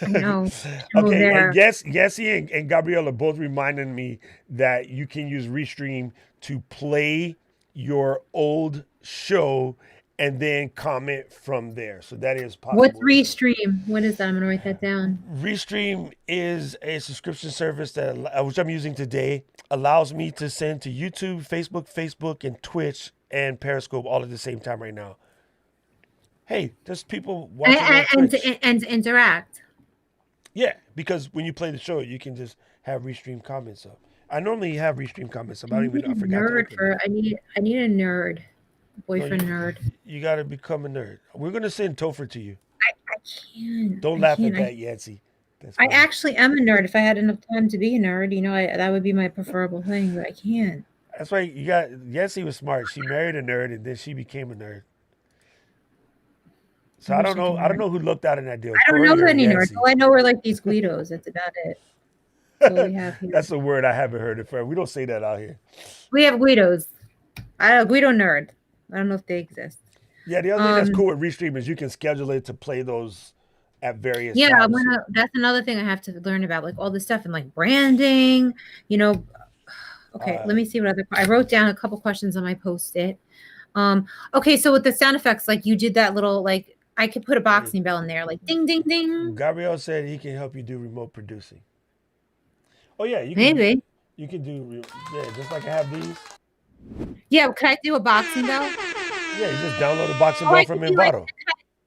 I know show Okay, and there. yes, Yessie and Gabrielle are both reminding me that you can use Restream to play your old show and then comment from there. So that is What's possible as well. Restream? What is that? I'm gonna write that down. Restream is a subscription service that which I'm using today, allows me to send to YouTube, Facebook, and Twitch and Periscope all at the same time right now. Hey, there's people watching on Twitch. And to interact. Yeah, because when you play the show, you can just have Restream comments up. I normally have Restream comments up. I don't even know. I forgot to open it. I need a nerd. No, boyfriend nerd. you got to become a nerd. We're gonna send Topher to you. I can't. Don't I laugh at can't. that, Yancy. That's I funny. actually am a nerd. If I had enough time to be a nerd, that would be my preferable thing, but I can't. That's why you got Yancy was smart. She married a nerd and then she became a nerd. So I I wish don't I know. could I don't nerd. know who looked out in that deal, I don't Corey know or any nerds. Yancy. All I know are like these Guidos. That's about it. That's all we have here. That's a word I haven't heard it for. We don't say that out here. We have Guidos. Guido nerd. I don't know if they exist. Yeah, the other thing that's Um, cool with Restream is you can schedule it to play those at various yeah, times. that's another thing I have to learn about, like all this stuff and like branding, you know. Okay, let Uh, me see what other I wrote down a couple questions on my post-it. Okay, so with the sound effects, like you did that little like I could put a boxing bell in there, like ding ding ding. Gabriel said he can help you do remote producing. Oh yeah, Maybe. you can do yeah, just like I have these. Yeah, could I do a boxing bell? Yeah, you just download a boxing Oh, bell I from could do it. Envato.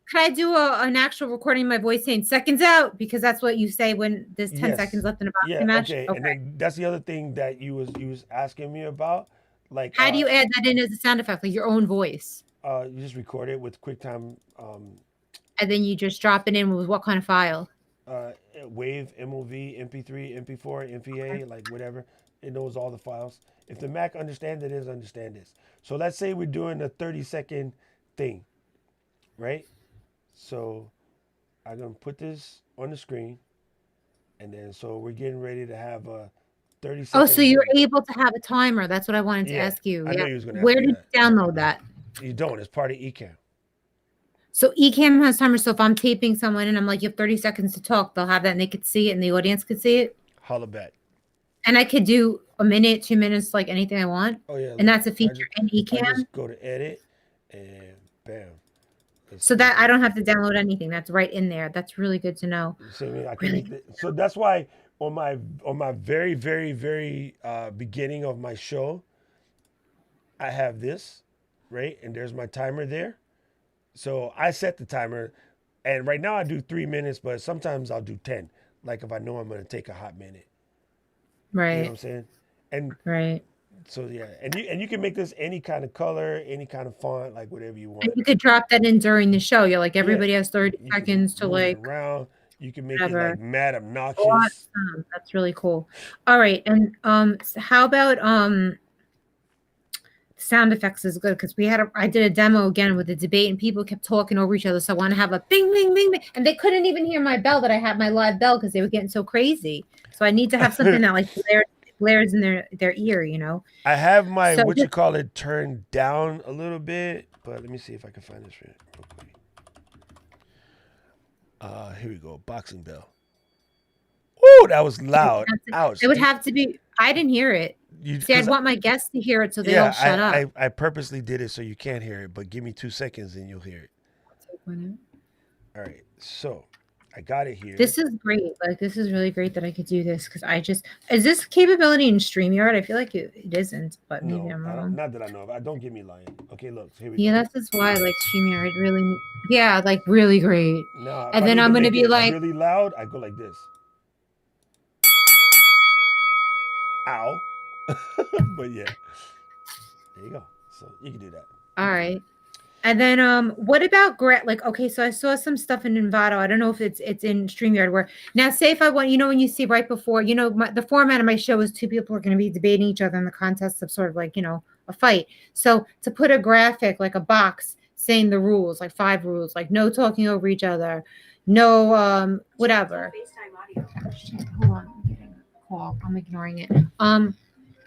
Could I do an actual recording of my voice saying seconds out? Because that's what you say when there's 10 seconds Yes. left in a Yeah, boxing match. okay. And Okay. then that's the other thing that you was asking me about. Like How do you add that in as a sound effect, like your own voice? you just record it with QuickTime And then you just drop it in with what kind of file? Wave, MOV, MP3, MP4, Okay. MPA, like whatever. It knows all the files. If the Mac understand it, is understand this. So let's say we're doing a 30-second thing, right? So I'm gonna put this on the screen, and then so we're getting ready to have a 30 Oh, so second. you're able to have a timer. That's what I wanted to Yeah, ask you. I Yeah. know you was gonna ask Where me did you that. download that? You don't. It's part of Ecamm. So Ecamm has timers. So if I'm taping someone and I'm like, you have 30 seconds to talk, they'll have that and they could see it and the audience could see it. Holla back. And I could do a minute, 2 minutes, like anything I want. Oh yeah, And look. that's a feature in I Ecamm. just go to edit, and bam. So that I don't have to download anything. That's right in there. That's really good to know. You see me? I can Really make good. so that's why on my very beginning of my show, I have this, right? And there's my timer there. So I set the timer, and right now I do 3 minutes, but sometimes I'll do 10. Like if I know I'm gonna take a hot minute. You know what I'm Right. saying? And Right. so yeah, and you can make this any kind of color, any kind of font, like whatever you And want. you could drop that in during the show. You're like, Yeah, everybody has 30 you can seconds to move it like around. You can make it like whatever. mad obnoxious. Awesome. That's really cool. All right. And so how about sound effects is good because I did a demo again with a debate and people kept talking over each other. So I want to have a bing, bing, bing, bing. And they couldn't even hear my bell that I had my live bell because they were getting so crazy. So I need to have something that like blares in their ear, you know? I have my So what you call it turned down a little bit, but let me see if I can find this real quick. Here we go. Boxing bell. Oh, that was loud. Ouch. it would have to be, I didn't hear it. See, I'd Because want my guests to hear it so they all yeah, shut up. I purposely did it so you can't hear it, but give me 2 seconds and you'll hear it. All right. So I got it here. This is great. Like, this is really great that I could do this because is this capability in StreamYard? I feel like it isn't, but maybe No, I'm I wrong. don't, not that I know of. I don't get me lying. Okay, look, here we Yeah, go. that's just why I like StreamYard really. Yeah, like really great. Now, if And I then need I'm to gonna make be it like, really loud, I go like this. Ow. But yeah, there you go. So you can do that. all right. And then what about like okay, so I saw some stuff in Envato. I don't know if it's in StreamYard where now say if I want, when you see right before, the format of my show is two people are going to be debating each other in the context of sort of like, a fight. So to put a graphic like a box saying the rules, like 5 rules, like no talking over each other, no whatever. Hold on, I'm getting a call. I'm ignoring it.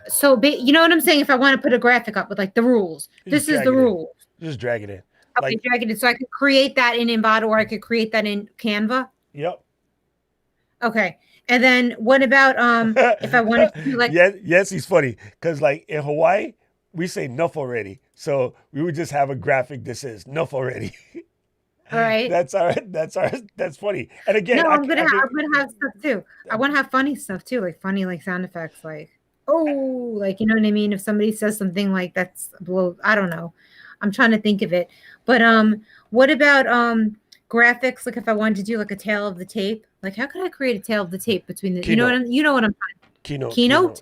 So you know what I'm saying? If I want to put a graphic up with like the rules, You just this is drag the it in. rule. Just drag it in. Okay, Like, drag it in. So I could create that in Envato or I could create that in Canva. yep. Okay. And then what about if I wanted to do like Yes, he's funny because like in Hawaii we say enough already, so we would just have a graphic that says enough already. all right. That's funny. And again, No, I'm gonna have stuff too. I want to have funny stuff too, like funny like sound effects, like oh, like you know what I mean. If somebody says something like that's blow, I don't know. I'm trying to think of it, but what about graphics? Like if I wanted to do like a tail of the tape, like how could I create a tail of the tape between the Keynote. you know what I'm Keynote.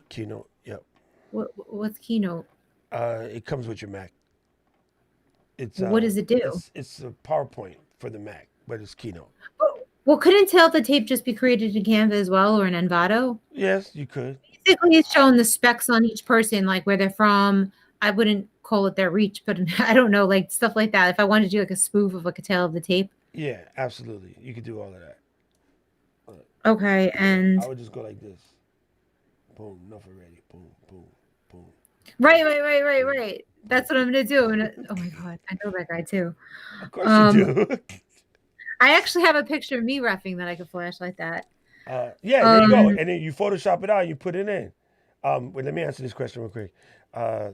What's Keynote? It comes with your Mac. It's What does it do? it's a PowerPoint for the Mac, but it's Keynote. Well, couldn't Tell the Tape just be created in Canva as well or in Envato? Yes, you could. Basically, it's showing the specs on each person, like where they're from. I wouldn't call it their reach, but I don't know, like stuff like that. If I wanted to do like a spoof of like a Tale of the Tape. Yeah, absolutely. You could do all of that. Okay, I and would just go like this. Boom, enough already. Boom, boom, boom. right. That's what I'm gonna do. Oh my god, I know that guy too. Of course you Um, do. I actually have a picture of me roughing that I could flash like that. Yeah, there you go. Um, And then you Photoshop it out and you put it in. Wait, let me answer this question real quick. Uh,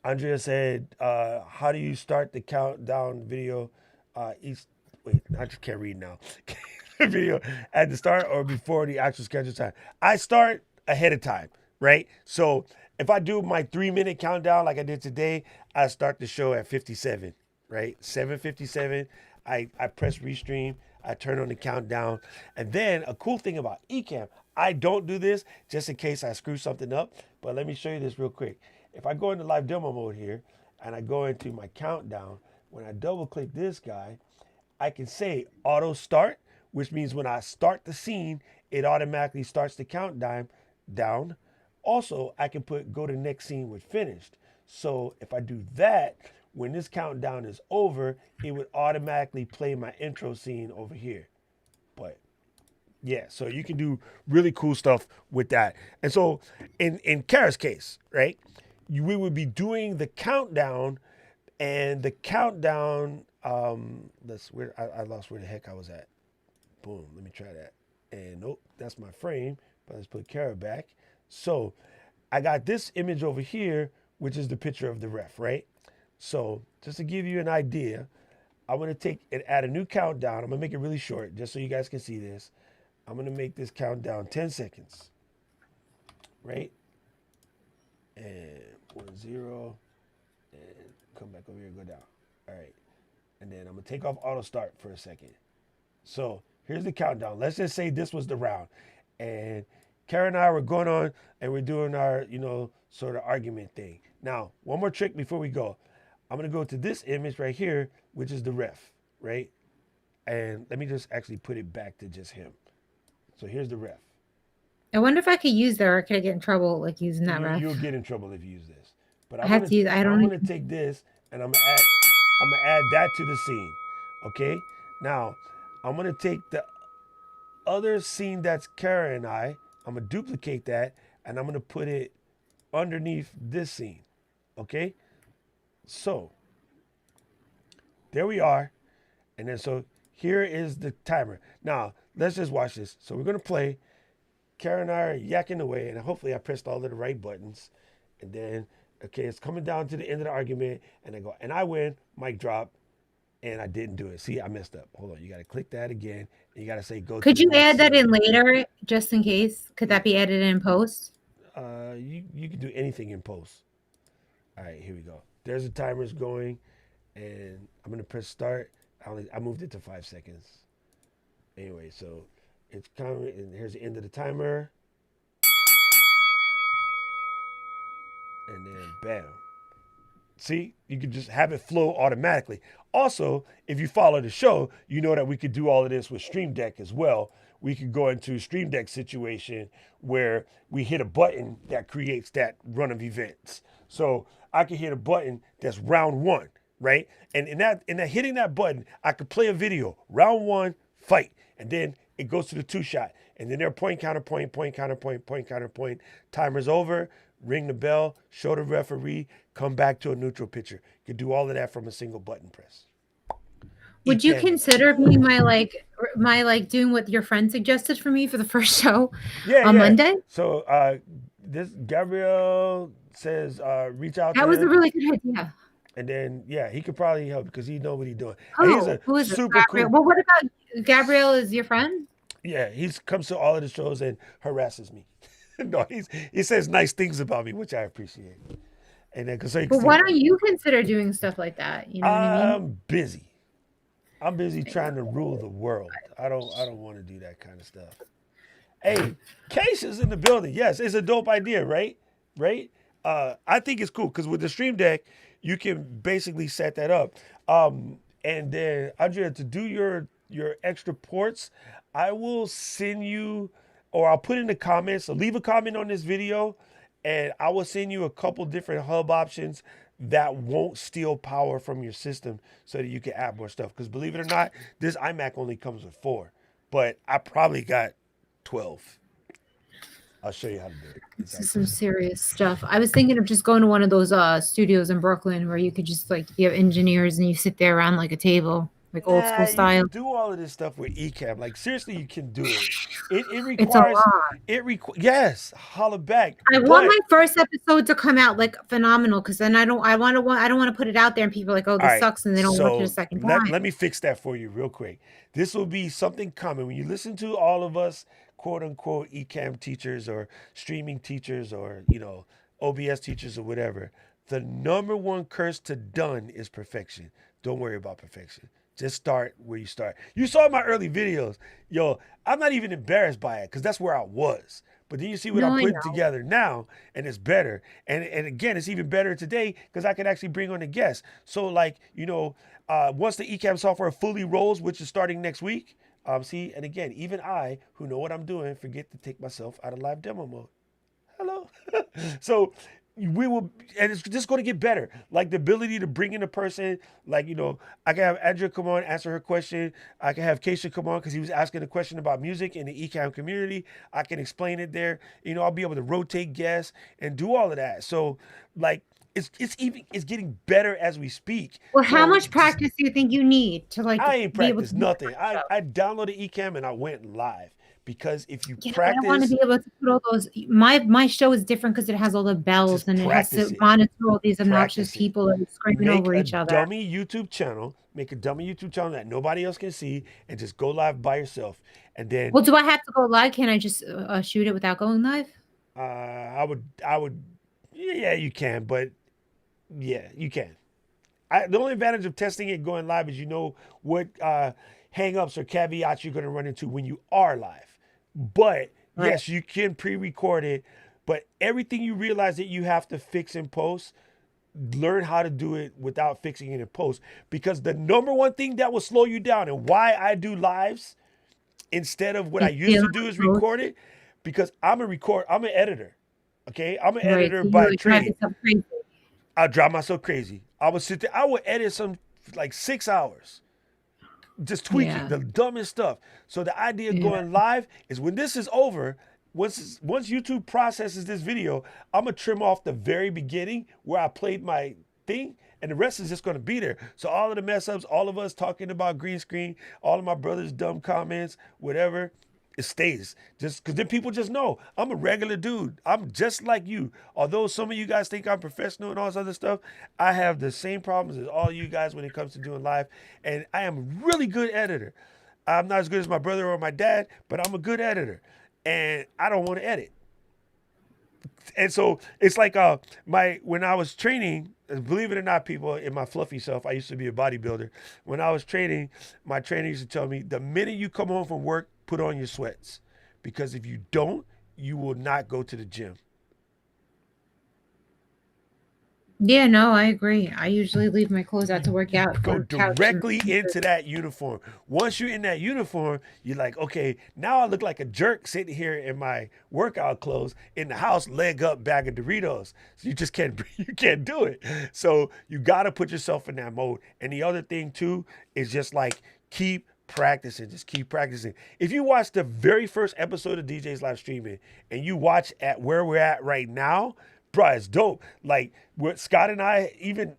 Andrea said, how do you start the countdown video? Wait, I just can't read now. Video at the start or before the actual scheduled time? I start ahead of time, right? So if I do my 3 minute countdown like I did today, I start the show at 57, right? 7:57. I press restream. I turn on the countdown. And then a cool thing about Ecamm, I don't do this just in case I screw something up, but let me show you this real quick. If I go into live demo mode here and I go into my countdown, when I double click this guy, I can say auto start, which means when I start the scene, it automatically starts the countdown down. Also, I can put go to next scene with finished. So if I do that, when this countdown is over, it would automatically play my intro scene over here. But yeah, so you can do really cool stuff with that. And so in Kara's case, right, we would be doing the countdown, and the countdown, that's where I lost where the heck I was at. Boom, let me try that. And nope, that's my frame, but let's put Kara back. So I got this image over here, which is the picture of the ref, right? So just to give you an idea, I'm gonna take and add a new countdown. I'm gonna make it really short, just so you guys can see this. I'm gonna make this countdown 10 seconds, right? And 1, 0, and come back over here and go down. All right, and then I'm gonna take off auto start for a second. So here's the countdown. Let's just say this was the round, and Kara and I were going on, and we're doing our, sort of argument thing. Now, one more trick before we go. I'm gonna go to this image right here, which is the ref, right? And let me just actually put it back to just him. So here's the ref. I wonder if I could use that, or could I get in trouble like using that ref? You'll get in trouble if you use this. But I have to use. I I'm don't gonna even. take this and I'm gonna add that to the scene. Okay? Now, I'm gonna take the other scene that's Kara and I'm gonna duplicate that and I'm gonna put it underneath this scene. Okay? So there we are. And then so here is the timer. Now, let's just watch this. So we're gonna play. Kara and I are yakking away, and hopefully I pressed all of the right buttons. And then, okay, it's coming down to the end of the argument, and I go, and I win, mic drop, and I didn't do it. See, I messed up. Hold on, you got to click that again, and you got to say go to Could the you next add that scene. in later, just in case? Could that be added in post? You can do anything in post. All right, here we go. There's the timers going, and I'm going to press start. I moved it to 5 seconds. Anyway, so it's coming, and here's the end of the timer. And then bam. See, you can just have it flow automatically. Also, if you follow the show, you know that we could do all of this with Stream Deck as well. We could go into a Stream Deck situation where we hit a button that creates that run of events. So I could hit a button that's round one, right? And in that hitting that button, I could play a video, round one, fight, and then it goes to the 2-shot, and then they're point counterpoint, point counterpoint, point counterpoint. Timer's over. Ring the bell, show the referee, come back to a neutral pitcher. You can do all of that from a single button press. Would you consider being my doing what your friend suggested for me for the first show on Monday? So this Gabriel says reach out That to was a him. really good idea. And then he could probably help because he know what he's doing. Oh, And he's a who is it? super Gabriel. cool. Well, what about Gabriel? Is your friend? Yeah, he comes to all of the shows and harasses me. No, he says nice things about me, which I appreciate. And then But why don't you consider doing stuff like that? You know what I mean? I'm busy. I'm busy trying to rule the world. I don't want to do that kind of stuff. Hey, Keisha's in the building. Yes, it's a dope idea, right? Right? I think it's cool because with the Stream Deck, you can basically set that up. And then Andrea, to do your extra ports, I will send you, or I'll put in the comments. So leave a comment on this video, and I will send you a couple different hub options that won't steal power from your system, so that you can add more stuff. Because believe it or not, this iMac only comes with 4, but I probably got 12. I'll show you how to do it. It's This is actually some serious stuff. I was thinking of just going to one of those studios in Brooklyn where you could just like you have engineers and you sit there around like a table, like old Nah, school you style. can do all of this stuff with Ecamm. Like seriously, you can do it. It It's a requires lot. yes, holla back. I want But my first episode to come out like phenomenal because then I don't want to put it out there and people are like, oh, all this right, sucks, and they don't watch it a so second let time. me fix that for you real quick. This will be something common when you listen to all of us quote unquote Ecamm teachers or streaming teachers or OBS teachers or whatever. The number one curse to done is perfection. Don't worry about perfection. Just start where you start. You saw my early videos. Yo, I'm not even embarrassed by it because that's where I was. But then you see what No, I'm I putting know. together now, and it's better. And again, it's even better today because I can actually bring on a guest. So like, once the Ecamm software fully rolls, which is starting next week, see, and again, even I, who know what I'm doing, forget to take myself out of live demo mode. Hello. So we will, and it's just going to get better. Like the ability to bring in a person, like I can have Andrea come on answer her question. I can have Keisha come on because he was asking a question about music in the Ecamm community. I can explain it there. I'll be able to rotate guests and do all of that. So like it's getting better as we speak. Well, how So much just practice do you think you need to like I ain't be able to practiced do that nothing. kind of stuff? I downloaded Ecamm and I went live because if you But I want to practice, be able to put all those. My show is different because it has all the bells just and it has practice to it. monitor all these obnoxious Practice it. people that are screaming Make over a each other. dummy YouTube channel. Make a dummy YouTube channel that nobody else can see, and just go live by yourself. And then Well, do I have to go live? Can I just shoot it without going live? I would, yeah, you can, but yeah, you can. The only advantage of testing it going live is what hang-ups or caveats you're going to run into when you are live. But Right. yes, you can pre-record it, but everything you realize that you have to fix in post, learn how to do it without fixing it in post. Because the number one thing that will slow you down and why I do lives instead of what I It's used to feeling do is close. record it, because I'm an editor. Okay, I'm an Right. editor So you by would drive trade. yourself crazy. I drive myself crazy. I would sit there. I would edit some like 6 hours, just tweaking Yeah. the dumbest stuff. So the idea of Yeah. going live is when this is over. Once YouTube processes this video, I'm gonna trim off the very beginning where I played my thing, and the rest is just gonna be there. So all of the mess ups, all of us talking about green screen, all of my brother's dumb comments, whatever, it stays. Just because then people just know I'm a regular dude. I'm just like you. Although some of you guys think I'm professional and all this other stuff, I have the same problems as all you guys when it comes to doing live. And I am a really good editor. I'm not as good as my brother or my dad, but I'm a good editor. And I don't want to edit. And so it's like my when I was training, believe it or not, people, in my fluffy self, I used to be a bodybuilder. When I was training, my trainer used to tell me, the minute you come home from work, put on your sweats, because if you don't, you will not go to the gym. Yeah, no, I agree. I usually leave my clothes out to work You out go on the couch and directly into that uniform. Once you're in that uniform, you're like, okay, now I look like a jerk sitting here in my workout clothes in the house, leg up, bag of Doritos. So you just can't you can't do it. So you got to put yourself in that mode. And the other thing too is just like keep practicing, just keep practicing. If you watch the very first episode of DJ's live streaming and you watch at where we're at right now, bruh, it's dope. Like what Scott and I, even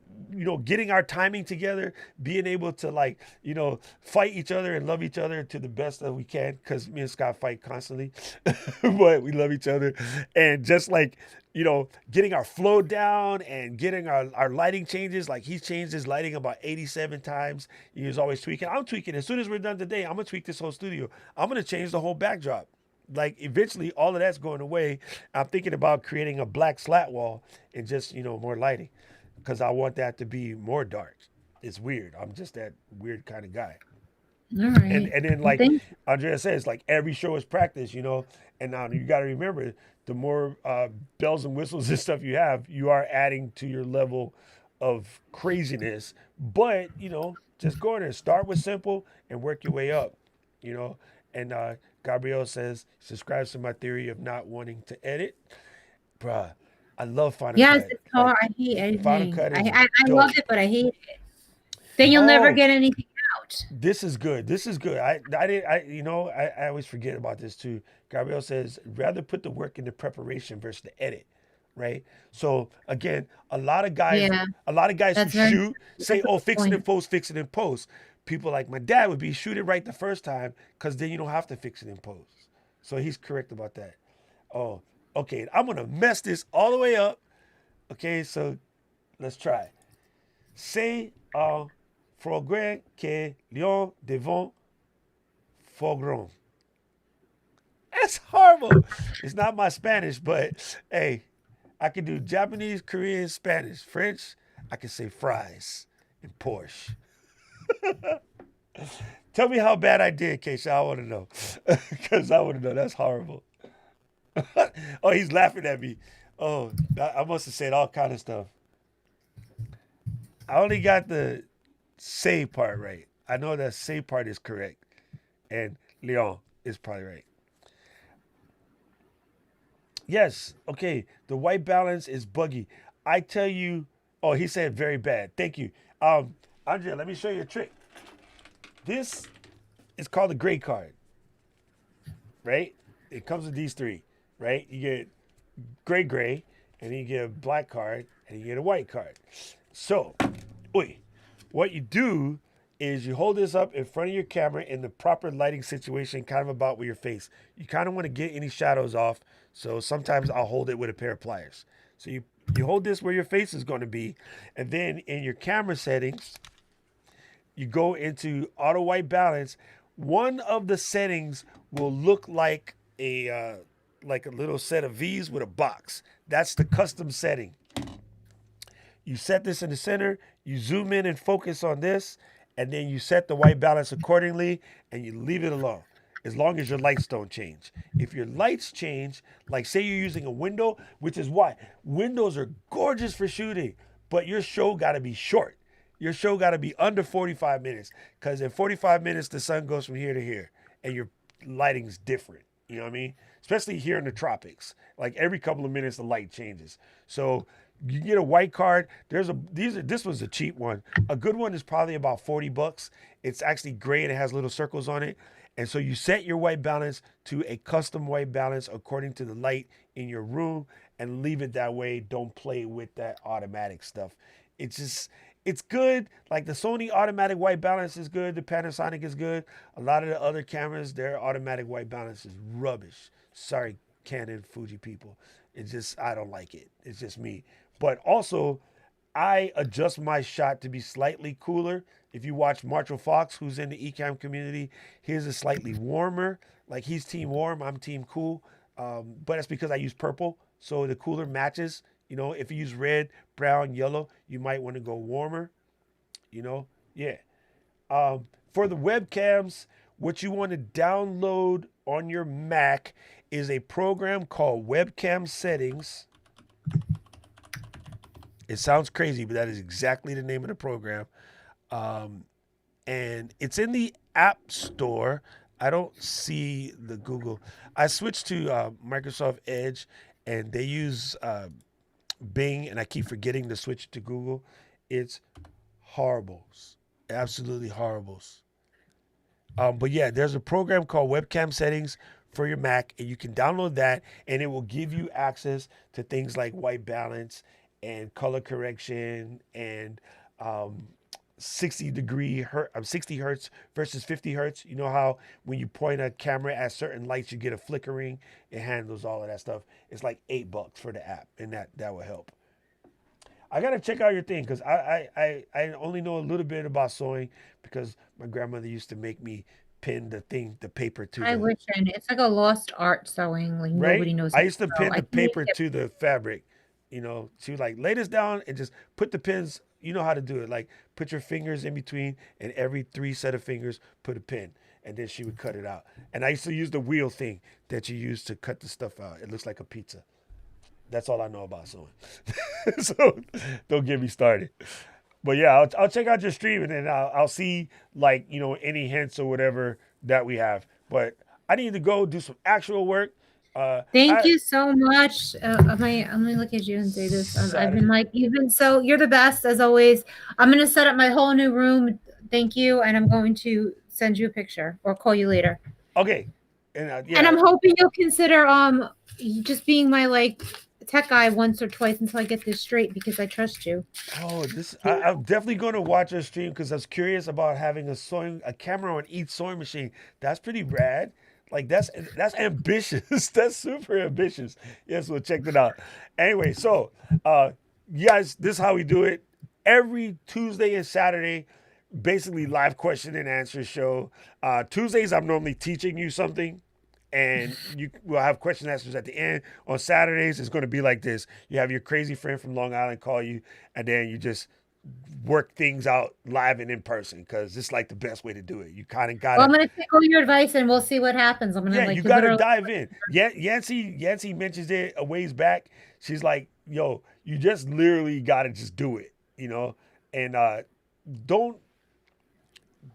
getting our timing together, being able to like fight each other and love each other to the best that we can, because me and Scott fight constantly, but we love each other, and just like getting our flow down and getting our lighting changes. Like he's changed his lighting about 87 times. He was always tweaking. I'm tweaking. As soon as we're done today, I'm gonna tweak this whole studio. I'm gonna change the whole backdrop. Like eventually all of that's going away. I'm thinking about creating a black slat wall and just more lighting, because I want that to be more dark. It's weird. I'm just that weird kind of guy. all and right. and then Well, like thank Andrea says, like every show is practice. And now you got to remember, the more bells and whistles and stuff you have, you are adding to your level of craziness. But just go in there, start with simple and work your way up. You know, and Gabrielle says subscribes to my theory of not wanting to edit, bruh. I love Final Yes, Cut. it's hard. Like I hate Final editing. Cut I, is I I love dope. it, but I hate it. Then you'll never Oh, get anything out. this is good. This is good. I didn't I always forget about this too. Gabrielle says rather put the work into preparation versus the edit, right? So again, Yeah, a lot of guys who that's very true. shoot say, That's a "Oh, good fix it in point. post, fix it in post." People like my dad would be shoot it right the first time because then you don't have to fix it in post. So he's correct about that. Oh, okay. I'm gonna mess this all the way up. Okay, so let's try. C'est un progrès que lion devant fogron. That's horrible. It's not my Spanish, but hey, I can do Japanese, Korean, Spanish, French. I can say fries and Porsche. Tell me how bad I did, Keisha. I want to know. Because I want to know. That's horrible. Oh, he's laughing at me. Oh, I must have said all kind of stuff. I only got the say part right. I know that say part is correct. And Leon is probably right. Yes. Okay. The white balance is buggy. I tell you. Oh, he said very bad. Thank you. Andrea, let me show you a trick. This is called a gray card, right? It comes with these three, right? You get gray, and then you get a black card, and you get a white card. So, oi, what you do is you hold this up in front of your camera in the proper lighting situation, kind of about with your face. You kind of want to get any shadows off. So sometimes I'll hold it with a pair of pliers. So you hold this where your face is going to be, and then in your camera settings, you go into auto white balance. One of the settings will look like a little set of V's with a box. That's the custom setting. You set this in the center, you zoom in and focus on this, and then you set the white balance accordingly and you leave it alone as long as your lights don't change. If your lights change, like say you're using a window, which is why windows are gorgeous for shooting, but your show got to be short. Your show got to be under 45 minutes because in 45 minutes, the sun goes from here to here and your lighting's different. You know what I mean? Especially here in the tropics. Like every couple of minutes, the light changes. So you get a white card. This was a cheap one. A good one is probably about $40. It's actually gray and it has little circles on it. And so you set your white balance to a custom white balance according to the light in your room and leave it that way. Don't play with that automatic stuff. It's good. Like the Sony automatic white balance is good. The Panasonic is good. A lot of the other cameras, their automatic white balance is rubbish. Sorry, Canon, Fuji people. I don't like it. It's just me. But also, I adjust my shot to be slightly cooler. If you watch Marshall Fox, who's in the Ecamm community, his is slightly warmer. Like he's team warm, I'm team cool. But that's because I use purple, so the cooler matches. If you use red, brown, yellow, you might want to go warmer. Yeah. For the webcams, what you want to download on your Mac is a program called Webcam Settings. It sounds crazy, but that is exactly the name of the program. And it's in the App Store. I don't see the Google. I switched to Microsoft Edge, and they use Bing, and I keep forgetting to switch to Google. It's horribles, absolutely horribles. But yeah, there's a program called Webcam Settings for your Mac, and you can download that, and it will give you access to things like white balance and color correction and 60 hertz versus 50 hertz. You know how when you point a camera at certain lights, you get a flickering. It handles all of that stuff. It's like $8 for the app, and that will help. I gotta check out your thing because I only know a little bit about sewing because my grandmother used to make me pin the paper to I the wish I knew. It's like a lost art sewing. Like right. nobody knows I how to used to sew. pin I the can't even paper get. to the fabric. She would like lay this down and just put the pins. You know how to do it. Like put your fingers in between, and every three set of fingers put a pin, and then she would cut it out. And I used to use the wheel thing that you use to cut the stuff out. It looks like a pizza. That's all I know about sewing. So don't get me started. But yeah, I'll check out your stream, and then I'll see, like, any hints or whatever that we have. But I need to go do some actual work. Thank I you so much. I'm gonna look at you and say this. I've been Saturday. like, you're the best as always. I'm gonna set up my whole new room. Thank you, and I'm going to send you a picture or call you later. Okay, and And yeah. I'm hoping you'll consider just being my like tech guy once or twice until I get this straight because I trust you. Oh, I'm definitely going to watch your stream because I was curious about having a camera on each sewing machine. That's pretty rad. Like that's ambitious. That's super ambitious. Yes, we'll check it out. Anyway, so you guys, this is how we do it. Every Tuesday and Saturday, basically live question and answer show. Tuesdays, I'm normally teaching you something, and you will have question and answers at the end. On Saturdays, it's going to be like this. You have your crazy friend from Long Island call you, and then you just work things out live and in person because it's like the best way to do it. You kind of got Well, to, I'm gonna take all your advice and we'll see what happens. I'm gonna yeah, you like got to literally. dive in. Yeah, Yancy mentions it a ways back. She's like, yo, you just literally got to just do it, and don't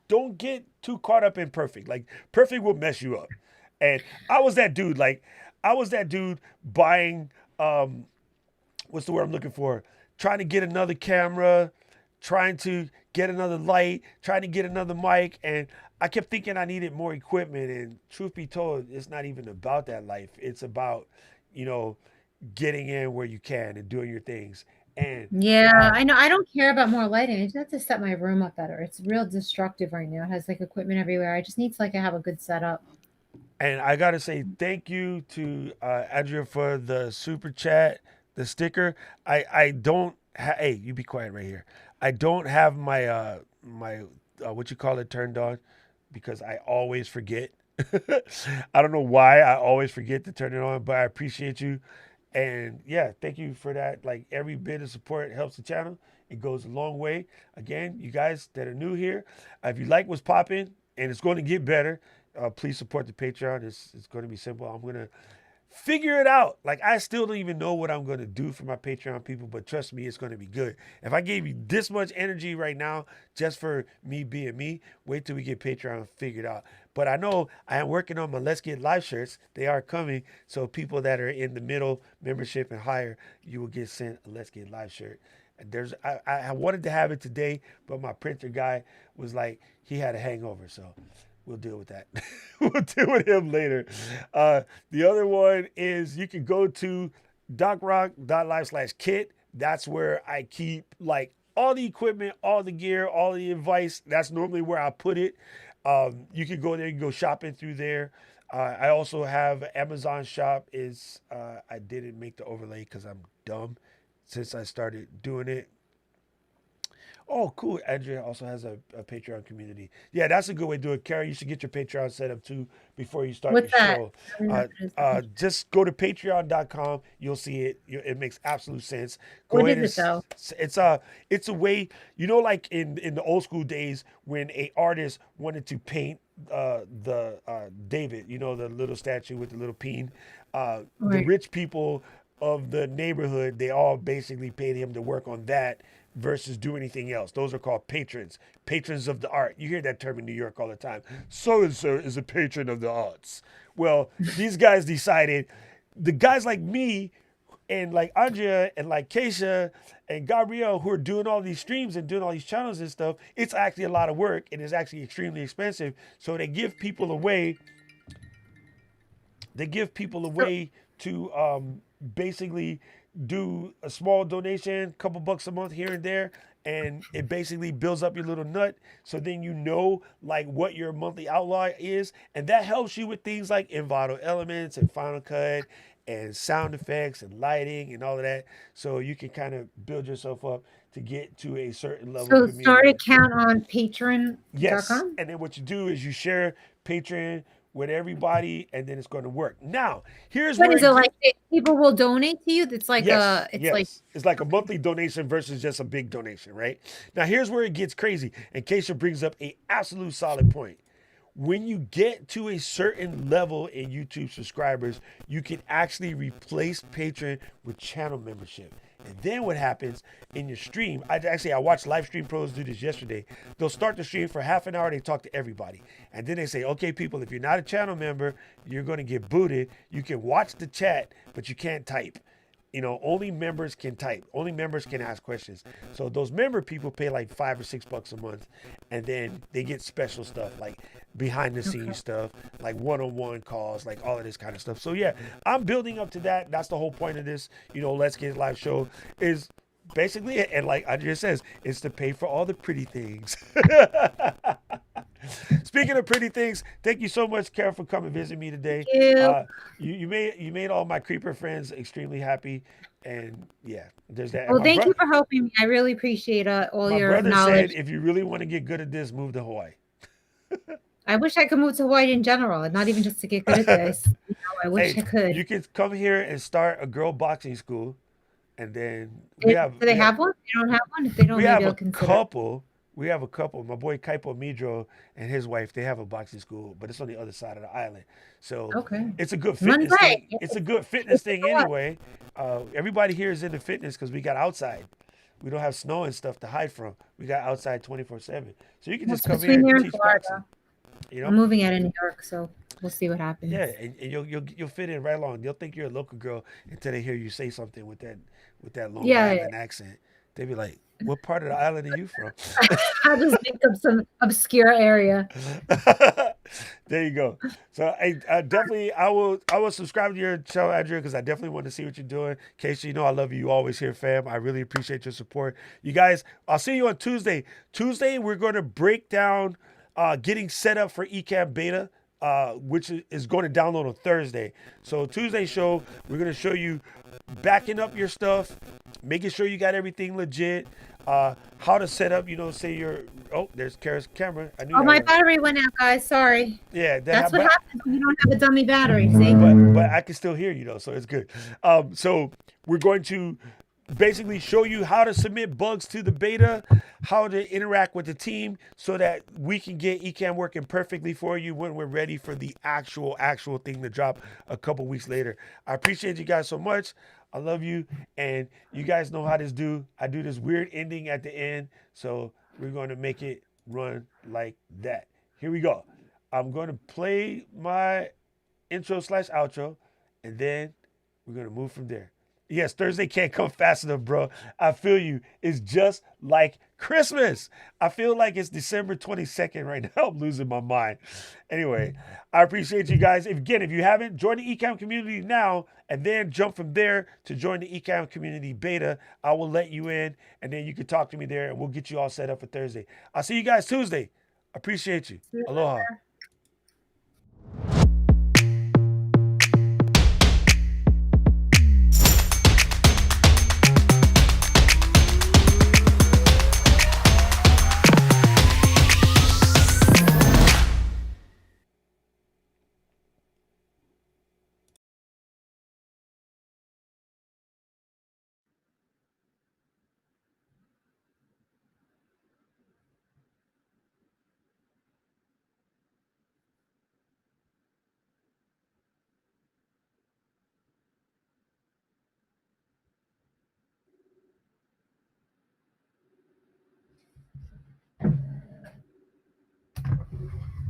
don't get too caught up in perfect. Like perfect will mess you up. And I was that dude. Like I was that dude buying what's the word I'm looking for? Trying to get another camera, trying to get another light, trying to get another mic, and I kept thinking I needed more equipment. And truth be told, it's not even about that life. It's about, you know, getting in where you can and doing your things. And Yeah, uh, I know. I don't care about more lighting. I just have to set my room up better. It's real destructive right now. It has like equipment everywhere. I just need to like have a good setup. And I gotta say thank you to Andrea for the super chat, the sticker. I don't. Hey, you be quiet right here. I don't have my what you call it turned on because I always forget. I don't know why I always forget to turn it on, but I appreciate you. And yeah, thank you for that. Like every bit of support helps the channel. It goes a long way. Again, you guys that are new here, if you like what's popping and it's going to get better, please support the Patreon. It's going to be simple. I'm going to figure it out. Like I still don't even know what I'm going to do for my Patreon people, but trust me, it's going to be good. If I gave you this much energy right now just for me being me, wait till we get Patreon figured out. But I know I am working on my Let's Get Live shirts. They are coming. So people that are in the middle membership and higher, you will get sent a Let's Get Live shirt. And I wanted to have it today, but my printer guy was like, he had a hangover. So we'll deal with that. We'll deal with him later. The other one is you can go to docrock.live/kit. That's where I keep like all the equipment, all the gear, all the advice. That's normally where I put it. You can go there, you can go shopping through there. I also have Amazon shop is I didn't make the overlay because I'm dumb since I started doing it. Oh, cool. Andrea also has a Patreon community. Yeah, that's a good way to do it. Carrie, you should get your Patreon set up too before you start your What's that? show. I don't know what it is. Just go to patreon.com. You'll see it. It makes absolute sense. Go What ahead is and it though? it's a way, like in the old school days when a artist wanted to paint the David, the little statue with the little peen. The Right. rich people of the neighborhood, they all basically paid him to work on that versus do anything else. Those are called patrons, patrons of the art. You hear that term in New York all the time. So and so is a patron of the arts. Well, these guys decided, the guys like me and like Andrea and like Keisha and Gabrielle who are doing all these streams and doing all these channels and stuff, it's actually a lot of work and it's actually extremely expensive. So they give people a way. They give people a So way to basically do a small donation, couple bucks a month here and there, and it basically builds up your little nut. So then you know like what your monthly outlay is, and that helps you with things like Envato Elements and Final Cut and sound effects and lighting and all of that. So you can kind of build yourself up to get to a certain level of so start community. account on Yes. patreon.com. And then what you do is you share Patreon with everybody, and then it's going to work. Now, here's What where is it it get, like? People will donate to you. It's like yes, it's like yes. It's like a monthly donation versus just a big donation, right? Now, here's where it gets crazy. And Keisha brings up a absolute solid point. when you get to a certain level in YouTube subscribers, you can actually replace Patreon with channel membership. And then what happens in your stream? I watched Livestream pros do this yesterday. They'll start the stream for half an hour. They talk to everybody, and then they say, "Okay, people, if you're not a channel member, you're going to get booted. You can watch the chat, but you can't type." Only members can type. Only members can ask questions. So those member people pay like $5 or $6 a month, and then they get special stuff like behind the scenes stuff, like one-on-one calls, like all of this kind of stuff. So yeah, I'm building up to that. That's the whole point of this. Let's Get Live show is basically it. And like Andrea says, it's to pay for all the pretty things. Speaking of pretty things, thank you so much, Kara, for coming visit me today. Thank you. You made all my creeper friends extremely happy, and yeah, there's that. And Well, thank you for helping me. I really appreciate all my your brother knowledge. said, if you really want to get good at this, move to Hawaii. I wish I could move to Hawaii in general, and not even just to get good at this. I wish I could. You could come here and start a girl boxing school, and then Do they have one? They don't have one. If they don't, we maybe have I'll a consider. couple. We have a couple. My boy Kaipo Midro and his wife, they have a boxing school, but it's on the other side of the island. So Okay. it's a good Money fitness thing. back. It's a good fitness thing anyway. Everybody here is into fitness because we got outside. We don't have snow and stuff to hide from. We got outside 24/7. So you can just come here Between here and and teach boxing. Florida. I'm moving out of New York, so we'll see what happens. Yeah, and you'll fit in right along. They'll think you're a local girl until they hear you say something with that Long Island accent. They'll be like, "What part of the island are you from?" I'll just make up some obscure area. There you go. So I definitely I will subscribe to your channel, Andrea, because I definitely want to see what you're doing. Casey, I love you. You always here, fam. I really appreciate your support. You guys, I'll see you on Tuesday. Tuesday, we're going to break down getting set up for Ecamm beta, which is going to download on Thursday. So Tuesday show, we're going to show you backing up your stuff, making sure you got everything legit, how to set up, say there's Kara's camera. I knew my battery went out, guys. Sorry. Yeah, that's what happens when you don't have a dummy battery. See? But I can still hear you though, so it's good. So we're going to basically show you how to submit bugs to the beta, how to interact with the team so that we can get Ecamm working perfectly for you when we're ready for the actual thing to drop a couple weeks later. I appreciate you guys so much. I love you, and you guys know how this do. I do this weird ending at the end, so we're going to make it run like that. Here we go. I'm going to play my intro/outro, and then we're going to move from there. Yes, Thursday can't come fast enough, bro. I feel you. It's just like Christmas. I feel like it's December 22nd right now. I'm losing my mind. Anyway, I appreciate you guys. If you haven't, join the Ecamm community now and then jump from there to join the Ecamm community beta. I will let you in, and then you can talk to me there, and we'll get you all set up for Thursday. I'll see you guys Tuesday. Appreciate you. Aloha.